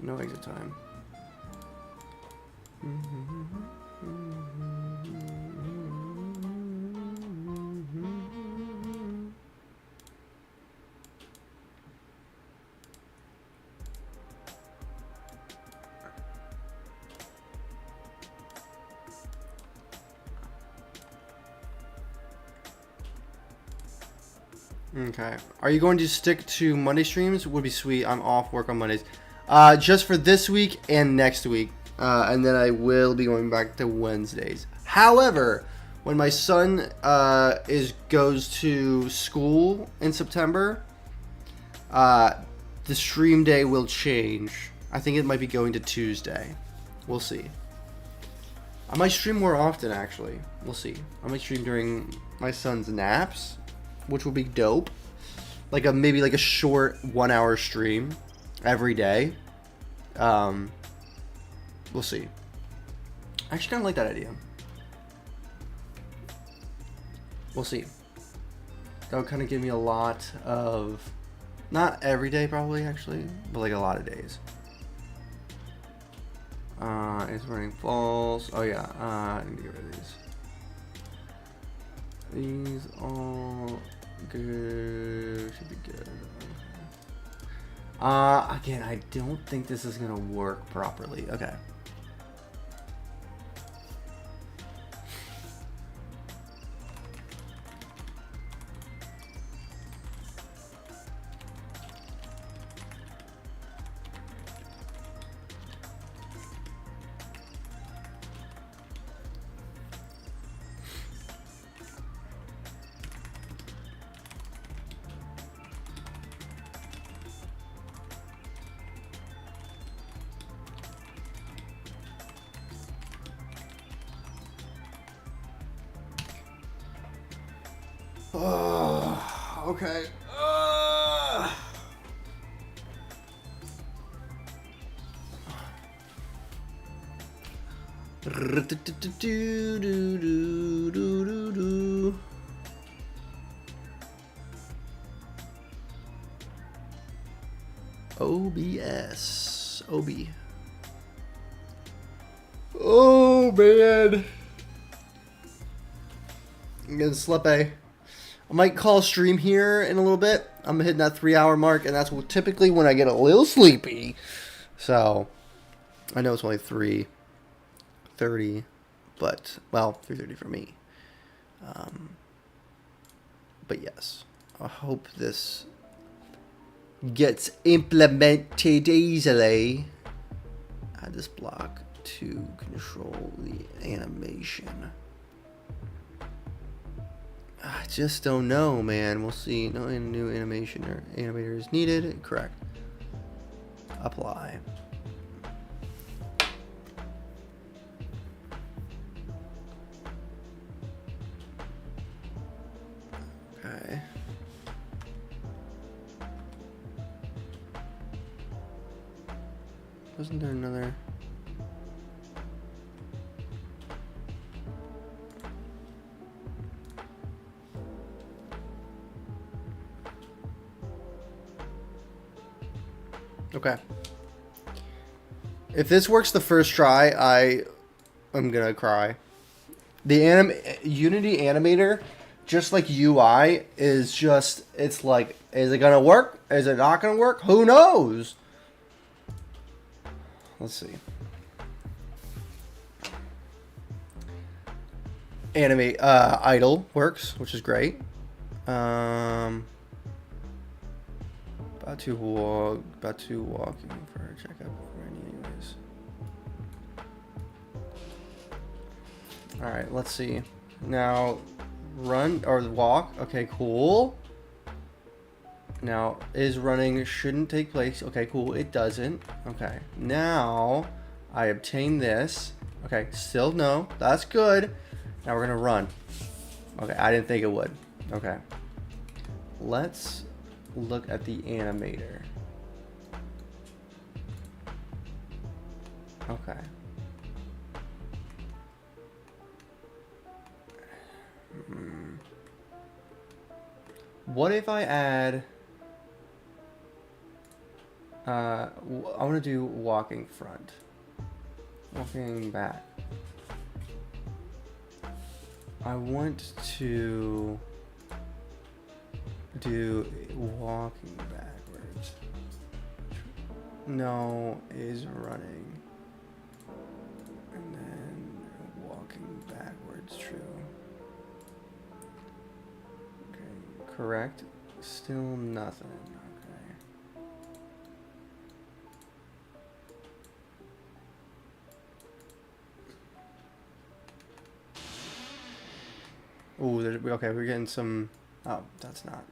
no exit time. Okay. Are you going to stick to Monday streams? Would be sweet. I'm off work on Mondays. Just for this week and next week. And then I will be going back to Wednesdays. However, when my son goes to school in September, the stream day will change. I think it might be going to Tuesday. We'll see. I might stream more often, actually. We'll see. I might stream during my son's naps, which will be dope. Like maybe like a short 1 hour stream every day. We'll see. I actually kind of like that idea. We'll see. That would kind of give me a lot of, not every day probably actually, but like a lot of days. It's running false. Oh yeah, I need to get rid of these. These all good. Should be good. Again, I don't think this is gonna work properly. Okay. Okay. OBS. OB. Oh, man. I'm getting sleepy. I might call stream here in a little bit. I'm hitting that 3 hour mark, and that's typically when I get a little sleepy. So, I know it's only 3:30, but, well, 3:30 for me. But yes, I hope this gets implemented easily. Add this block to control the animation. I just don't know, man. We'll see. No new animation or animator is needed. Correct. Apply. Okay. Wasn't there another? Okay. If this works the first try, I'm gonna cry. The Unity animator, just like UI, is just, it's like, is it gonna work? Is it not gonna work? Who knows? Let's see. Animate idle works, which is great. About to walking for a checkup. Anyways. All right, let's see. Now, run or walk. Okay, cool. Now, is running shouldn't take place. Okay, cool. It doesn't. Okay. Now, I obtain this. Okay, still no. That's good. Now we're gonna run. Okay, I didn't think it would. Okay. Let's look at the animator. Okay. What if I add... I want to do walking front. Walking back. I want to do walking backwards. No, is running. And then walking backwards, true. Okay, correct. Still nothing. Okay. Ooh, okay, we're getting some... Oh, that's not...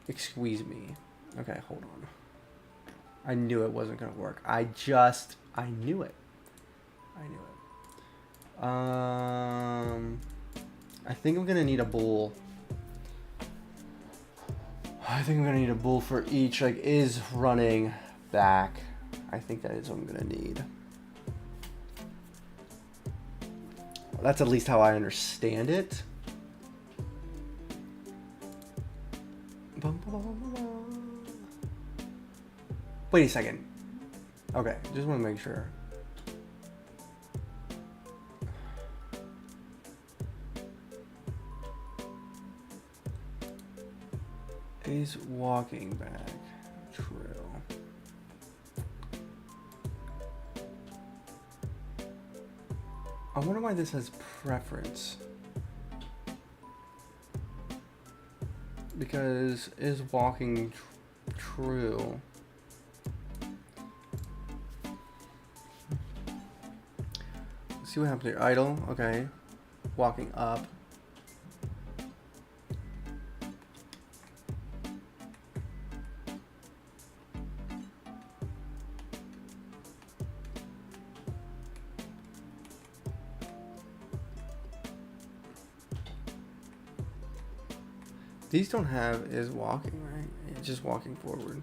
Excuse me. Okay, hold on. I knew it wasn't going to work. I knew it. I knew it. I think I'm going to need a bool. I think I'm going to need a bool for each, like, is running back. I think that is what I'm going to need. That's at least how I understand it. Wait a second. Okay, just want to make sure. Is walking back true? I wonder why this has preference. Because is walking true? Let's see what happens here. Idle, okay. Walking up. These don't have is walking, right? It's just walking forward.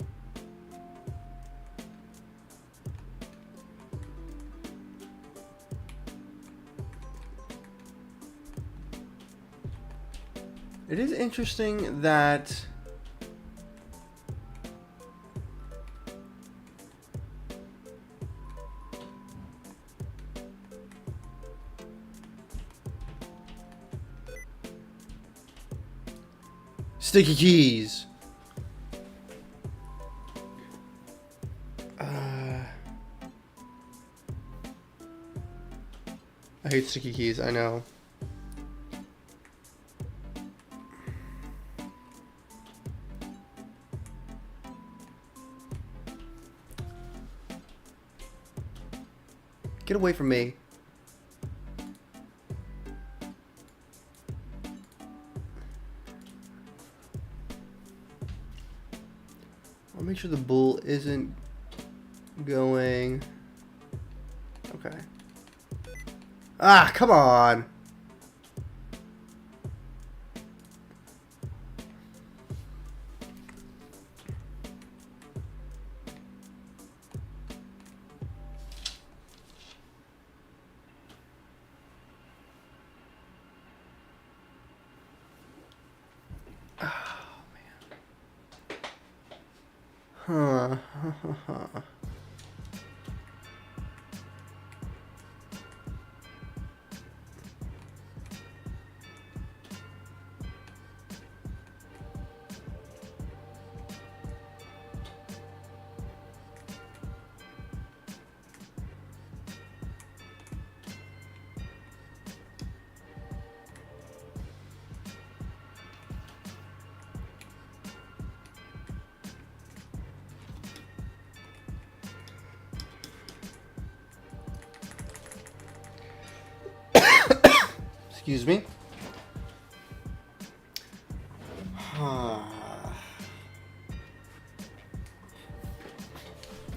It is interesting that sticky keys. I hate sticky keys, I know. Get away from me. I'll make sure the bull isn't going. Okay. Ah, come on. Huh. Excuse me.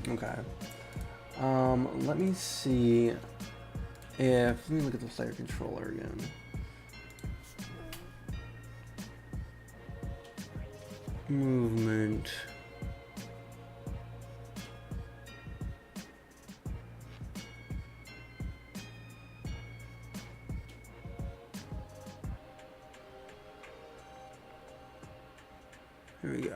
Okay. Let me see if... Let me look at the player controller again. Movement. Here we go.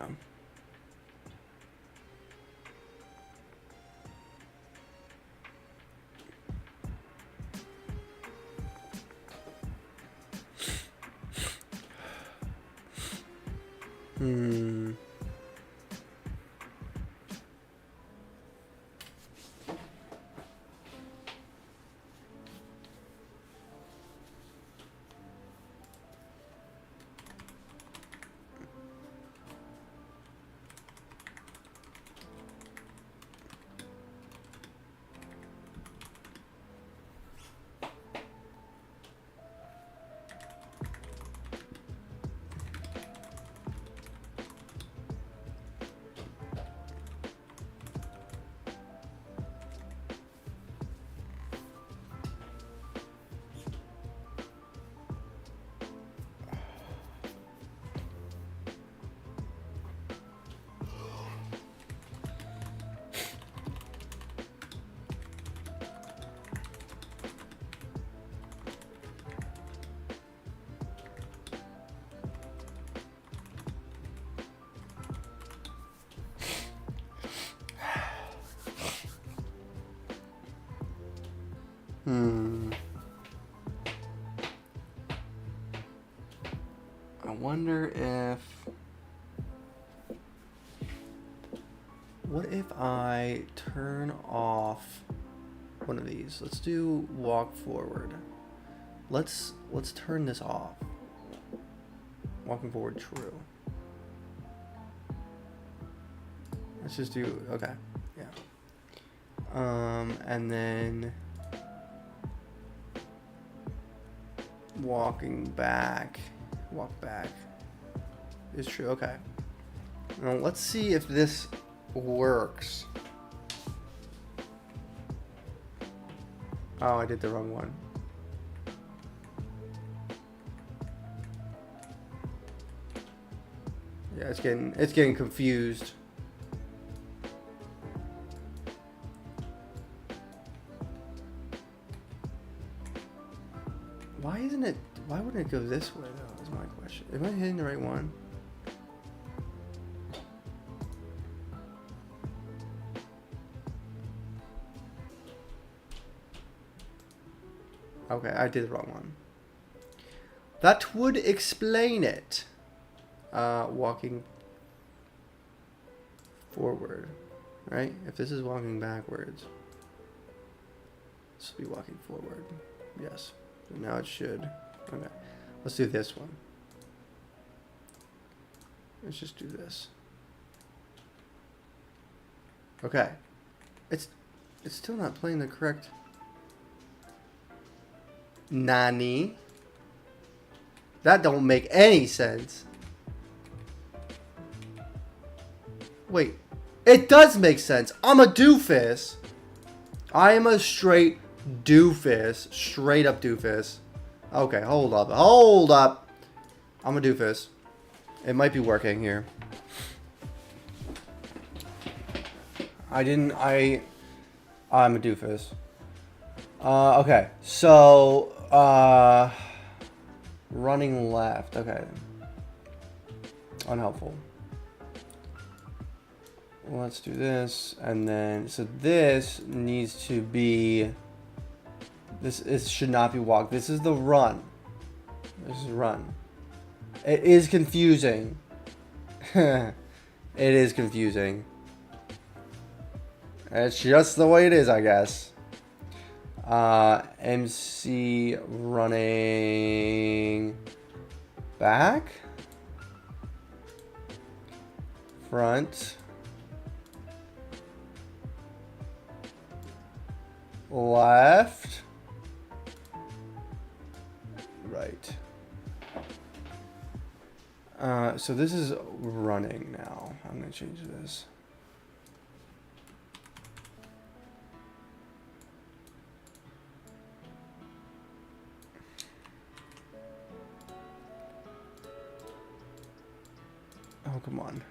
I wonder if... What if I turn off one of these? Let's do walk forward. Let's turn this off. Walking forward, true. Let's just do, okay, yeah. And then walking back, walk back is true, okay. Now let's see if this works. Oh, I did the wrong one. Yeah, it's getting confused. Why wouldn't it go this way though, is my question. Am I hitting the right one? Okay, I did the wrong one. That would explain it. Walking forward, right? If this is walking backwards, this will be walking forward. Yes. So now it should. Okay. Let's do this one. Let's just do this. Okay. It's still not playing the correct... Nani? That don't make any sense. Wait. It does make sense. I'm a doofus. I am a straight doofus. Straight up doofus. Okay, hold up. Hold up. I'm a doofus. It might be working here. I'm a doofus. Okay, so, running left. Okay. Unhelpful. let's do this, and then so this needs to be. This should not be walk. This is the run. This is run. It is confusing. It is confusing. It's just the way it is, I guess. MC running back, front, left, right. So this is running now. I'm gonna change this. Oh, come on.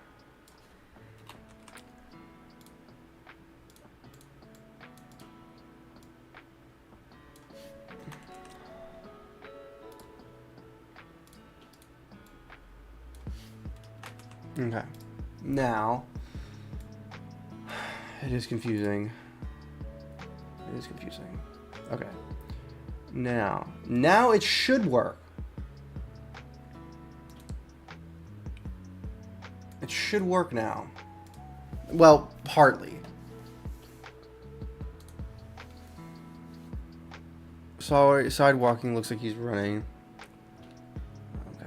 Okay. Now, it is confusing. It is confusing. Okay. Now it should work. It should work now. Well, partly. So side walking looks like he's running. Okay.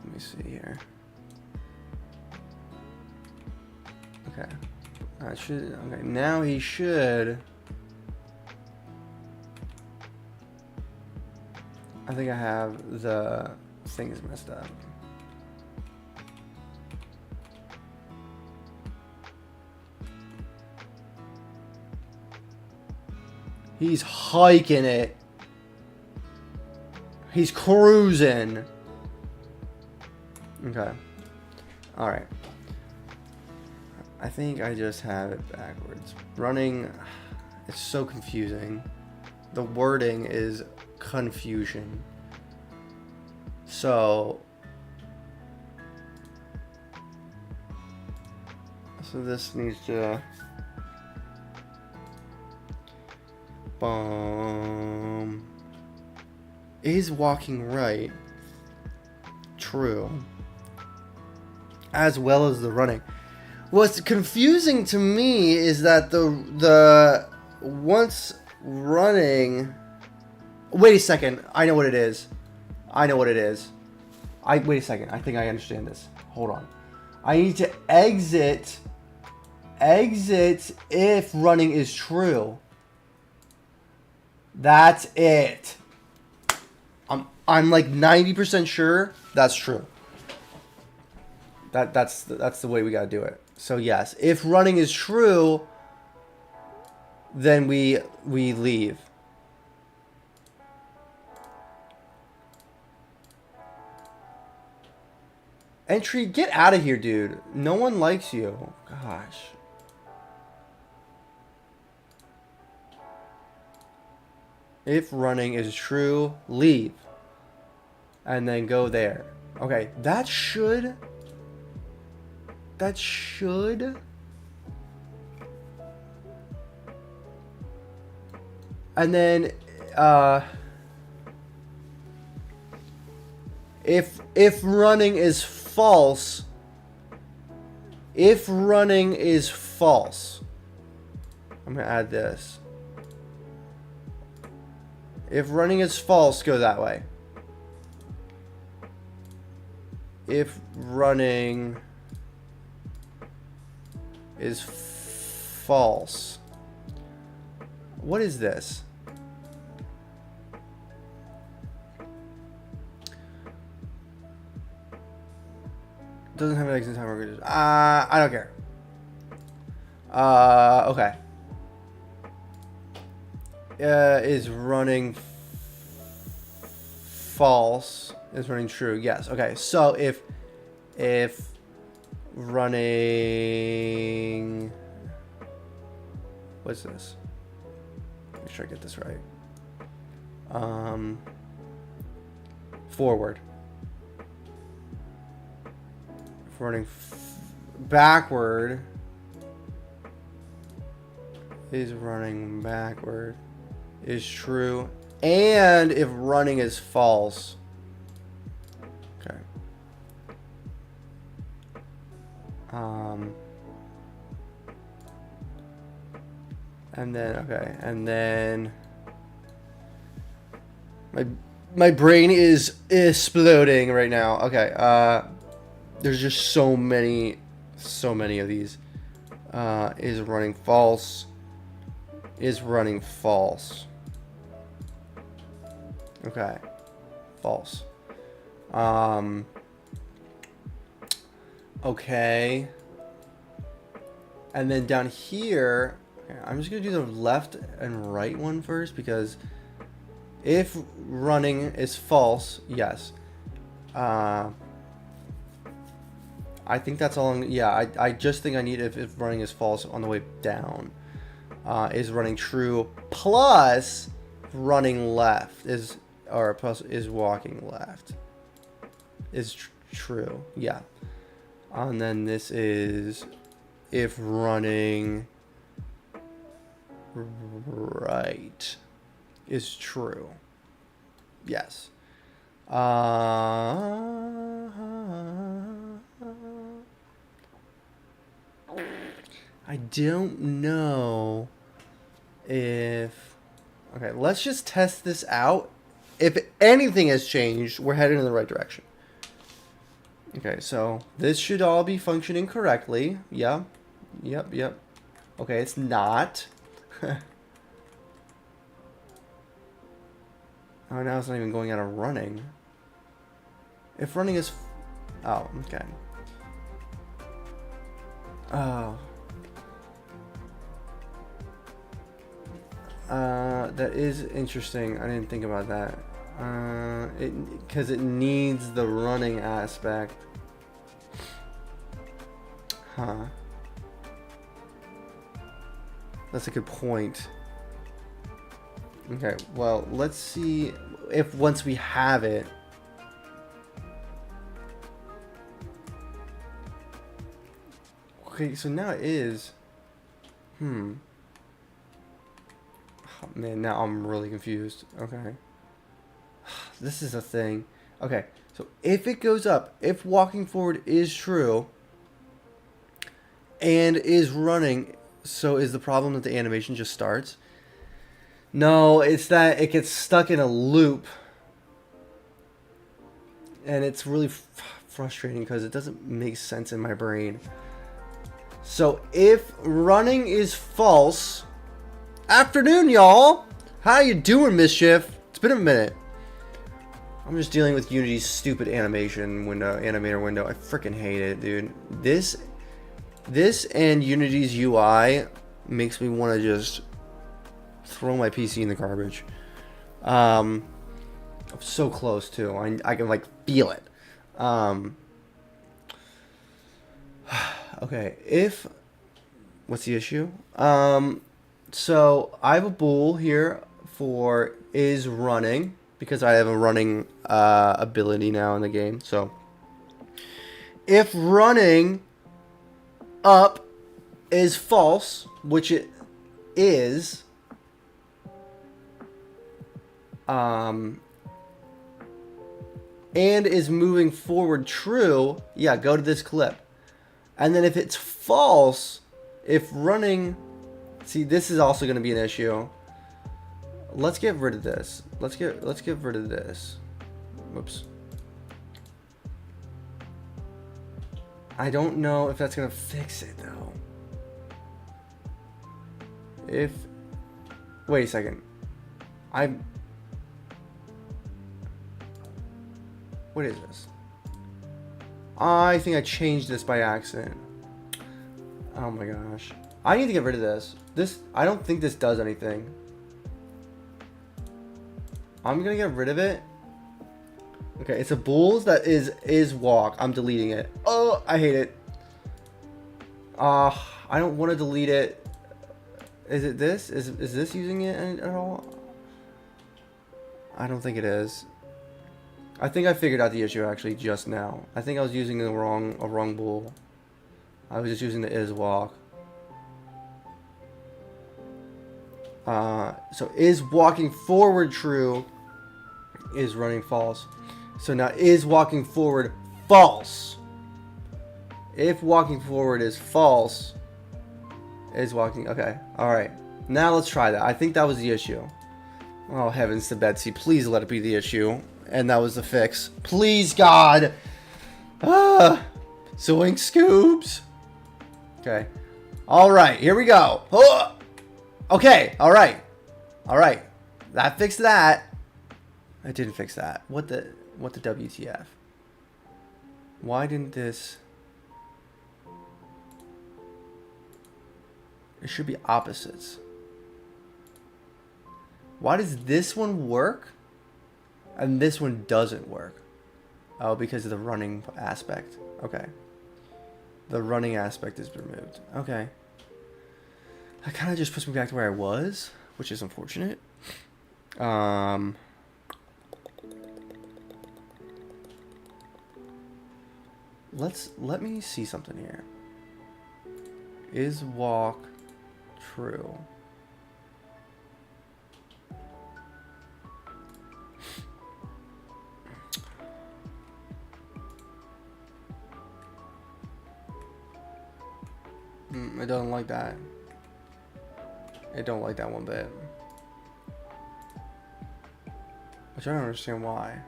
Let me see here. Okay. Okay, now he should. I think I have the things messed up. He's hiking it. He's cruising. Okay. All right. I think I just have it backwards. Running, it's so confusing. The wording is confusion. So this needs to is walking right. True. As well as the running. What's confusing to me is that the once running. Wait a second. I know what it is. Wait a second. I think I understand this. Hold on. I need to exit if running is true. That's it. I'm like 90% sure that's true. That's the way we gotta do it. So yes, if running is true, then we leave. Entry, get out of here, dude. No one likes you. Gosh. If running is true, leave. And then go there. Okay, that should. And then, if running is false, I'm gonna add this. If running is false, go that way. If running is false. What is this? Doesn't have an exit time. I don't care. Okay. Is running false? Is running true? Yes. Okay. So if running, what's this? Make sure I get this right. Forward. If running backward, is running backward is true, and if running is false. Okay. And then, okay, and then my brain is exploding right now. Okay, there's just so many of these. Is running false. Is running false. Okay, false. Okay. And then down here, okay, I'm just gonna do the left and right one first, because if running is false, yes. I think that's all. Yeah, I just think I need if running is false on the way down. Is running true plus running left is, or plus is walking left is true. Yeah. And then this is if running right is true. Yes. I don't know if... Okay, let's just test this out. If anything has changed, we're headed in the right direction. Okay, so this should all be functioning correctly. Yeah. Yep. Okay, it's not. Oh, now it's not even going out of running. If running is... Oh, okay. Oh. That is interesting. I didn't think about that. Because it needs the running aspect. Huh. That's a good point. Okay, well, let's see if once we have it. Okay, so now it is. Oh, man, now I'm really confused. Okay. This is a thing. Okay, so if it goes up, if walking forward is true and is running, so is the problem that the animation just starts? No, it's that it gets stuck in a loop. And it's really frustrating because it doesn't make sense in my brain. So if running is false... Afternoon, y'all! How you doing, Mischief? It's been a minute. I'm just dealing with Unity's stupid animation window, animator window. I freaking hate it, dude. This and Unity's UI makes me want to just throw my PC in the garbage. I'm so close too. I can like feel it. Okay, what's the issue? So I have a bool here for is running, because I have a running ability now in the game. So if running up is false, which it is, and is moving forward true, yeah, go to this clip. And then if it's false, if running... See, this is also going to be an issue. Let's get rid of this. Let's get rid of this. Whoops. I don't know if that's going to fix it, though. Wait a second. What is this? I think I changed this by accident. Oh my gosh. I need to get rid of this. I don't think this does anything. I'm gonna get rid of it. Okay, it's a bulls that is walk. I'm deleting it. Oh, I hate it. I don't want to delete it. Is it this? Is this using it at all? I don't think it is. I think I figured out the issue actually just now. I think I was using a wrong bull. I was just using the is walk. So is walking forward true? Is running false? So now is walking forward false? If walking forward is false, is walking... Okay, alright. Now let's try that. I think that was the issue. Oh, heavens to Betsy. Please let it be the issue. And that was the fix. Please, God! Ah! Zoink scoops! Okay. Alright, here we go. Oh! Okay, alright. Alright. That fixed that. I didn't fix that. What the WTF? Why didn't this... It should be opposites. Why does this one work and this one doesn't work? Oh, because of the running aspect. Okay. The running aspect is removed. Okay. That kind of just puts me back to where I was, which is unfortunate. Let me see something here. Is walk true? It doesn't like that. It don't like that one bit. Which I don't understand why.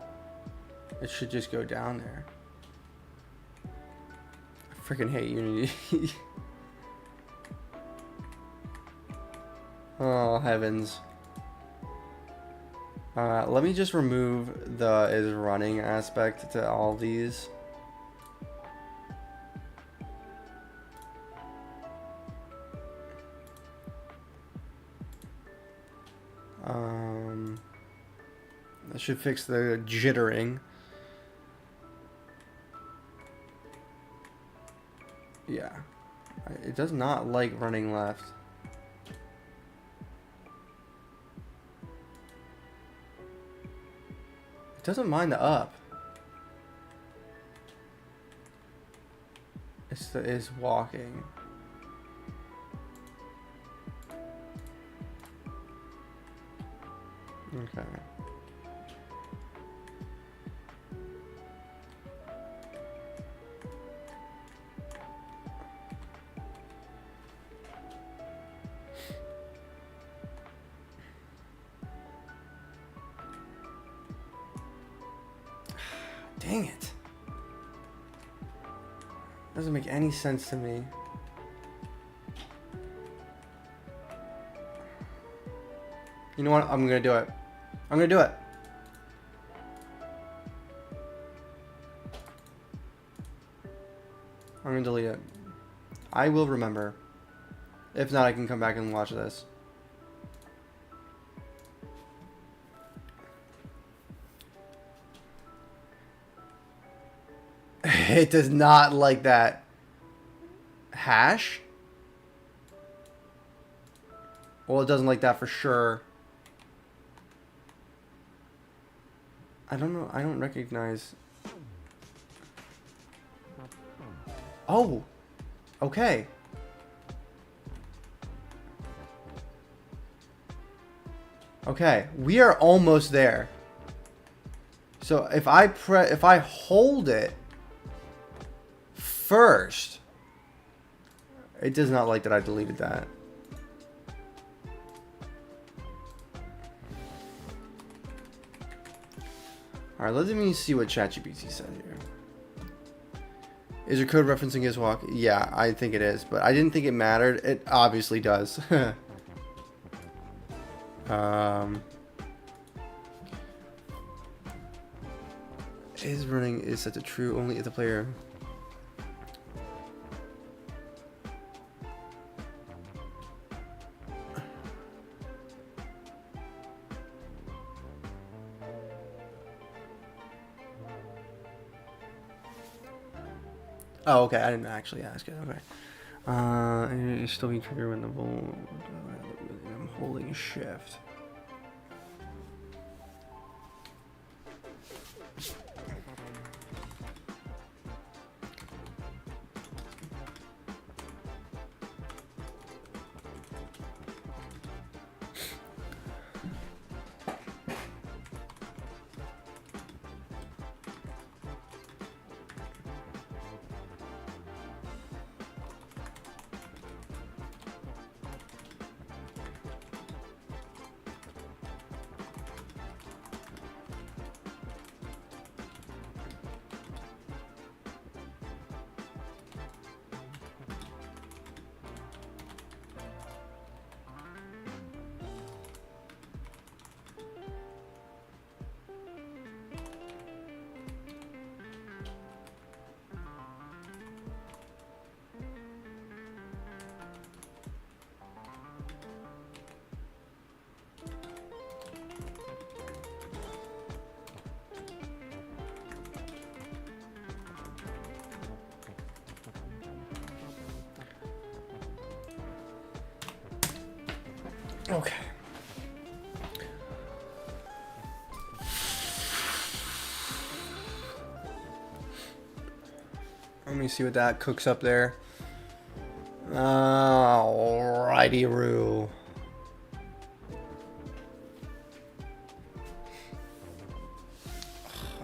It should just go down there. I freaking hate Unity. Oh, heavens. Let me just remove the is running aspect to all these. That should fix the jittering. Yeah. It does not like running left. It doesn't mind the up. It's the is walking. Okay. Dang it. Doesn't make any sense to me. You know what? I'm gonna do it. I'm gonna do it. I'm gonna delete it. I will remember. If not, I can come back and watch this. It does not like that. Hash? Well, it doesn't like that for sure. I don't know. I don't recognize. Oh. Okay. Okay. We are almost there. So if I hold it first, it does not like that I deleted that. Alright, let me see what ChatGPT said here. Is your code referencing his walk? Yeah, I think it is, but I didn't think it mattered. It obviously does. Is running is set to true only if the player... Oh, okay. I didn't actually ask it. Okay. It's still being triggered when the I'm holding shift. Okay. Let me see what that cooks up there. Alrighty-roo.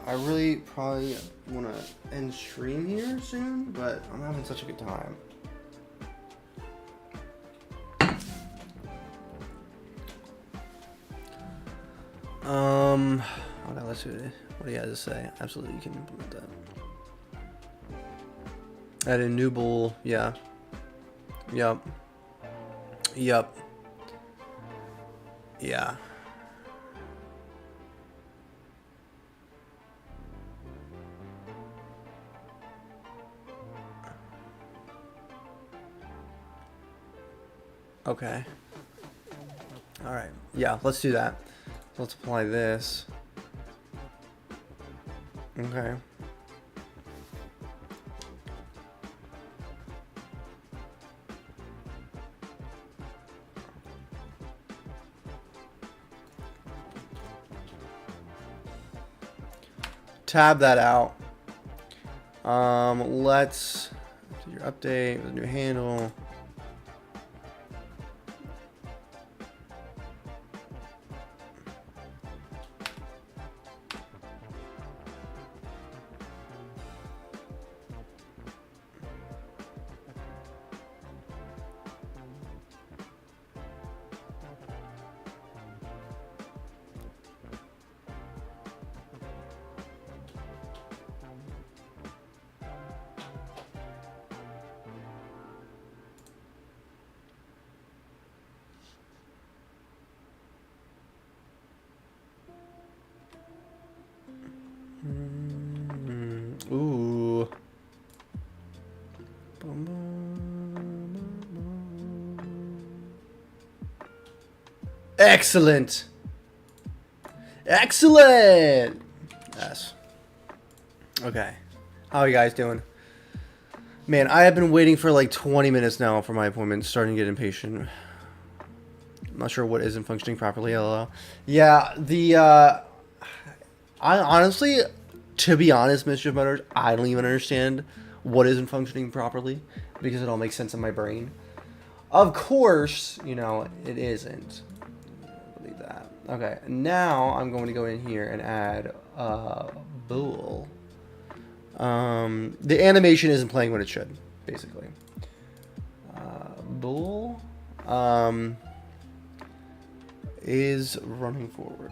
I really probably want to end stream here soon, but I'm having such a good time. Okay, let's see what he has to say. Absolutely, you can implement that. Add a new bool, yeah. Yup. Yup. Yeah. Okay. Alright. Yeah, let's do that. Let's apply this. Okay. Tab that out. Let's do your update with a new handle. Ooh. Excellent. Excellent. Yes. Okay. How are you guys doing? Man, I have been waiting for like 20 minutes now for my appointment. Starting to get impatient. I'm not sure what isn't functioning properly. LOL. Yeah, I honestly, to be honest, Mischief Motors, I don't even understand what isn't functioning properly because it all makes sense in my brain. Of course, you know, it isn't. Believe that. Okay, now I'm going to go in here and add bool. The animation isn't playing when it should, basically. Bool is running forward.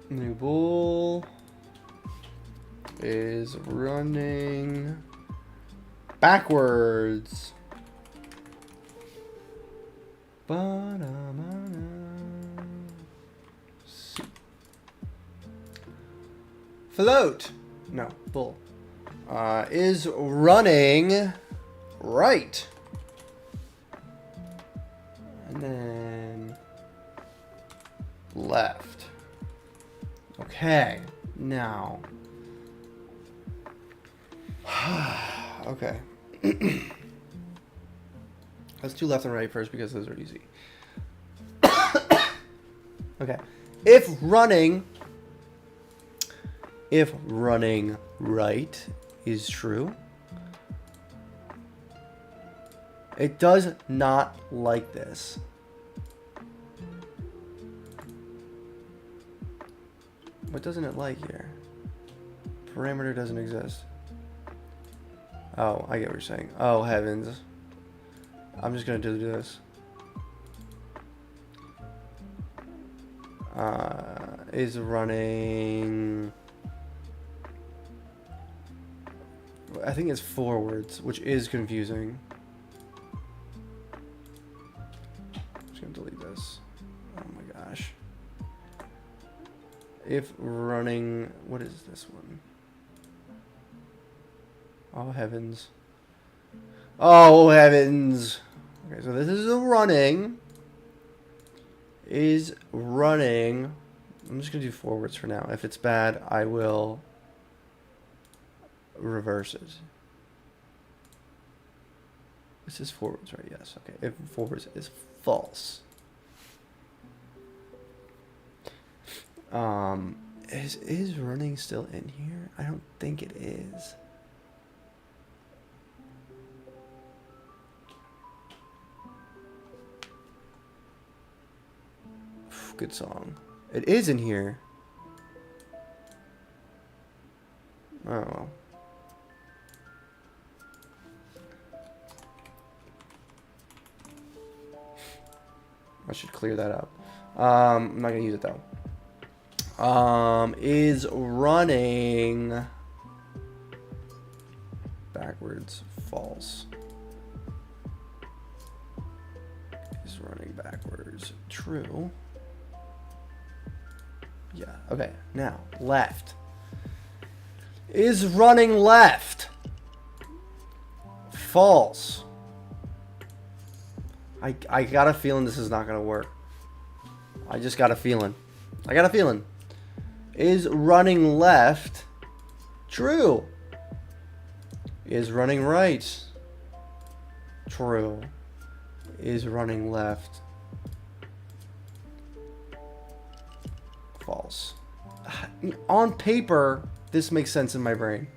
New bool is running backwards. Float. No, bull. Is running right. And then left. Okay, now. Okay. Let's do left and right first because those are easy. Okay. If running right is true, it does not like this. What doesn't it like here? Parameter doesn't exist. Oh, I get what you're saying. Oh, heavens. I'm just going to do this. Is running... I think it's forwards, which is confusing. I'm just going to delete this. Oh my gosh. If running... What is this one? Oh, heavens. Oh, heavens. Okay, so this is a running. Is running. I'm just going to do forwards for now. If it's bad, I will reverse it. This is forwards, right? Yes. Okay. If forwards is false. Is running still in here? I don't think it is. Good song. It is in here. Oh well. I should clear that up. I'm not gonna use it though. Is running backwards false? Is running backwards true? Yeah, okay. Now, left. Is running left false? I got a feeling this is not gonna work. I just got a feeling. I got a feeling. Is running left true? Is running right true? Is running left false? On paper, this makes sense in my brain.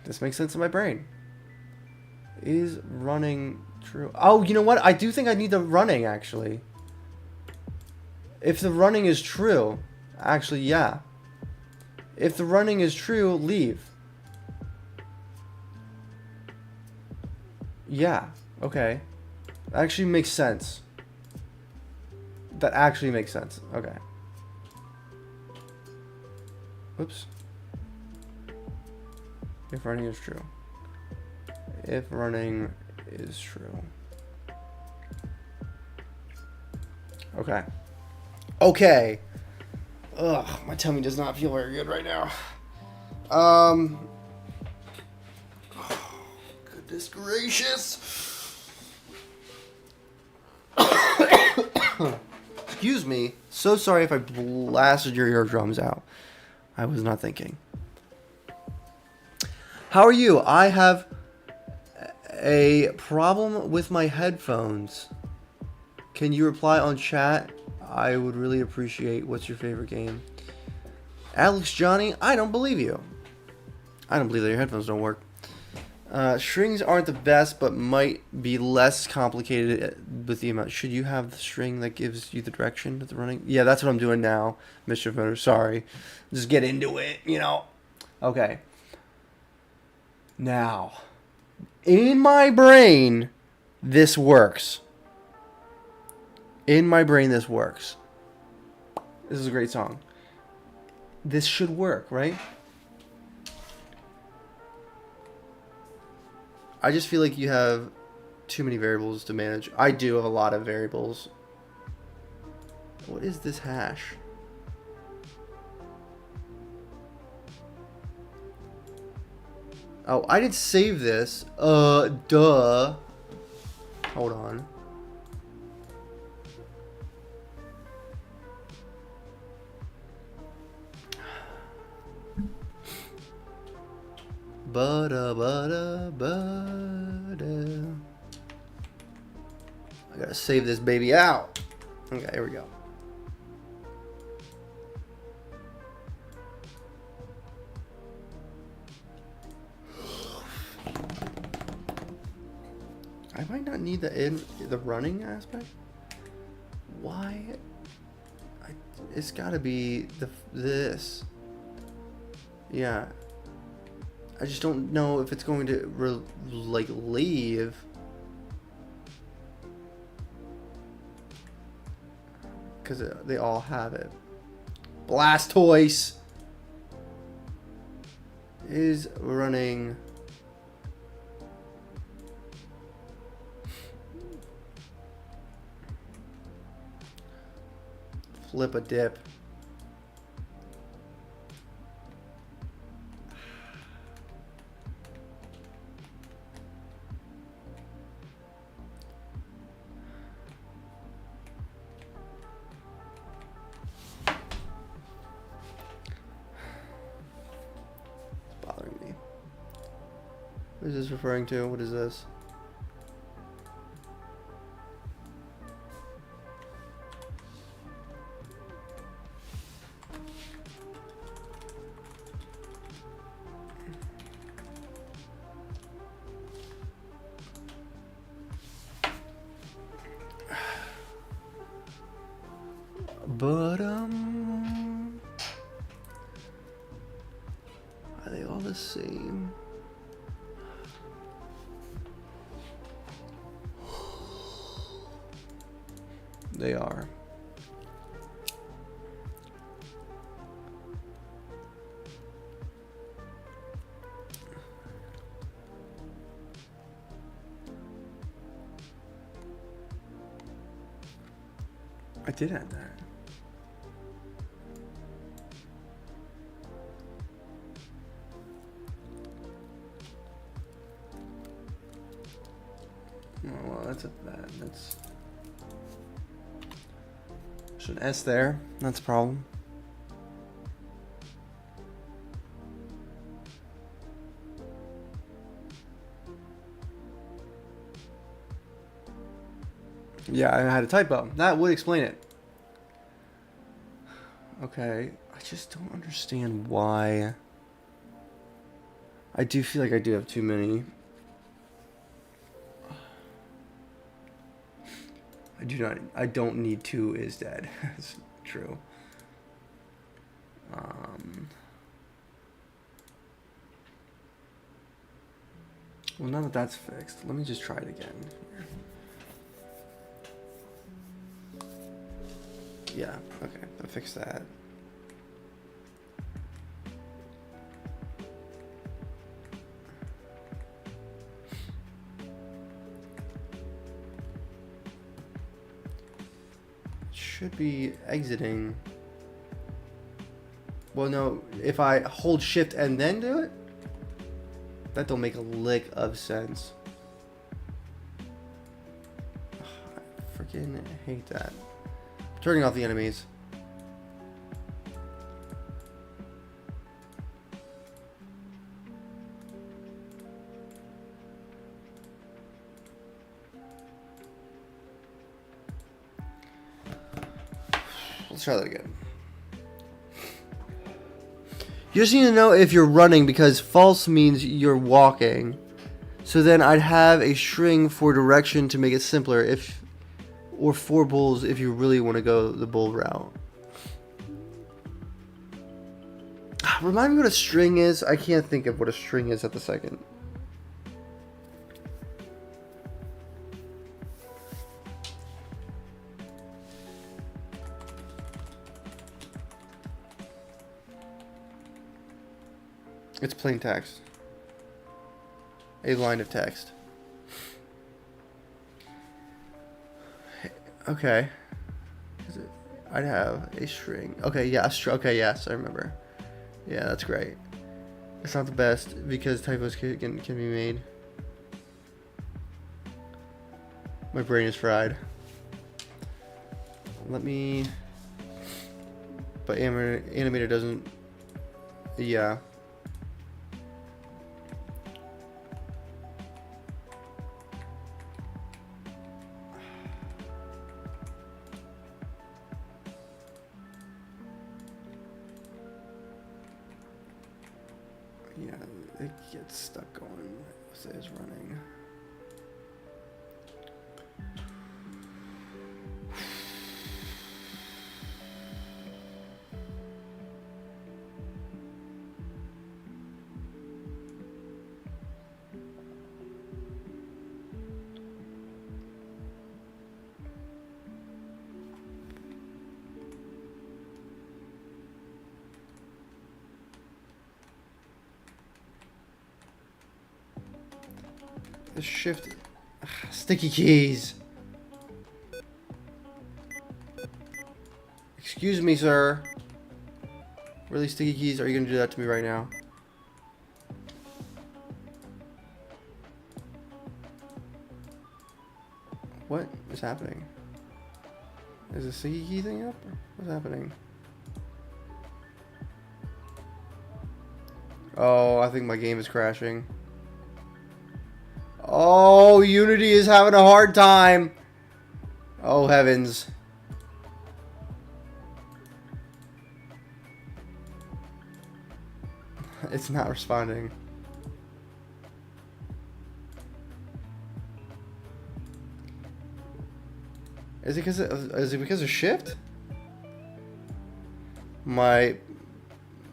This makes sense in my brain. Is running true? Oh, you know what? I do think I need the running, actually. If the running is true, actually, yeah. If the running is true, leave. Yeah, okay. That actually makes sense. That actually makes sense. Okay. Oops. If running is true. If running is true. Okay. Okay. Ugh, my tummy does not feel very good right now. Goodness gracious. Excuse me. So sorry if I blasted your eardrums out. I was not thinking. How are you? I have a problem with my headphones. Can you reply on chat? I would really appreciate. What's your favorite game? Alex Johnny, I don't believe you. I don't believe that your headphones don't work. Strings aren't the best, but might be less complicated with the amount. Should you have the string that gives you the direction of the running? Yeah, that's what I'm doing now, Mr. Voter. Sorry. Just get into it, you know. Okay. Now, in my brain, this works. In my brain, this works. This is a great song. This should work, right? I just feel like you have too many variables to manage. I do have a lot of variables. What is this hash? Oh, I didn't save this. Duh. Hold on. Bada bada bada. I gotta save this baby out. Okay, here we go. I might not need the running aspect. Why? It's gotta be this. Yeah. I just don't know if it's going to leave. Because they all have it. Blastoise is running. Flip a dip. What is this referring to? What is this? But are they all the same? They are. I did add that. Oh, well, that's a bad. That's. There's an S there. That's a problem. Yeah, I had a typo. That would explain it. Okay, I just don't understand why. I do feel like I do have too many. I don't need two is dead. That's true. Well, now that that's fixed, let me just try it again. Yeah, okay, I fixed that. Should be exiting. Well, no, if I hold shift and then do it, that don't make a lick of sense. Ugh, I freaking hate that. Turning off the enemies. Let's try that again. You just need to know if you're running, because false means you're walking. So then I'd have a string for direction to make it simpler, if, or for bulls if you really want to go the bull route. Remind me what a string is. I can't think of what a string is at the second. It's plain text. A line of text. Okay. I'd have a string. Okay, yeah, okay, yes, I remember. Yeah, that's great. It's not the best because typos can be made. My brain is fried. Let me... But animator doesn't... Yeah. Yeah, it gets stuck going. It says running. The shift. Ugh, sticky keys. Excuse me, sir. Really, sticky keys? Are you gonna do that to me right now? What is happening? Is the sticky key thing up? What's happening? Oh, I think my game is crashing. Oh, Unity is having a hard time. Oh, heavens. It's not responding. Is it because of shift? My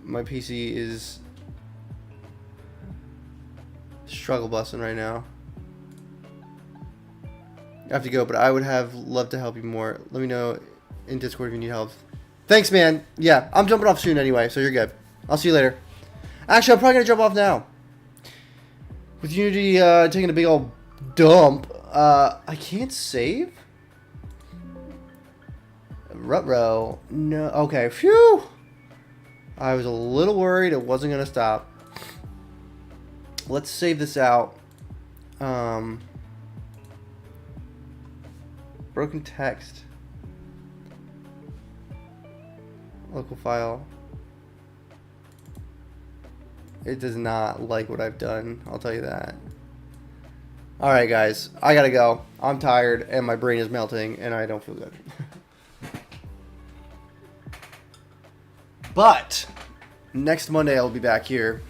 PC is struggle busting right now. I have to go, but I would have loved to help you more. Let me know in Discord if you need help. Thanks, man. Yeah, I'm jumping off soon anyway, so you're good. I'll see you later. Actually, I'm probably gonna jump off now. With Unity taking a big old dump, I can't save? Ruh-roh. No. Okay. Phew. I was a little worried it wasn't gonna stop. Let's save this out. Broken text. Local file. It does not like what I've done. I'll tell you that. Alright, guys. I gotta go. I'm tired and my brain is melting and I don't feel good. But next Monday I'll be back here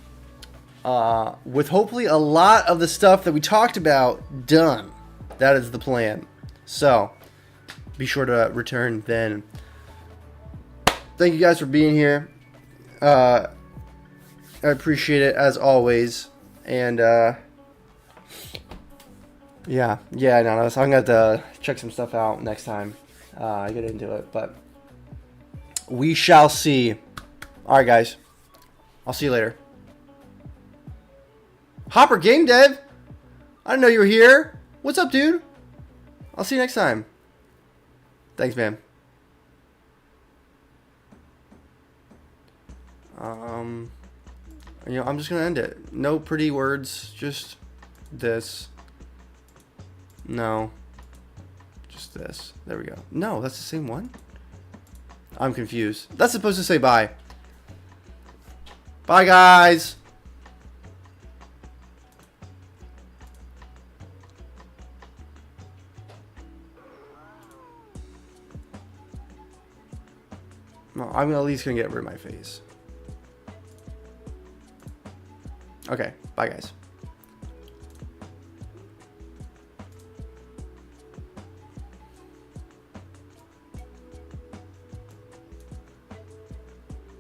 with hopefully a lot of the stuff that we talked about done. That is the plan. So be sure to return then. Thank you guys for being here. I appreciate it as always. And yeah, no, so I'm gonna have to check some stuff out next time I get into it, but we shall see. All right, guys. I'll see you later. Hopper Game Dev. I didn't know you were here. What's up, dude? I'll see you next time. Thanks, man. You know, I'm just gonna end it. No pretty words. Just this. No. Just this. There we go. No, that's the same one. I'm confused. That's supposed to say bye. Bye, guys. No, I'm at least gonna get rid of my face. Okay, bye, guys.